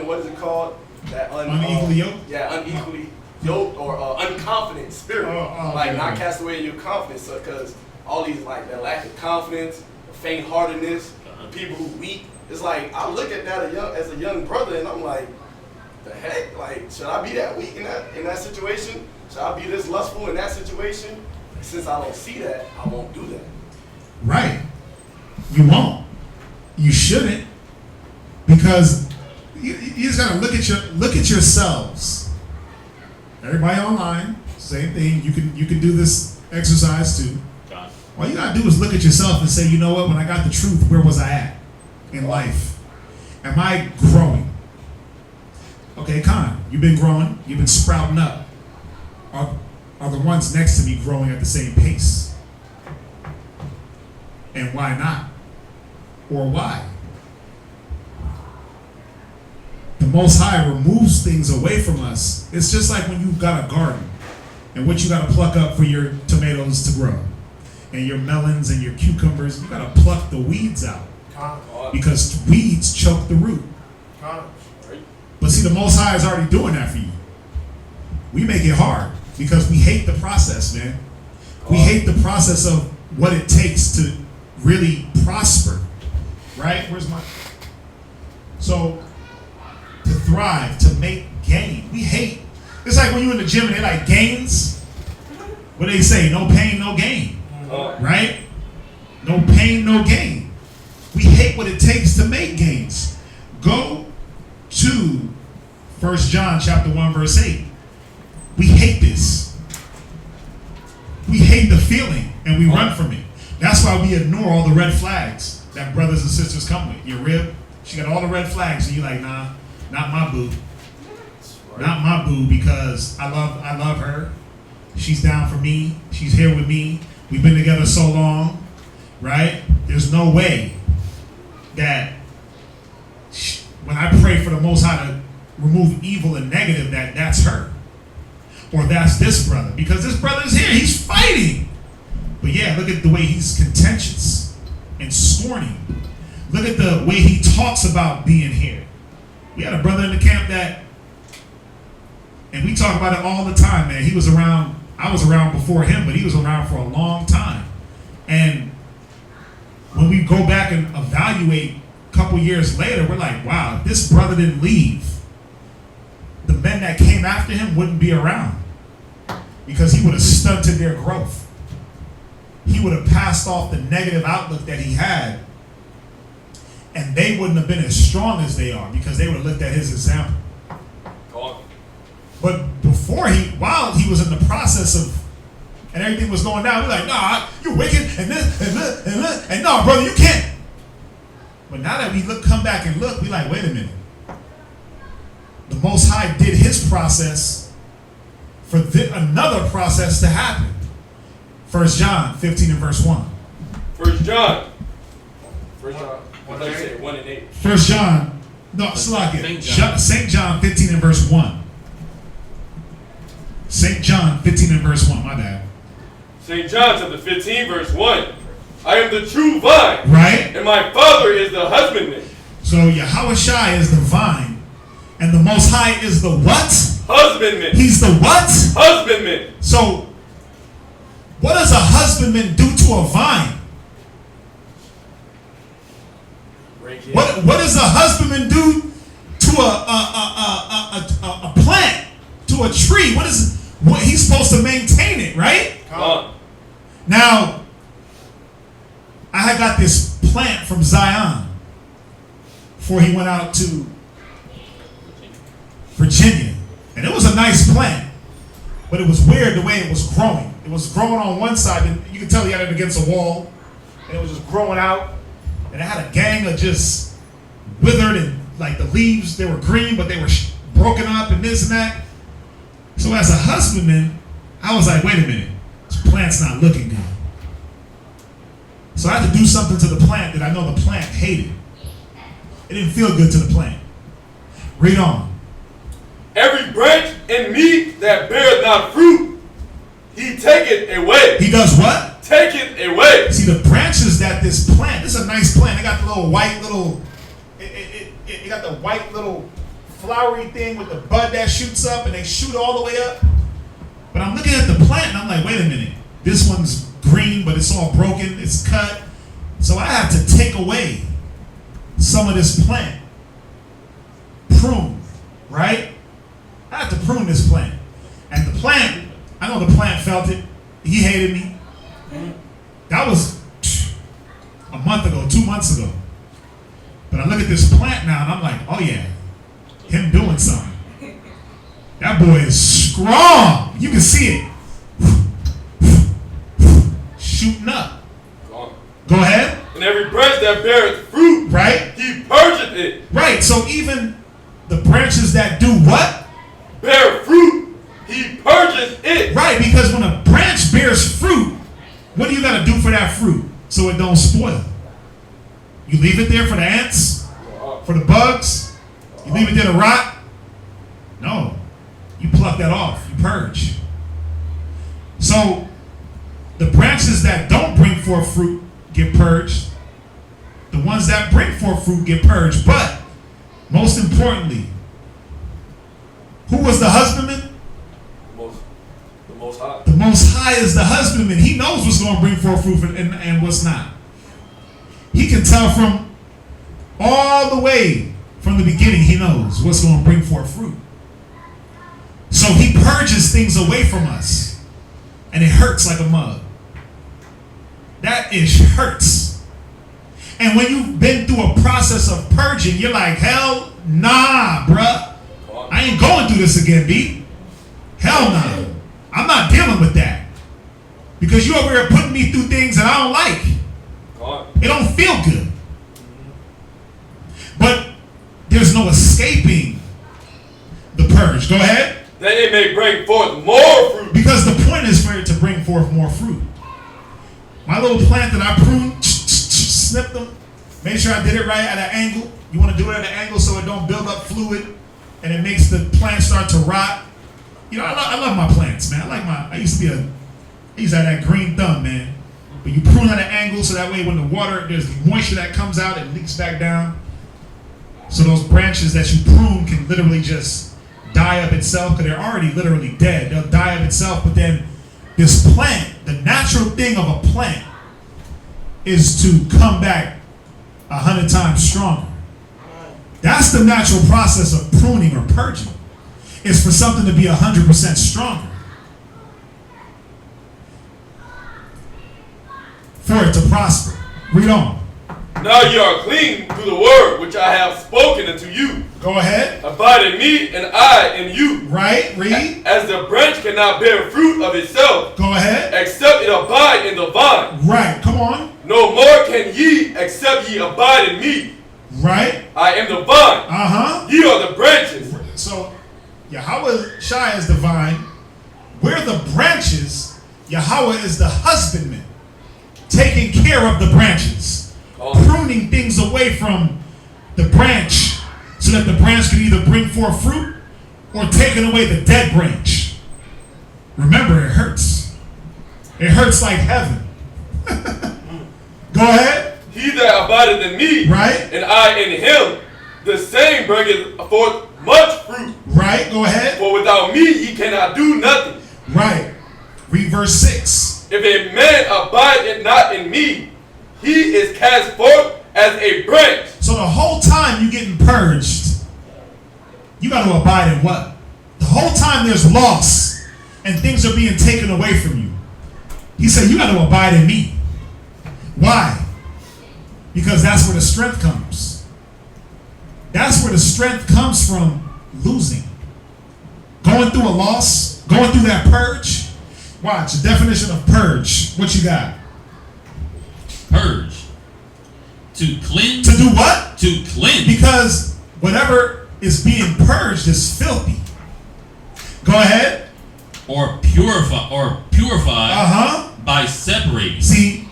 what is it called? That unequally yoked? Yeah, unequally yoked or unconfident spirit. Not cast away your confidence, because all these, like, that lack of confidence, the faint heartedness, the people who weak. It's like, I look at that as a young brother, and I'm like, the heck? Like, should I be that weak in that situation? Should I be this lustful in that situation? Since I don't see that, I won't do that. Right. You won't. You shouldn't. Because you just gotta look at yourselves. Everybody online, same thing. You can do this exercise too. All you gotta do is look at yourself and say, you know what? When I got the truth, where was I at in life? Am I growing? Okay, Khan, you've been growing. You've been sprouting up. Are the ones next to me growing at the same pace? And why not? Or why? The Most High removes things away from us. It's just like when you've got a garden and what you got to pluck up for your tomatoes to grow, and your melons and your cucumbers. You got to pluck the weeds out because weeds choke the root. But see, the Most High is already doing that for you. We make it hard because we hate the process, man. We hate the process of what it takes to really prosper, right? So, to thrive, to make gain. We hate. It's like when you're in the gym and they're like, gains. What do they say? No pain, no gain. Right? No pain, no gain. We hate what it takes to make gains. Go to 1 John chapter 1 verse 8. We hate this. We hate the feeling and we run from it. That's why we ignore all the red flags that brothers and sisters come with. Your rib, she got all the red flags and you're like, nah, not my boo. Not my boo, because I love her. She's down for me. She's here with me. We've been together so long, right? There's no way that when I pray for the Most High to remove evil and negative, that's her. Or that's this brother. Because this brother is here. He's fighting. But yeah, look at the way he's contentious and scorning. Look at the way he talks about being here. We had a brother in the camp that, and we talk about it all the time, man. He was around, I was around before him, but he was around for a long time. And when we go back and evaluate a couple years later, we're like, wow, if this brother didn't leave, the men that came after him wouldn't be around, because he would have stunted their growth. He would have passed off the negative outlook that he had, and they wouldn't have been as strong as they are because they would have looked at his example. But while he was in the process of, and everything was going down, we're like, nah, you're wicked, and this, and no, brother, you can't. But now that we come back and look, we're like, wait a minute. The Most High did his process for another process to happen. 1 John 15 and verse 1. 1 John. 1 and 8. 1 John, no, Slakia. St. John 15 and verse 1. St. John 15 and verse 1, my bad. St. John chapter 15 verse 1. I am the true vine. Right. And my Father is the husbandman. So Yahushua is the vine, and the Most High is the what? Husbandman. He's the what? Husbandman. So what does a husbandman do to a vine? What does a husbandman do to a plant, to a tree? What he's supposed to maintain it, right? Now, I had got this plant from Zion before he went out to Virginia, and it was a nice plant, but it was weird the way it was growing. It was growing on one side, and you could tell he had it against a wall, and it was just growing out, and it had a gang of just withered, and like the leaves, they were green, but they were broken up and this and that. So as a husbandman, I was like, wait a minute, this plant's not looking good. So I had to do something to the plant that I know the plant hated. It didn't feel good to the plant. Read on. Every branch in me that beareth not fruit, he taketh away. He does what? Take it away. See, the branches that this plant, this is a nice plant. It got the little white little, it got the white little flowery thing with the bud that shoots up, and they shoot all the way up. But I'm looking at the plant and I'm like, wait a minute. This one's green, but it's all broken. It's cut. So I have to take away some of this plant. Prune, right? I have to prune this plant. And the plant, I know the plant felt it. He hated me. That was a month ago, 2 months ago. But I look at this plant now and I'm like, oh yeah, him doing something. That boy is strong. You can see it. Shooting up. Go ahead. And every branch that beareth fruit, right? He purgeth it. Right. So even the branches that do what? Bear fruit, he purges it. Right, because when a branch bears fruit, what do you got to do for that fruit so it don't spoil? You leave it there for the ants, for the bugs. You leave it there to rot. No, you pluck that off. You purge. So the branches that don't bring forth fruit get purged. The ones that bring forth fruit get purged. But most importantly, who was the husbandman? The Most High. The Most High is the husbandman. He knows what's going to bring forth fruit and what's not. He can tell from all the way from the beginning. He knows what's going to bring forth fruit. So he purges things away from us, and it hurts like a mug. That ish hurts. And when you've been through a process of purging, you're like, hell nah, bruh. I ain't going through this again, B. Hell nah. I'm not dealing with that. Because you over here putting me through things that I don't like. It don't feel good. But there's no escaping the purge. Go ahead. That it may bring forth more fruit. Because the point is for it to bring forth more fruit. My little plant that I pruned, snipped them, made sure I did it right at an angle. You want to do it at an angle so it don't build up fluid and it makes the plant start to rot. You know, I love my plants, man. I used to have that green thumb, man. But you prune at an angle so that way when the water, there's moisture that comes out, it leaks back down. So those branches that you prune can literally just die of itself because they're already literally dead. They'll die of itself, but then this plant, the natural thing of a plant is to come back 100 times stronger. That's the natural process of pruning or purging. Is for something to be 100% stronger. For it to prosper. Read on. Now you are clean through the word which I have spoken unto you. Go ahead. Abide in me and I in you. Right, read. As the branch cannot bear fruit of itself. Go ahead. Except it abide in the vine. Right, come on. No more can ye except ye abide in me. Right. I am the vine. Uh-huh. Ye are the branches. So Yahweh Shai is the vine. We're the branches. Yahweh is the husbandman. Taking care of the branches. Pruning things away from the branch so that the branch can either bring forth fruit or taking away the dead branch. Remember, it hurts. It hurts like heaven. Go ahead. He that abideth in me, right, and I in him, the same bringeth forth much fruit. Right, go ahead. For without me ye cannot do nothing. Right. Read verse 6. If a man abide not in me, he is cast forth as a branch. So the whole time you getting purged, you got to abide in what? The whole time there's loss and things are being taken away from you. He said you got to abide in me. Why? Because that's where the strength comes. That's where the strength comes from losing. Going through a loss, going through that purge. Watch, the definition of purge. What you got? Purge. To cleanse. To do what? To cleanse. Because whatever is being purged is filthy. Go ahead. Or purify by separating. See,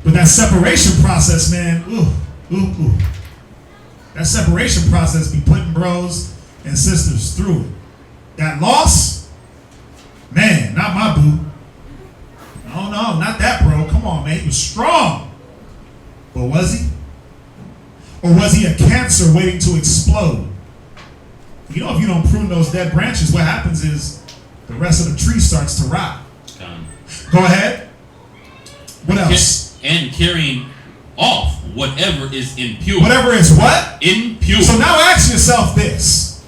but that separation process, man, ooh. That separation process be putting bros and sisters through it. That loss, man, not my boo. No, not that bro. Come on, man. He was strong. But was he? Or was he a cancer waiting to explode? You know, if you don't prune those dead branches, what happens is the rest of the tree starts to rot. Go ahead. What else? And carrying off whatever is impure. Whatever is what? Impure. So now ask yourself this.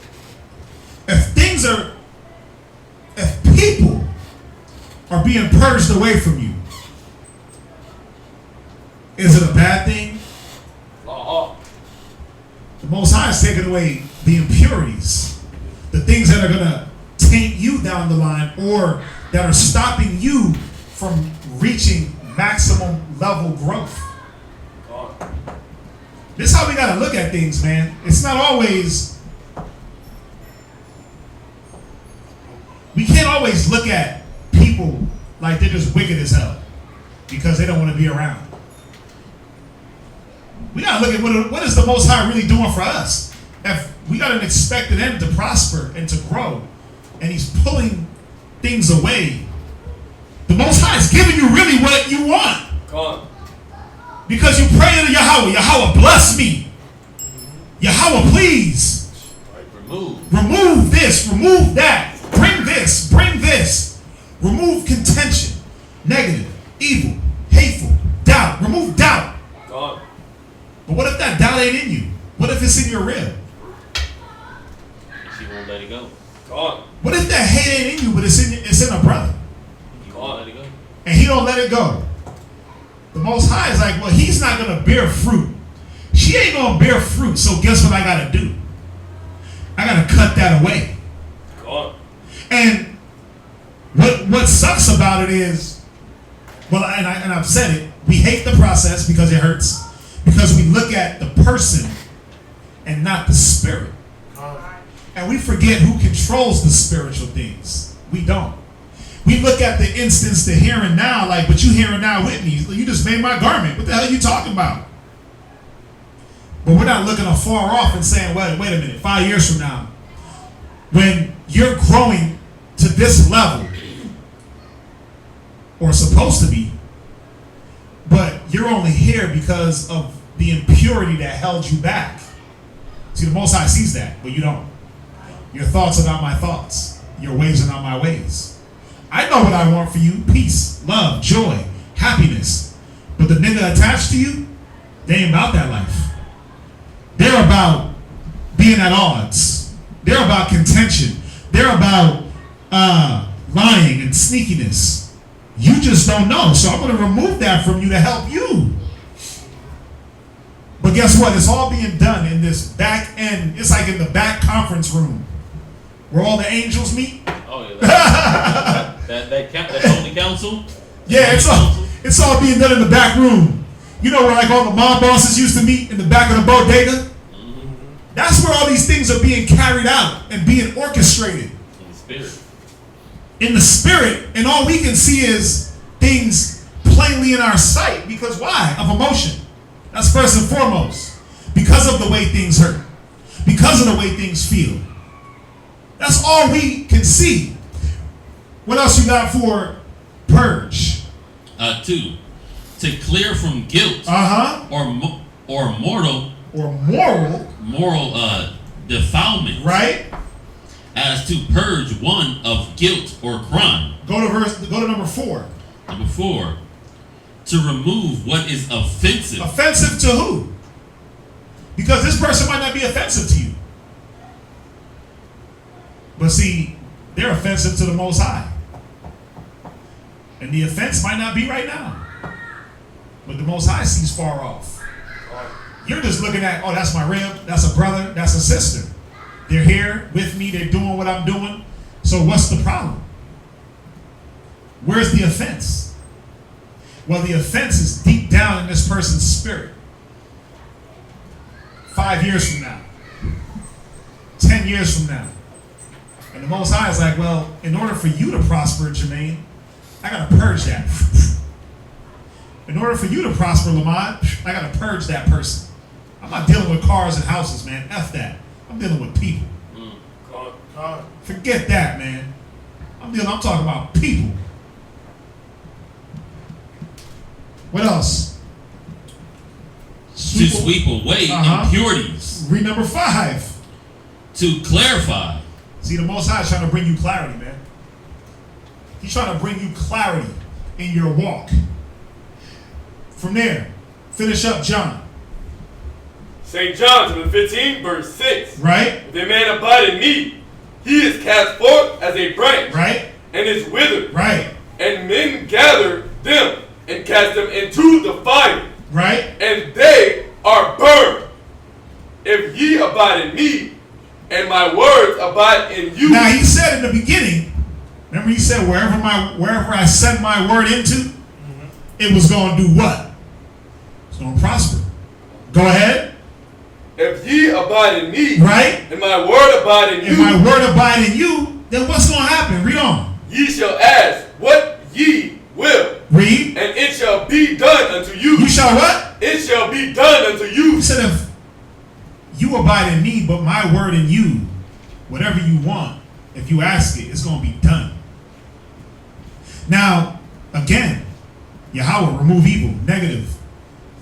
If people are being purged away from you, is it a bad thing? The Most High is taking away the impurities, the things that are going to taint you down the line or that are stopping you from reaching maximum level growth. This is how we got to look at things, man. It's not always, we can't always look at people like they're just wicked as hell because they don't want to be around. We got to look at what is the Most High really doing for us. If we got to expect them to prosper and to grow, and he's pulling things away, the Most High is giving you really what you want. Because you pray to Yahweh. Yahweh, bless me. Yahweh, please. Remove this, remove that. Bring this, bring this. Remove contention, negative, evil, hateful, doubt. Remove doubt. But what if that doubt ain't in you? What if it's in your rib? She won't let it go. What if that hate ain't in you, but it's in a brother? He won't let it go. And he don't let it go. The Most High is like, well, he's not going to bear fruit she ain't gonna bear fruit. So guess what I gotta do? I gotta cut that away. God. And what sucks about it is, well, and I've said it, we hate the process because it hurts, because we look at the person and not the spirit. And we forget who controls the spiritual things. We don't. We look at the instance, the here and now, like, but you here and now with me. You just made my garment. What the hell are you talking about? But we're not looking afar off and saying, wait a minute, 5 years from now, when you're growing to this level, or supposed to be, but you're only here because of the impurity that held you back. See, the Most High sees that, but you don't. Your thoughts are not my thoughts. Your ways are not my ways. I know what I want for you: peace, love, joy, happiness. But the nigga attached to you, they ain't about that life. They're about being at odds. They're about contention. They're about lying and sneakiness. You just don't know. So I'm going to remove that from you to help you. But guess what? It's all being done in this back end. It's like in the back conference room where all the angels meet. Oh, yeah. That holy council? Yeah, it's all being done in the back room. You know where like all the mob bosses used to meet in the back of the bodega? Mm-hmm. That's where all these things are being carried out and being orchestrated. In the spirit. In the spirit, and all we can see is things plainly in our sight. Because why? Of emotion. That's first and foremost. Because of the way things hurt. Because of the way things feel. That's all we can see. What else you got for purge? 2, to clear from guilt or moral defilement. Right. As to purge one of guilt or crime. Go to number 4. Number 4, to remove what is offensive. Offensive to who? Because this person might not be offensive to you. But see, they're offensive to the Most High. And the offense might not be right now. But the Most High sees far off. You're just looking at, oh, that's my rib, that's a brother, that's a sister. They're here with me, they're doing what I'm doing. So what's the problem? Where's the offense? Well, the offense is deep down in this person's spirit. 5 years from now. 10 years from now. And the Most High is like, well, in order for you to prosper, Jermaine, I got to purge that. In order for you to prosper, Lamont, I got to purge that person. I'm not dealing with cars and houses, man. F that. I'm dealing with people. Forget that, man. I'm talking about people. What else? To sweep away impurities. Read number 5. To clarify. See, the Most High is trying to bring you clarity, man. He's trying to bring you clarity in your walk. From there, finish up John. St. John chapter 15, verse 6. Right. If a man abide in me, he is cast forth as a branch. Right. And is withered. Right. And men gather them and cast them into the fire. Right. And they are burned. If ye abide in me, and my words abide in you. Now he said in the beginning, remember he said wherever I send my word into, it was going to do what? It's going to prosper. Go ahead. If ye abide in me, right, and my word abide in you, and my word abide in you, then what's going to happen? Read on. Ye shall ask what ye will. Read. And it shall be done unto you. You shall what? It shall be done unto you. He said if you abide in me, but my word in you, whatever you want, if you ask it, it's going to be done. Now, again, Yahweh, remove evil, negative,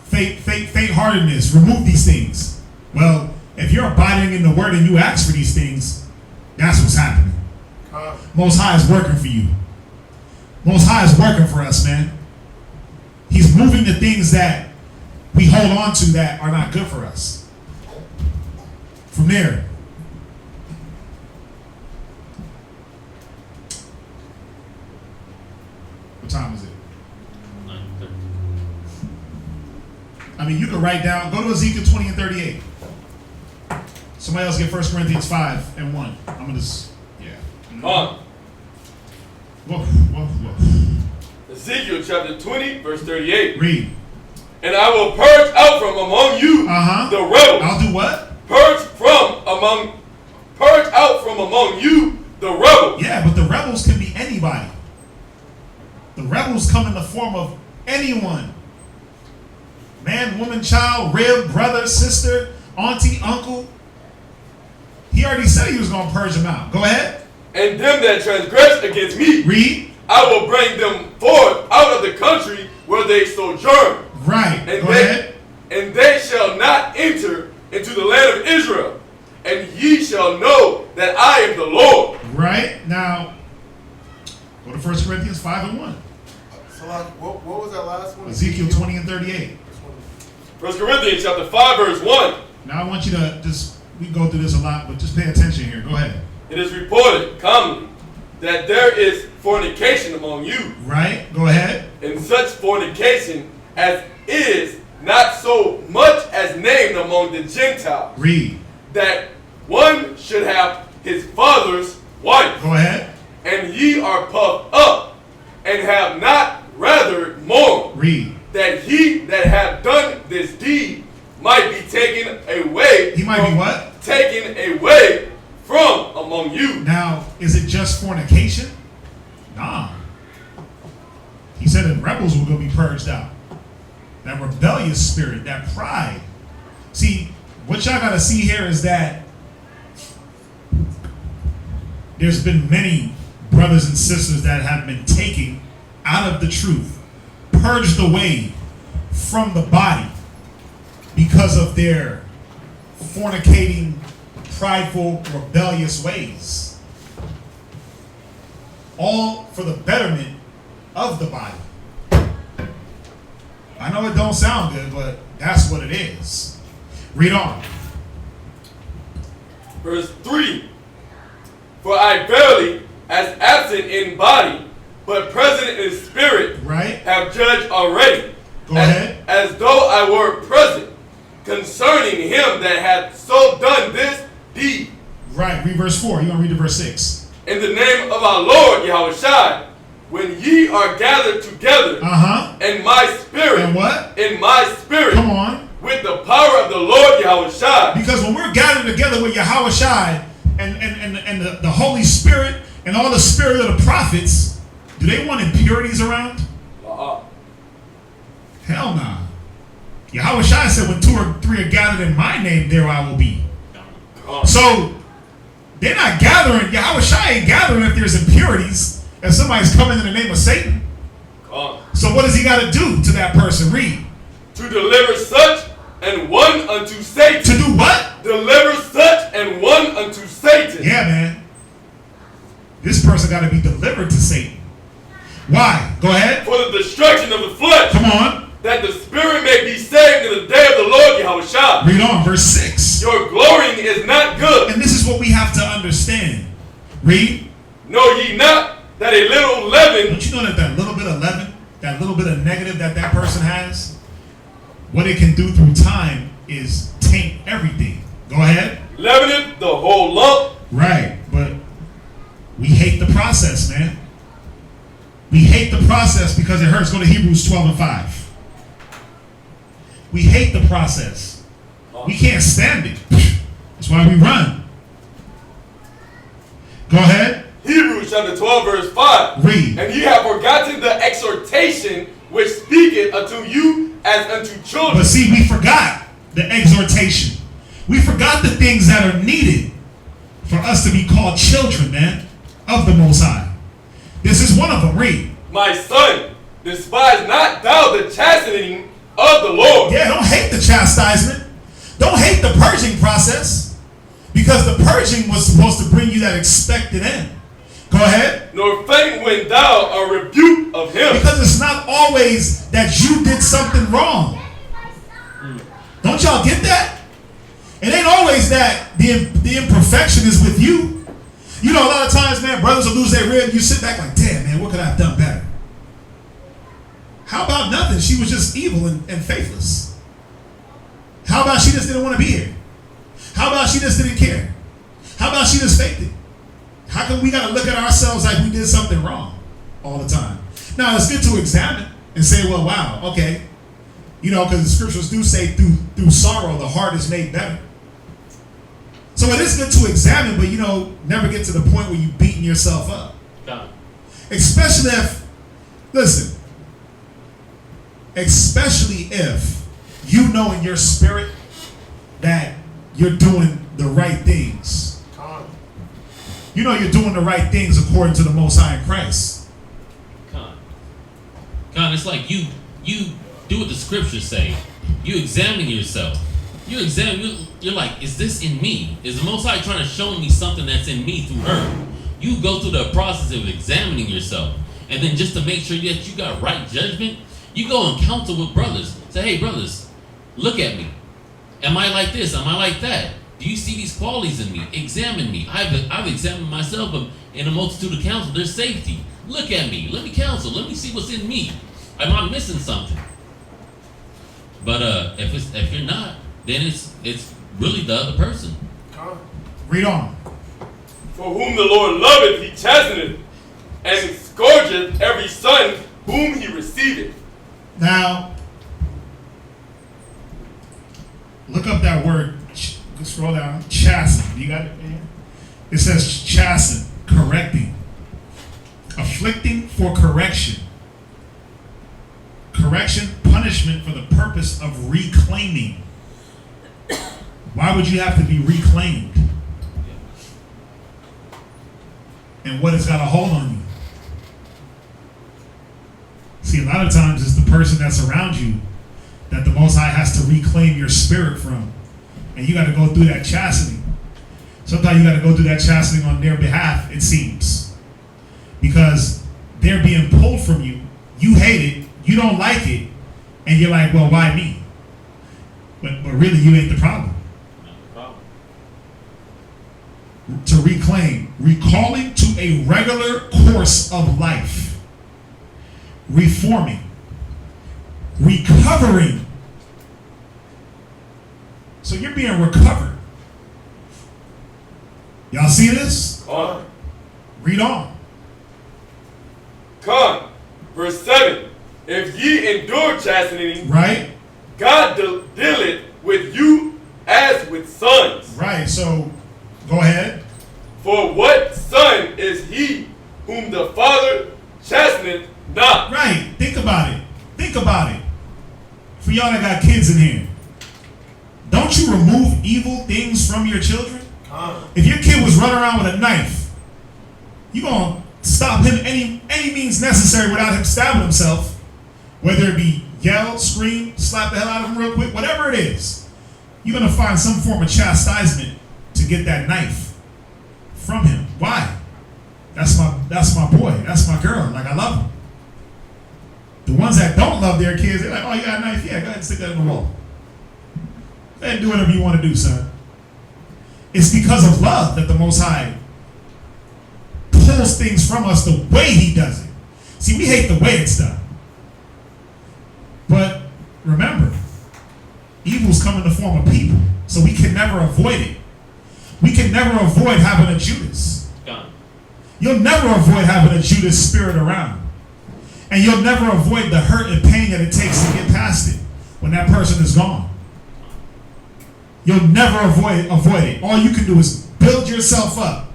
faint-heartedness, remove these things. Well, if you're abiding in the word and you ask for these things, that's what's happening. Most High is working for you. Most High is working for us, man. He's moving the things that we hold on to that are not good for us. From there, what time is it? 9:30. I mean, you can write down, go to Ezekiel 20 and 38. Somebody else get 1 Corinthians 5 and 1. I'm going to, yeah. Whoa. Ezekiel chapter 20, verse 38. Read. And I will purge out from among you the rebels. I'll do what? Purge out from among you the rebels. Yeah, but the rebels can be anybody. The rebels come in the form of anyone. Man, woman, child, rib, brother, sister, auntie, uncle. He already said he was going to purge them out. Go ahead. And them that transgress against me, read. I will bring them forth out of the country where they sojourn. Right. And Go ahead. And they shall not enter into the land of Israel. And ye shall know that I am the Lord. Right. Now, go to 1 Corinthians 5 and 1. So what was that last one? Ezekiel 20 and 38. 1 Corinthians chapter 5, verse 1. Now I want you to we go through this a lot, but just pay attention here. Go ahead. It is reported commonly that there is fornication among you. Right. Go ahead. And such fornication as is not so much as named among the Gentiles. Read. That one should have his father's wife. Go ahead. And ye are puffed up, and have not rather more. Read. That he that hath done this deed might be taken away. He might be what? Taken away from among you. Now, is it just fornication? Nah. He said that rebels were going to be purged out. That rebellious spirit, that pride. See, what y'all got to see here is that there's been many brothers and sisters that have been taken out of the truth, purged away from the body because of their fornicating, prideful, rebellious ways. All for the betterment of the body. I know it don't sound good, but that's what it is. Read on. Verse 3. For I verily, as absent in body, but present in spirit, right, have judged already. Go ahead. As though I were present, concerning him that hath so done this deed. Right, read verse 4. You're going to read to verse 6. In the name of our Lord Yahushua, when ye are gathered together in my spirit. And what? In my spirit. Come on. With the power of the Lord Yahushua. Because when we're gathered together with Yahushua and the Holy Spirit and all the spirit of the prophets, do they want impurities around? Hell nah. Yahushua said, when 2 or 3 are gathered in my name, there I will be. So they're not gathering. Yahushua ain't gathering if there's impurities. If somebody's coming in the name of Satan. So what does he got to do to that person? Read. To deliver such and one unto Satan. To do what? Deliver such and one unto Satan. Yeah, man. This person got to be delivered to Satan. Why? Go ahead. For the destruction of the flesh. Come on. That the spirit may be saved in the day of the Lord Yahushua. Read on, verse 6. Your glorying is not good. And this is what we have to understand. Read. Know ye not that a little leaven. Don't you know that little bit of leaven, that little bit of negative that person has, what it can do through time is taint everything. Go ahead. Leaveneth the whole lump. Right, but we hate the process, man. We hate the process because it hurts. Go to Hebrews 12 and 5. We hate the process. We can't stand it. That's why we run. Go ahead. Hebrews chapter 12 verse 5. Read. And ye have forgotten the exhortation which speaketh unto you as unto children. But see, we forgot the exhortation. We forgot the things that are needed for us to be called children, man, of the Most High. This is one of them. Read. My son, despise not thou the chastening of the Lord. Yeah, don't hate the chastisement. Don't hate the purging process. Because the purging was supposed to bring you that expected end. Go ahead. Nor faint when thou art rebuked of him. Because it's not always that you did something wrong. Don't y'all get that? It ain't always that the imperfection is with you. You know, a lot of times, man, brothers will lose their rib and you sit back like, damn, man, what could I have done better? How about nothing? She was just evil and faithless. she just didn't want to be here? How about she just didn't care? How about she just faked it? How come we got to look at ourselves like we did something wrong all the time? Now, it's good to examine and say, well, wow, okay. Because the scriptures do say through sorrow, the heart is made better. So it is good to examine, but, never get to the point where you're beating yourself up. God. Especially if you know in your spirit that you're doing the right things. You're doing the right things according to the Most High in Christ. God, it's like you do what the scriptures say. You examine yourself. You're like, is this in me? Is the Most High trying to show me something that's in me through her? You go through the process of examining yourself. And then just to make sure that you got right judgment, you go and counsel with brothers. Say, hey, brothers, look at me. Am I like this? Am I like that? Do you see these qualities in me? Examine me. I've examined myself in a multitude of counsel. There's safety. Look at me. Let me counsel. Let me see what's in me. Am I missing something? But if you're not, then it's really the other person. Read on. For whom the Lord loveth, he chasteneth, and scourgeth every son whom he receiveth. Now, look up that word. Scroll down. Chasten. You got it, man? It says chasten, correcting, afflicting for correction. Correction, punishment for the purpose of reclaiming. Why would you have to be reclaimed? And what has got a hold on you? See, a lot of times it's the person that's around you that the Most High has to reclaim your spirit from. And you got to go through that chastening. Sometimes you got to go through that chastening on their behalf, it seems. Because they're being pulled from you. You hate it. You don't like it. And you're like, well, why me? But really, you ain't the problem. To reclaim. Recalling to a regular course of life. Reforming. Recovering. So you're being recovered. Y'all see this? Read on. Verse 7. If ye endure chastening, right, God dealeth with you as with sons. Right, so go ahead. For what son is he whom the Father chasteneth not? Right, think about it. Think about it. For y'all that got kids in here, don't you remove evil things from your children? If your kid was running around with a knife, you gonna stop him any means necessary without him stabbing himself. Whether it be yell, scream, slap the hell out of him real quick, whatever it is, you're gonna find some form of chastisement to get that knife from him. Why? That's my boy. That's my girl. Like, I love him. The ones that don't love their kids, they're like, oh, you got a knife? Yeah, go ahead and stick that in the wall. Go ahead and do whatever you want to do, son. It's because of love that the Most High pulls things from us the way he does it. See, we hate the way it's done. But remember, evils come in the form of people, so we can never avoid it. We can never avoid having a Judas. You'll never avoid having a Judas spirit around. And you'll never avoid the hurt and pain that it takes to get past it when that person is gone. You'll never avoid it. All you can do is build yourself up.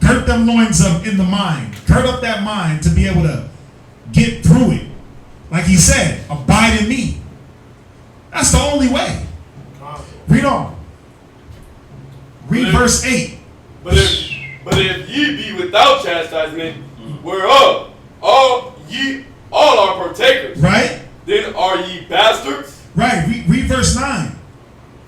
Gird them loins up in the mind. Gird up that mind to be able to get through it. Like he said, abide in me. That's the only way. Read on. Read verse 8. But if ye be without chastisement, whereof all are partakers, right? Then are ye bastards? Right. Read verse 9.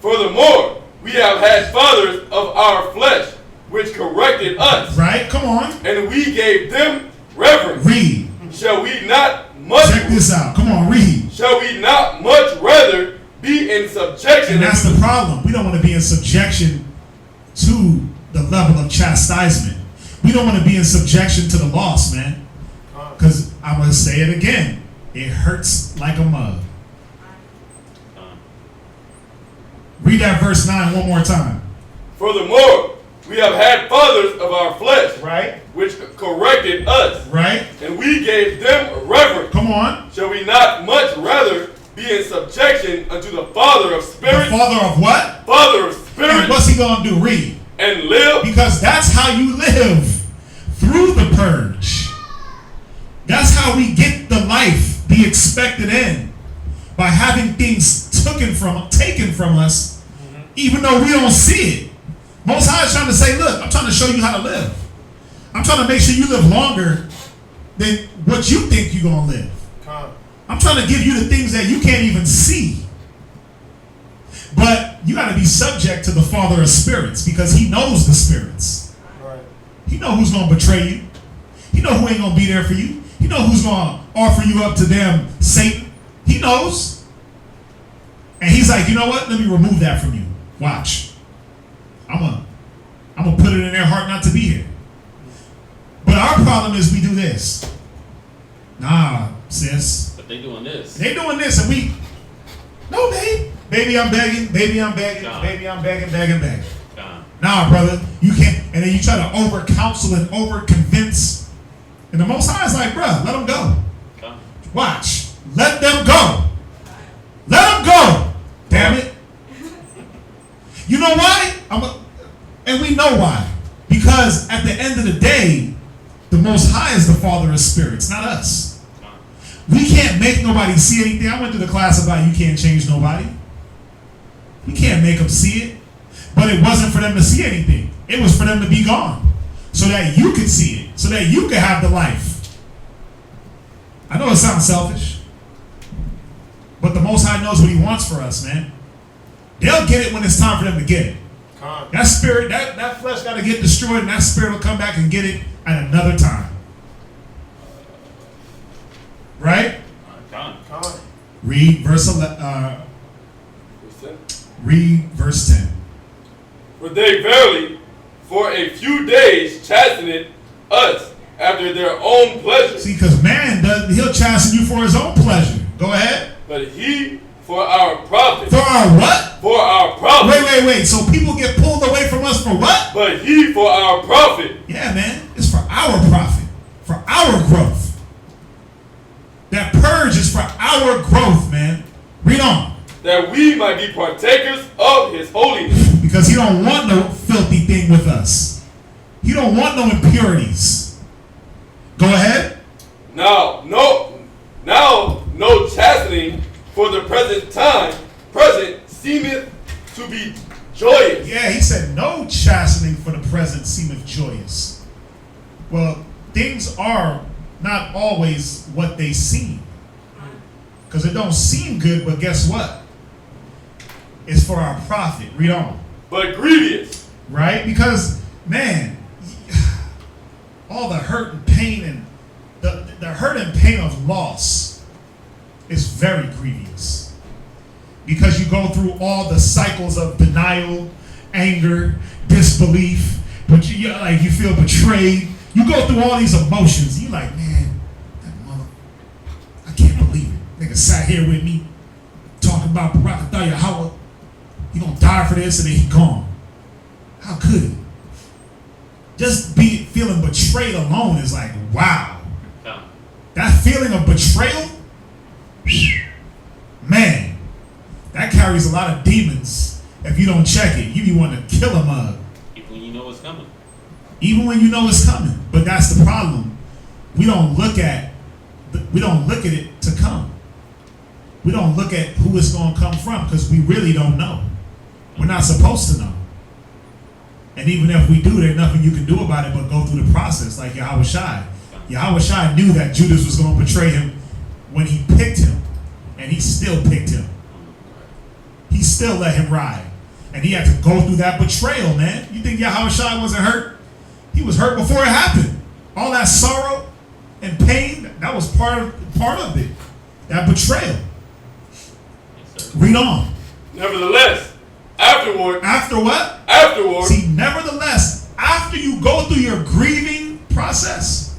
Furthermore, we have had fathers of our flesh, which corrected us. Right, come on. And we gave them reverence. Read. Shall we not much... Check this out. Come on, read. Shall we not much rather be in subjection... And that's the problem. We don't want to be in subjection to the level of chastisement. We don't want to be in subjection to the loss, man. Because I'm going to say it again. It hurts like a mug. at verse 9 one more time. Furthermore, we have had fathers of our flesh, Right. which corrected us, Right. and we gave them reverence. Come on. Shall we not much rather be in subjection unto the Father of The spirits? Father of what? Father of And spirits, what's he going to do? Read. and live. Because that's how you live. Through the purge. That's how we get the life, the expected end. By having things taken from us, even though we don't see it. Most High is trying to say, look, I'm trying to show you how to live. I'm trying to make sure you live longer than what you think you're going to live. I'm trying to give you the things that you can't even see. But you got to be subject to the Father of spirits because he knows the spirits. Right. He know who's going to betray you. He know who ain't going to be there for you. He know who's going to offer you up to damn Satan. He knows. And he's like, you know what? Let me remove that from you. Watch. I'm gonna put it in their heart not to be here. But our problem is we do this. Nah, sis. But they doing this. They doing this and we, no, babe. Baby, I'm begging. Baby, I'm begging. God. Baby, I'm begging, begging, begging. God. Nah, brother, you can't. And then you try to over counsel and over convince. And the Most High is like, bruh, let them go. God. Watch. Let them go. Let them go. Damn it. You know why? And we know why. Because at the end of the day, the Most High is the Father of spirits, not us. We can't make nobody see anything. I went through the class about you can't change nobody. You can't make them see it. But it wasn't for them to see anything. It was for them to be gone. So that you could see it. So that you could have the life. I know it sounds selfish. But the Most High knows what he wants for us, man. They'll get it when it's time for them to get it. That spirit, that flesh got to get destroyed, and that spirit will come back and get it at another time. Right? Read verse 11. Read verse 10. For they verily, for a few days, chastened us after their own pleasure. See, because man, he'll chasten you for his own pleasure. Go ahead. But he for our profit. For our what? For our profit. Wait. So people get pulled away from us for what? But he for our profit. Yeah, man. It's for our profit. For our growth. That purge is for our growth, man. Read on. That we might be partakers of his holiness. Because he don't want no filthy thing with us. He don't want no impurities. Go ahead. Now no chastening for the present seemeth to be joyous. Yeah, he said no chastening for the present seemeth joyous. Well, things are not always what they seem. Because it don't seem good, but guess what? It's for our profit. Read on. But grievous. Right? Because, man, all the hurt and pain and the hurt and pain of loss is very grievous. Because you go through all the cycles of denial, anger, disbelief, but you feel betrayed. You go through all these emotions. You like, man, that mother, I can't believe it. Nigga sat here with me talking about Barakatah Yahweh. He gonna die for this and then he gone. How could he? Just feeling betrayed alone is like, wow. That feeling of betrayal, man, that carries a lot of demons. If you don't check it, you be wanting to kill a mug. Even when you know it's coming. Even when you know it's coming. But that's the problem. We don't look at it to come. We don't look at who it's going to come from because we really don't know. We're not supposed to know. And even if we do, there's nothing you can do about it but go through the process like Yahweh Shai. Yahweh Shai knew that Judas was going to betray him when he picked him. And he still picked him. He still let him ride. And he had to go through that betrayal, man. You think Yahweh Shai wasn't hurt? He was hurt before it happened. All that sorrow and pain, that was part of it. That betrayal. Read on. Nevertheless, afterward. After what? Afterward. See, nevertheless, after you go through your grieving process,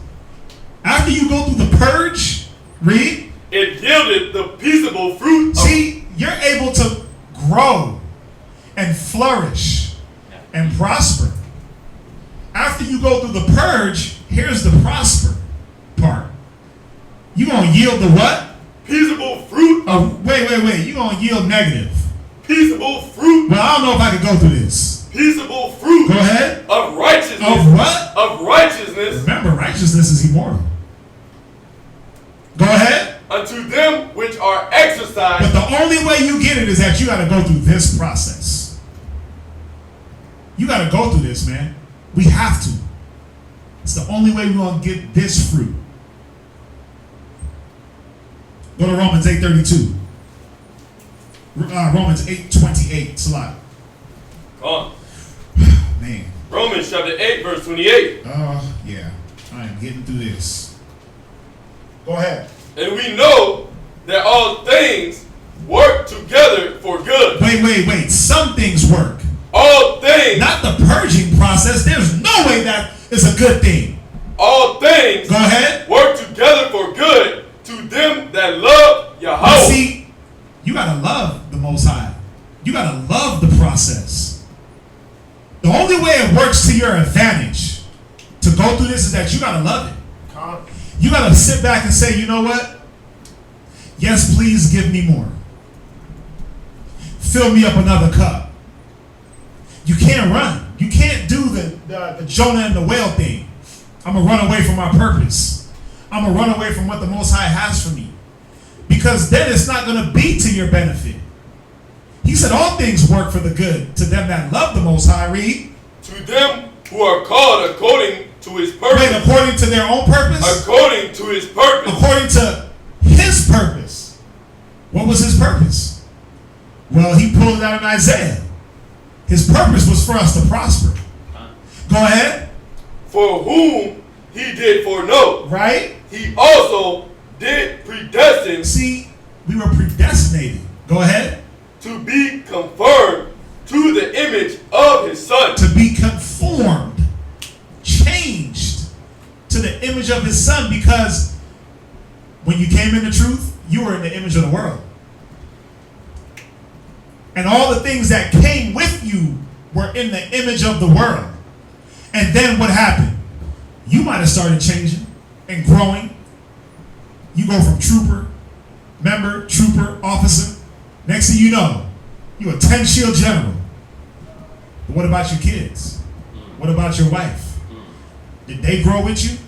after you go through the purge, read. It yielded the peaceable fruit. See, you're able to grow and flourish and prosper. After you go through the purge, here's the prosper part. You're going to yield the what? Peaceable fruit. Oh, wait. You're going to yield negative. Peaceable fruit. Well, I don't know if I can go through this. Peaceable fruit. Go ahead. Of righteousness. Of what? Of righteousness. Remember, righteousness is immortal. Go ahead. Unto them which are exercised. But the only way you get it is that you got to go through this process. You got to go through this, man. We have to. It's the only way we're going to get this fruit. Go to Romans 8:32. Romans 8:28. Salah. Come on. Man. Romans chapter 8, verse 28. Oh, yeah. I am getting through this. Go ahead. And we know that all things work together for good. Wait. Some things work. All things. Not the purging process. There's no way that is a good thing. All things. Go ahead. Work together for good to them that love Yahweh. See, you gotta love the Most High. You gotta love the process. The only way it works to your advantage to go through this is that you gotta love it. You gotta sit back and say, you know what? Yes, please give me more. Fill me up another cup. You can't run. You can't do the Jonah and the whale thing. I'm gonna run away from my purpose. I'm gonna run away from what the Most High has for me. Because then it's not gonna be to your benefit. He said all things work for the good to them that love the Most High. Read. To them who are called according to his purpose. Wait, according to their own purpose? According to his purpose. According to his purpose. What was his purpose? Well, he pulled it out in Isaiah. His purpose was for us to prosper. Go ahead. For whom he did foreknow. Right? He also did predestine. See, we were predestinated. Go ahead. To be conformed to the image of his son. To be conformed, changed to the image of his son, because when you came into truth, you were in the image of the world. And all the things that came with you were in the image of the world. And then what happened? You might have started changing and growing. You go from trooper, member, trooper, officer. Next thing you know, you're a 10-shield general. But what about your kids? What about your wife? Did they grow with you?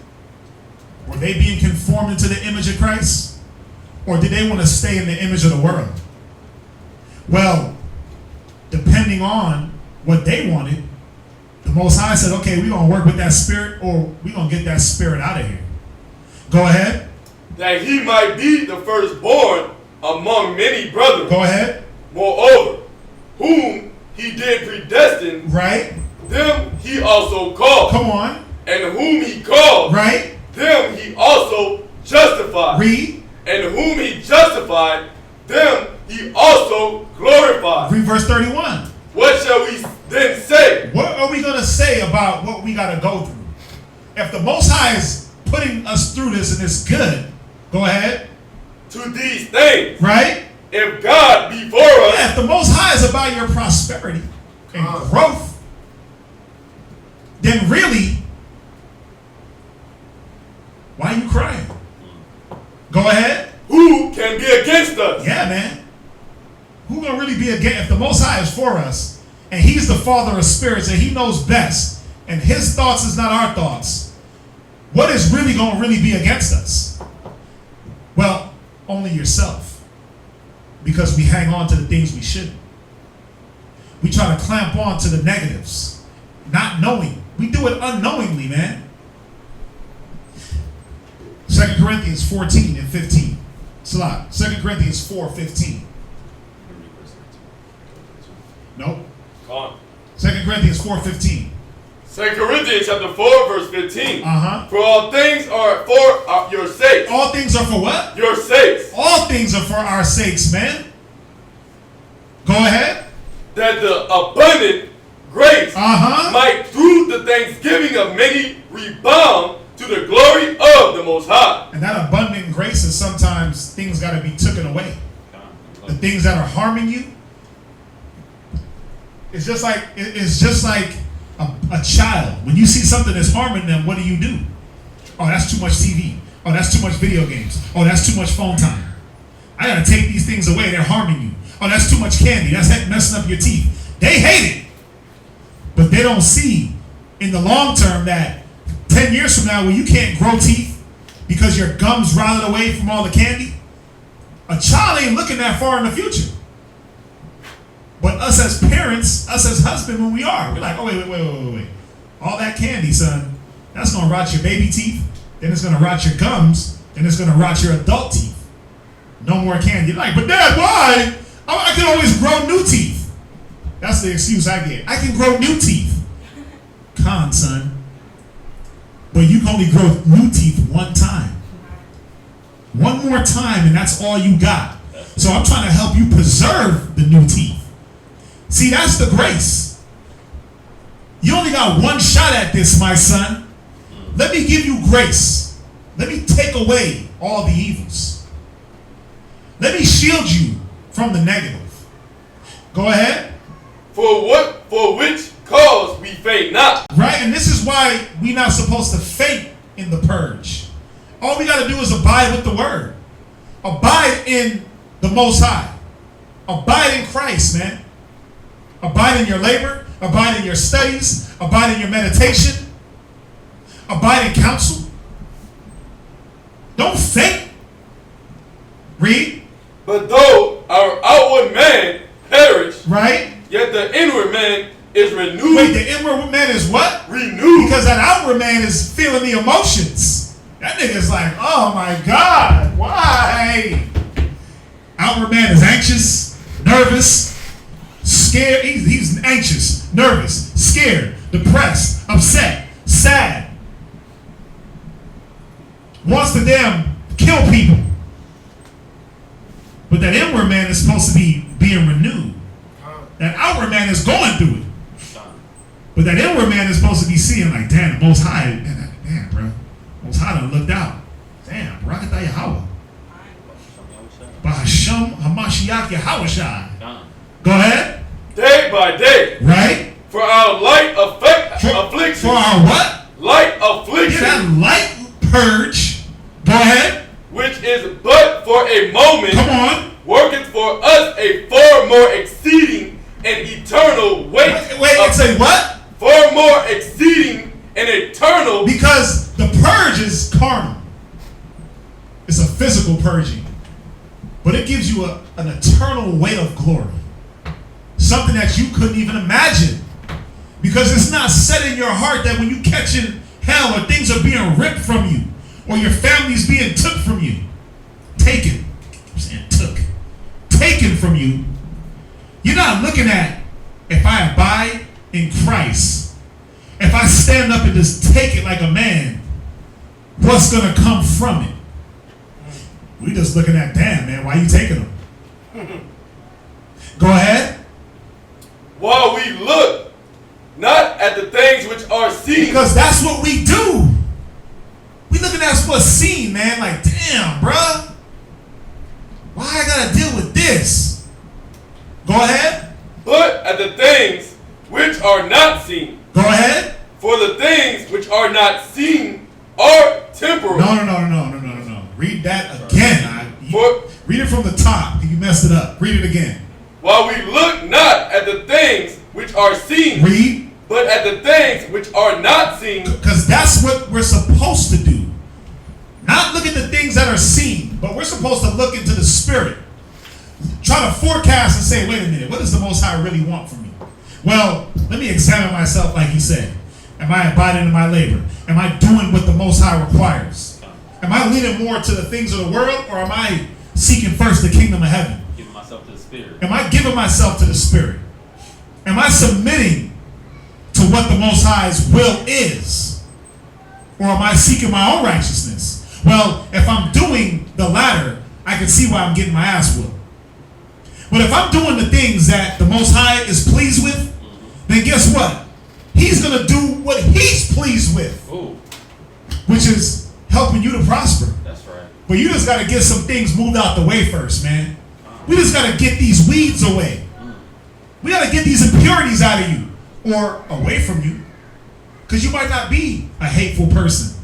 Were they being conformed into the image of Christ? Or did they want to stay in the image of the world? Well, depending on what they wanted, the Most High said, okay, we're going to work with that spirit, or we're going to get that spirit out of here. Go ahead. That he might be the firstborn among many brethren. Go ahead. Moreover, whom he did predestine, right? Them he also called. Come on. And whom he called, right? Them he also justified. Read. And whom he justified, them he also glorified. Read verse 31. What shall we then say? What are we going to say about what we got to go through? If the Most High is putting us through this and it's good, go ahead. To these things. Right? If God be for us. Yeah, if the Most High is about your prosperity and growth, then really, why are you crying? Go ahead. Who can be against us? Yeah, man. Who gonna really be against? If the Most High is for us, and He's the Father of spirits, and He knows best, and His thoughts is not our thoughts, what is really gonna be against us? Well, only yourself, because we hang on to the things we shouldn't. We try to clamp on to the negatives, not knowing. We do it unknowingly, man. 2 Corinthians 14 and 15. Salah. 2 Corinthians 4:15. Nope. Come on. 2 Corinthians 4:15. 2 Corinthians chapter 4 verse 15. For all things are for your sakes. All things are for what? Your sakes. All things are for our sakes, man. Go ahead. That the abundant grace might through the thanksgiving of many rebound to the glory of the Most High. And that abundant grace is sometimes things got to be taken away. The things that are harming you, It's just like a child. When you see something that's harming them, what do? Oh, that's too much TV. Oh, that's too much video games. Oh, that's too much phone time. I gotta take these things away. They're harming you. Oh, that's too much candy. That's messing up your teeth. They hate it. But they don't see in the long term that 10 years from now when you can't grow teeth because your gums rotted away from all the candy, a child ain't looking that far in the future. But us as parents, us as husbands, when we're like, oh, wait. All that candy, son, that's gonna rot your baby teeth, then it's gonna rot your gums, then it's gonna rot your adult teeth. No more candy. Like, but Dad, why? I can always grow new teeth. That's the excuse I get. I can grow new teeth. Con, son. But you can only grow new teeth one time. One more time, and that's all you got. So I'm trying to help you preserve the new teeth. See, that's the grace. You only got one shot at this, my son. Let me give you grace. Let me take away all the evils. Let me shield you from the negative. Go ahead. For which cause we faint not. Right, and this is why we're not supposed to faint in the purge. All we got to do is abide with the word. Abide in the Most High. Abide in Christ, man. Abide in your labor. Abide in your studies. Abide in your meditation. Abide in counsel. Don't faint. Read. But though our outward man perish, right? Yet the inward man is renewed. Wait, the inward man is what? Renewed. Because that outward man is feeling the emotions. That nigga's like, oh my God, why? Outward man is anxious, nervous, scared. He's anxious, nervous, scared, depressed, upset, sad. Wants to damn kill people. But that inward man is supposed to be being renewed. That outward man is going through it. But that inward man is supposed to be seeing like, damn, the Most High, damn, bro. Most High done looked out. Damn, Barakatah Yahweh. Bahasham Hamashiach Yahweh. Go ahead. Day by day. Right? For our light affliction. For our what? Light affliction. Yeah, that light purge. Go ahead. Which is but for a moment. Come on. Worketh for us a far more exceeding and eternal weight. Wait, it's a what? Far more exceeding and eternal. Because the purge is carnal. It's a physical purging. But it gives you an eternal weight of glory. Something that you couldn't even imagine. Because it's not set in your heart that when you catch in hell or things are being ripped from you or your family's being took from you. Taken. I'm saying took. Taken from you. You're not looking at if I abide in Christ. If I stand up and just take it like a man, what's going to come from it? We just looking at, damn, man, why you taking them? Go ahead. While we look not at the things which are seen. Because that's what we do. We looking at what's seen, man. Like, damn, bruh. Why I gotta deal with this? Go ahead. But at the things which are not seen. Go ahead. For the things which are not seen are temporal. No. Read that again. Read it from the top. You messed it up. Read it again. While we look not at the things which are seen. Read. But at the things which are not seen. Because that's what we're supposed to do. Not look at the things that are seen, but we're supposed to look into the spirit. Try to forecast and say, wait a minute, what does the Most High really want from me? Well, let me examine myself like he said. Am I abiding in my labor? Am I doing what the Most High requires? Am I leaning more to the things of the world, or am I seeking first the kingdom of heaven? Giving myself to the Spirit. Am I giving myself to the Spirit? Am I submitting to what the Most High's will is? Or am I seeking my own righteousness? Well, if I'm doing the latter, I can see why I'm getting my ass whooped. But if I'm doing the things that the Most High is pleased with, then guess what? He's going to do what he's pleased with. Ooh. Which is helping you to prosper. That's right. But you just got to get some things moved out the way first, man. We just got to get these weeds away. We got to get these impurities out of you or away from you. Because you might not be a hateful person,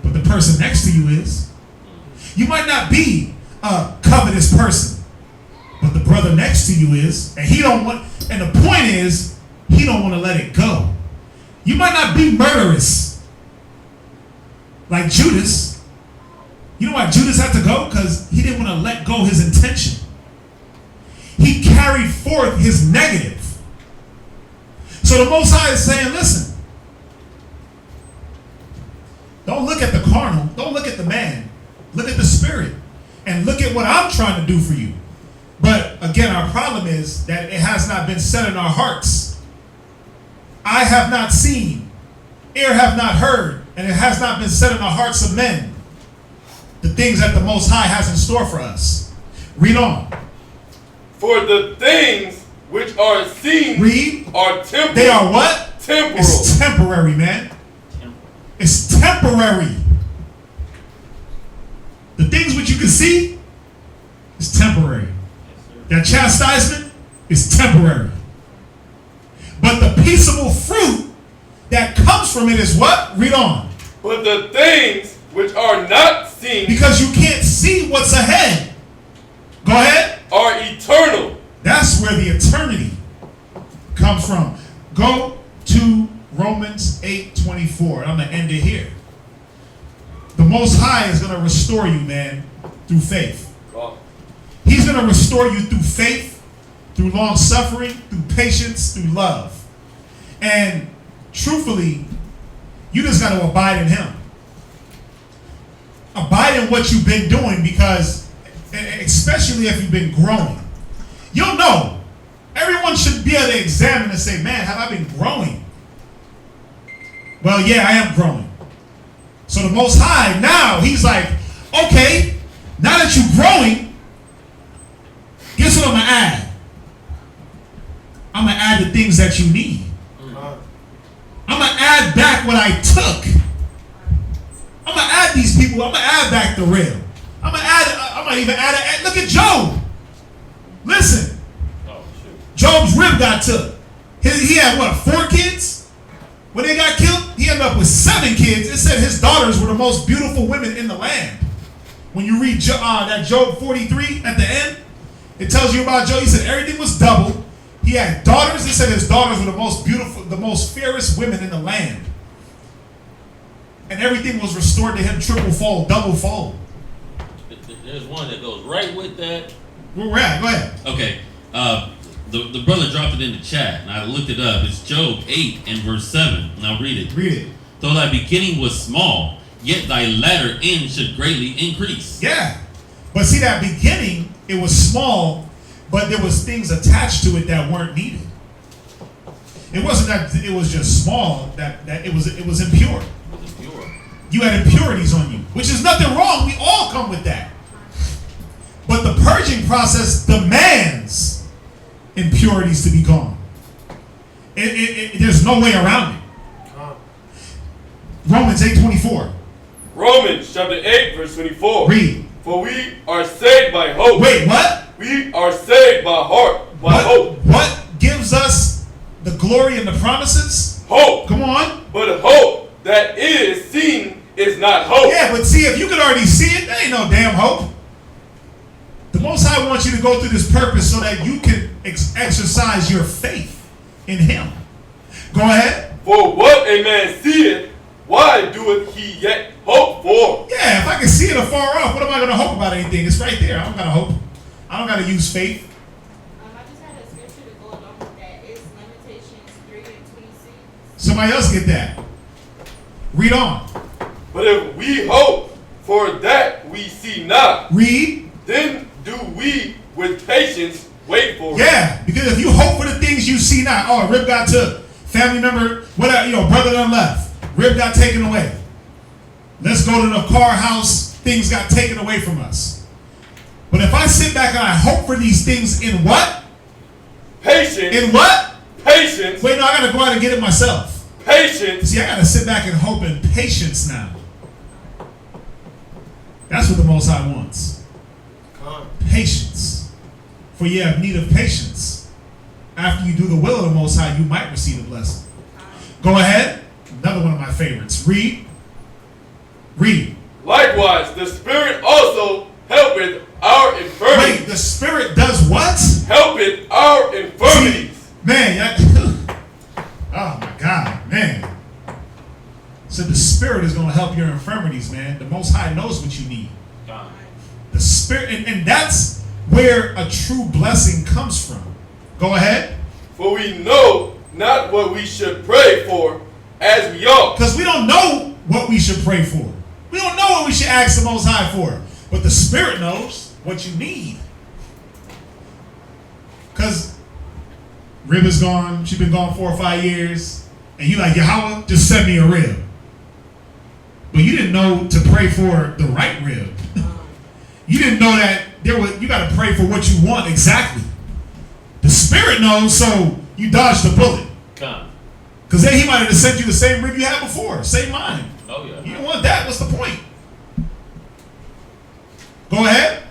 but the person next to you is. You might not be a covetous person, but the brother next to you is. And he don't want, and the point is, he don't want to let it go. You might not be murderous like Judas. You know why Judas had to go? Because he didn't want to let go his intention. He carried forth his negative. So the Most High is saying, listen, don't look at the carnal. Don't look at the man. Look at the spirit. And look at what I'm trying to do for you. But again, our problem is that it has not been set in our hearts. I have not seen, ear have not heard, and it has not been set in the hearts of men the things that the Most High has in store for us. Read on. For the things which are seen are temporal. They are what? Temporal. It's temporary, man. It's temporary. The things which you can see is temporary. That chastisement is temporary. But the peaceable fruit that comes from it is what? Read on. But the things which are not seen, because you can't see what's ahead. Go ahead. Are eternal. That's where the eternity comes from. Go to Romans 8:24. I'm going to end it here. The Most High is going to restore you, man, through faith. He's going to restore you through faith, through long suffering, through patience, through love. And truthfully, you just got to abide in Him. Abide in what you've been doing, because especially if you've been growing. You'll know. Everyone should be able to examine and say, man, have I been growing? Well, yeah, I am growing. So the Most High, now, He's like, okay, now that you're growing, guess what I'm going to add? I'm going to add the things that you need. I'm going to add back what I took. I'm going to add these people. I'm going to add back the real. I'm going to even add, look at Job. Listen. Job's rib got took. He had what, 4 kids? When they got killed, he ended up with 7 kids. It said his daughters were the most beautiful women in the land. When you read that Job 43 at the end, it tells you about Job. He said everything was double. He had daughters. It said his daughters were the most beautiful, the most fairest women in the land. And everything was restored to him triple-fold, double-fold. There's one that goes right with that. Where we're at, go ahead. Okay. The brother dropped it in the chat, and I looked it up. It's Job 8 and verse 7. And I'll read it. Read it. Though thy beginning was small, yet thy latter end should greatly increase. Yeah. But see, that beginning, it was small, but there was things attached to it that weren't needed. It wasn't that it was just small, that it was impure. It was impure. You had impurities on you, which is nothing wrong. We all come with that. But the purging process demands impurities to be gone. There's no way around it. Romans 8:24. Romans chapter 8 verse 24. Read. For we are saved by hope. Wait, what? We are saved by hope. What gives us the glory and the promises? Hope. Come on. But hope that is seen is not hope. Yeah, but see, if you could already see it, there ain't no damn hope. The Most High wants you to go through this purpose so that you can exercise your faith in Him. Go ahead. For what a man seeth, why doeth he yet hope for? Yeah, if I can see it afar off, what am I going to hope about anything? It's right there. I don't got to hope. I don't got to use faith. I just had a scripture to go along with that. It's Lamentations 3:26. Somebody else get that. Read on. But if we hope for that we see not, read. Then do we with patience wait for it. Yeah, because if you hope for the things you see not, oh, rib got took, family member, whatever, brother done left, rib got taken away. Let's go to the car house, things got taken away from us. But if I sit back and I hope for these things in what? Patience. In what? Patience. Wait, no, I gotta go out and get it myself. Patience. See, I gotta sit back and hope in patience now. That's what the Most High wants. Patience. For ye have need of patience, after you do the will of the Most High, you might receive a blessing. Go ahead. Another one of my favorites. Read. Likewise, the Spirit also helpeth our infirmities. Wait, the Spirit does what? Helpeth our infirmities. See, man, oh my God, man. So the Spirit is going to help your infirmities, man. The Most High knows what you need. The Spirit, and that's where a true blessing comes from. Go ahead. For we know not what we should pray for as we ought. Because we don't know what we should pray for. We don't know what we should ask the Most High for. But the Spirit knows what you need. Because Rib is gone. She's been gone 4 or 5 years. And you like, Yahweh, just send me a rib. But you didn't know to pray for the right rib. You didn't know that you got to pray for what you want exactly. The Spirit knows, so you dodged the bullet. Because then he might have sent you the same rib you had before. Same mind. Oh, yeah. You don't want that. What's the point? Go ahead.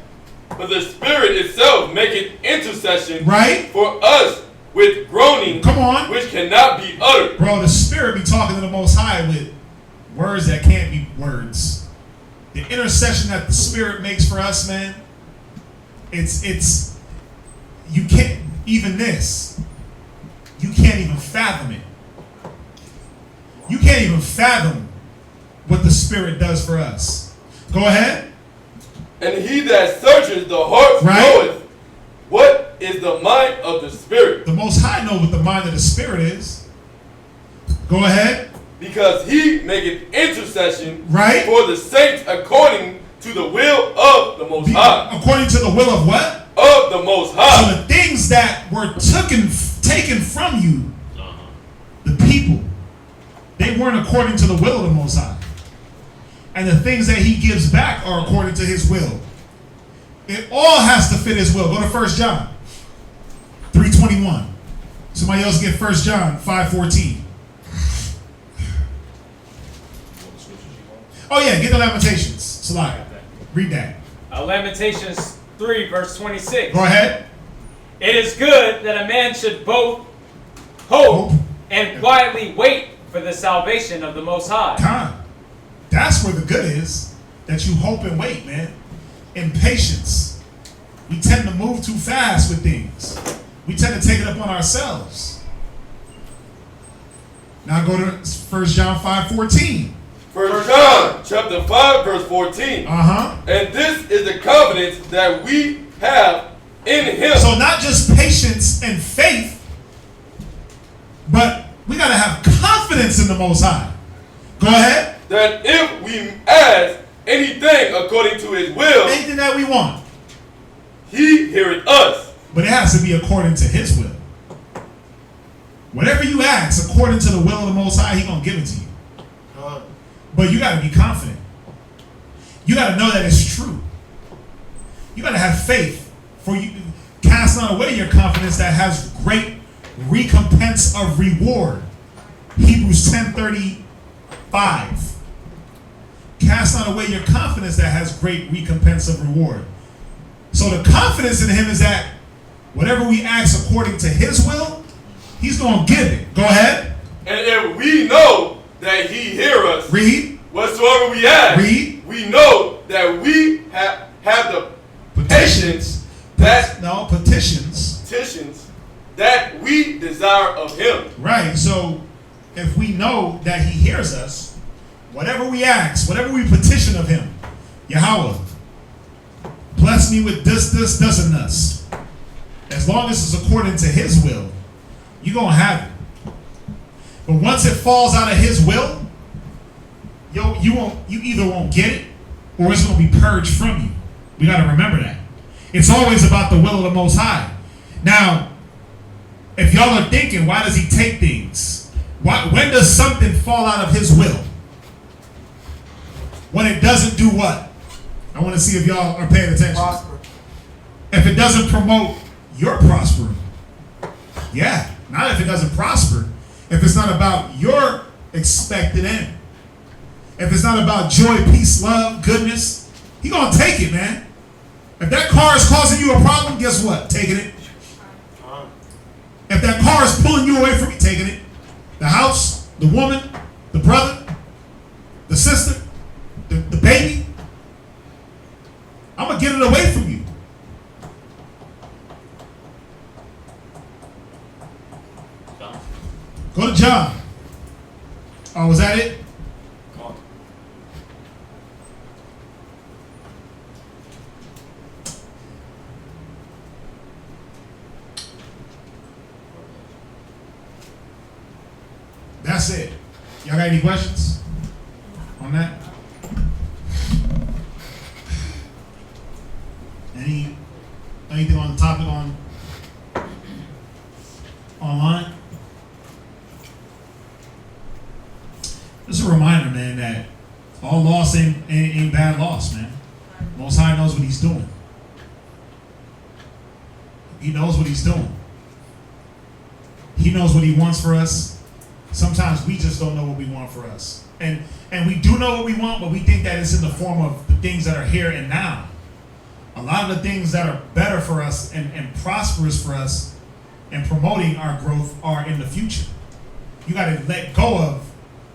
But the Spirit itself maketh intercession right for us with groaning. Come on. Which cannot be uttered. Bro, the Spirit be talking to the Most High with words that can't be words. The intercession that the Spirit makes for us, man, it's you can't even this. You can't even fathom it. You can't even fathom what the Spirit does for us. Go ahead. And he that searches the heart knoweth what is the mind of the Spirit. The Most High knows what the mind of the Spirit is. Go ahead. Because he maketh intercession for the saints according to the will of the Most High. According to the will of what? Of the Most High. So the things that were taken from you, the people, they weren't according to the will of the Most High. And the things that he gives back are according to his will. It all has to fit his will. Go to 1 John 3:21. Somebody else get 1 John 5:14. Oh yeah, get the Lamentations. Slide. Read that. Lamentations 3 verse 26. Go ahead. It is good that a man should both hope and quietly wait for the salvation of the Most High. That's where the good is. That you hope and wait, man. Impatience. We tend to move too fast with things. We tend to take it up on ourselves. Now go to 1 John 5:14. 1 John chapter 5 verse 14. And this is the confidence that we have in him. So not just patience and faith, but we got to have confidence in the Most High. Go ahead. That if we ask anything according to his will, anything that we want, he heareth us. But it has to be according to his will. Whatever you ask according to the will of the Most High, he's going to give it to you. But you got to be confident. You got to know that it's true. You got to have faith. For you cast not away your confidence that has great recompense of reward. Hebrews 10:35. Cast not away your confidence that has great recompense of reward. So the confidence in him is that whatever we ask according to his will, he's going to give it. Go ahead. And if we know that he hear us, read. Whatsoever we ask, read. We know that we have the petitions that we desire of him. Right. So if we know that he hears us, whatever we ask, whatever we petition of him, Yahweh, bless me with this, and this. As long as it's according to his will, you're going to have it. But once it falls out of his will, you either won't get it or it's going to be purged from you. We got to remember that. It's always about the will of the Most High. Now, if y'all are thinking, why does he take things? When does something fall out of his will? When it doesn't do what? I want to see if y'all are paying attention. Prosper. If it doesn't promote your prospering. Yeah, not if it doesn't prosper. If it's not about your expected end. If it's not about joy, peace, love, goodness, he gonna take it, man. If that car is causing you a problem, guess what? Taking it. If whoever's pulling you away from me, taking it. The house, the woman, the brother, the sister, the baby. I'm going to get it away from you. Go to John. Oh, was that it? That's it. Y'all got any questions on that? Anything on the topic online? Just a reminder, man, that all loss ain't bad loss, man. Most High knows what he's doing. He knows what he's doing. He knows what he wants for us. Sometimes we just don't know what we want for us. And we do know what we want, but we think that it's in the form of the things that are here and now. A lot of the things that are better for us and prosperous for us and promoting our growth are in the future. You got to let go of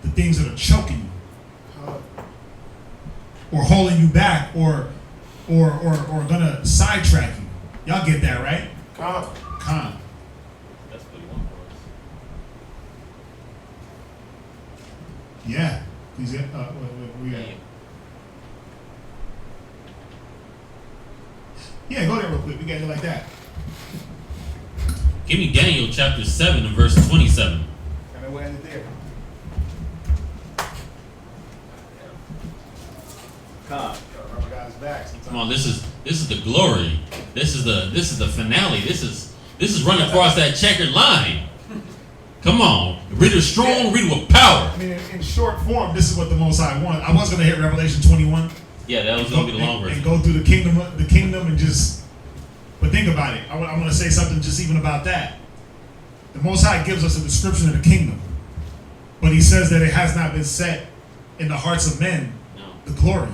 the things that are choking you or holding you back or gonna sidetrack you. Y'all get that, right? Con. That's what he wants for us. Yeah. Please get where we at? Yeah, go there real quick. We got it like that. Give me Daniel chapter 7 and verse 27. And then we'll end it there. Come on, this is the glory. This is the finale. This is running across that checkered line. Come on, read it strong, read it with power. I mean, in short form, this is what the Most High wanted. I was going to hit Revelation 21. Yeah, that was going to be the long version. And go through the kingdom, and just. But think about it. I want to say something just even about that. The Most High gives us a description of the kingdom, but He says that it has not been set in the hearts of men. No. The glory.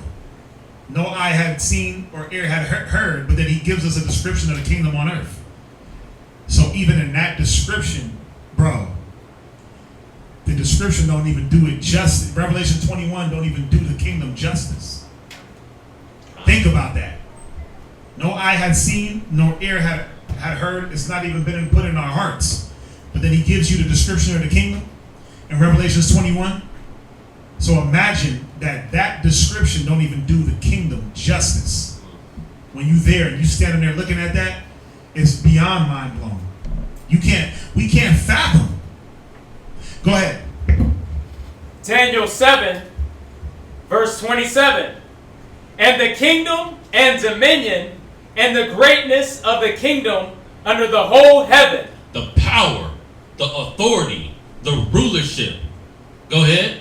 No eye had seen or ear had heard, but that He gives us a description of the kingdom on earth. So even in that description, bro, the description don't even do it justice. Revelation 21 don't even do the kingdom justice. Think about that. No eye had seen, no ear had heard. It's not even been put in our hearts. But then He gives you the description of the kingdom in Revelation 21. So imagine that description don't even do the kingdom justice. When you there and you standing there looking at that, it's beyond mind blowing. We can't fathom. Go ahead. Daniel 7, verse 27. And the kingdom and dominion and the greatness of the kingdom under the whole heaven. The power, the authority, the rulership. Go ahead.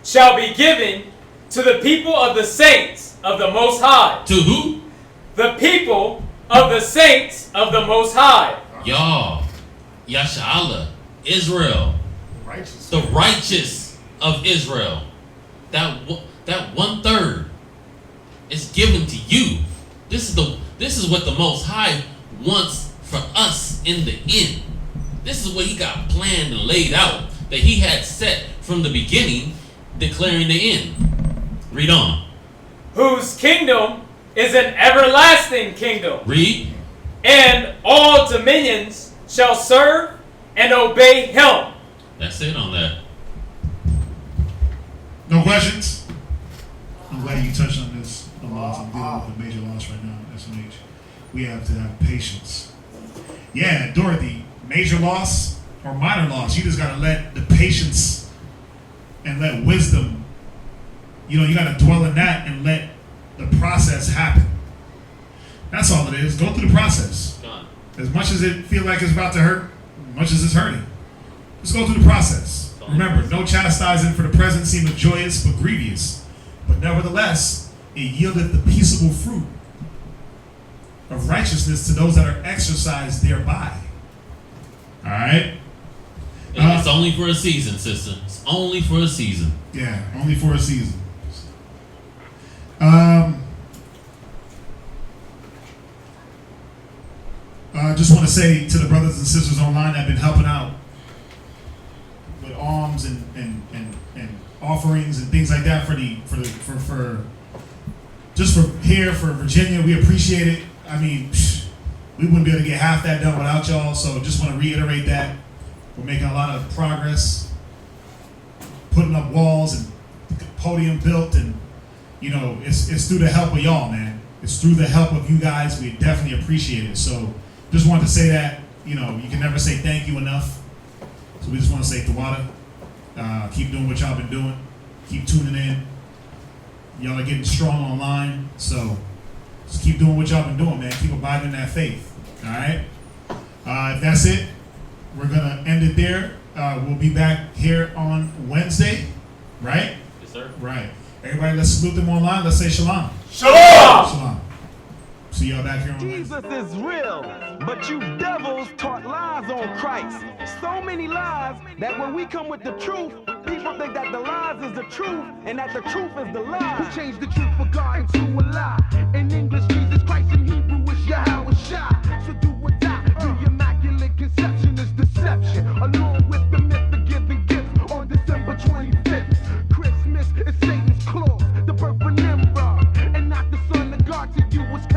Shall be given to the people of the saints of the Most High. To who? The people of the saints of the Most High. Y'all, Yasha'Allah, Israel, the righteous of Israel. That 1/3 is given to you. This is what the Most High wants for us in the end. This is what He got planned and laid out, that He had set from the beginning, declaring the end. Read on. Whose kingdom is an everlasting kingdom. Read. And all dominions shall serve and obey Him. That's it on that. No questions? I'm glad you touched on this. I'm dealing with a major loss right now at SMH. We have to have patience. Yeah, Dorothy, major loss or minor loss, you just got to let the patience and let wisdom, you got to dwell in that and let the process happen. That's all it is. Go through the process. As much as it feels like it's about to hurt, as much as it's hurting, just go through the process. Remember, no chastising for the present seemeth joyous but grievous. But nevertheless, it yieldeth the peaceable fruit of righteousness to those that are exercised thereby. All right? It's only for a season, sister. It's only for a season. Yeah, only for a season. I just want to say to the brothers and sisters online that have been helping out the alms and offerings and things like that for just for here for Virginia. We appreciate it. I mean, we wouldn't be able to get half that done without y'all. So just want to reiterate that we're making a lot of progress, putting up walls and podium built, and you know, it's through the help of y'all, man. It's through the help of you guys. We definitely appreciate it. So just wanted to say that, you know, you can never say thank you enough. So we just want to say Tawada, keep doing what y'all been doing. Keep tuning in. Y'all are getting strong online. So just keep doing what y'all been doing, man. Keep abiding in that faith. All right? If that's it, we're going to end it there. We'll be back here on Wednesday, right? Yes, sir. Right. Everybody, let's salute them online. Let's say shalom. Shalom! Shalom. See y'all back here on Wednesday. Jesus is real, but you devils taught lies on Christ. So many lies that when we come with the truth, people think that the lies is the truth and that the truth is the lie. Who changed the truth for God into a lie? In English, Jesus Christ, in Hebrew, is Yahweh Shai. So do or die.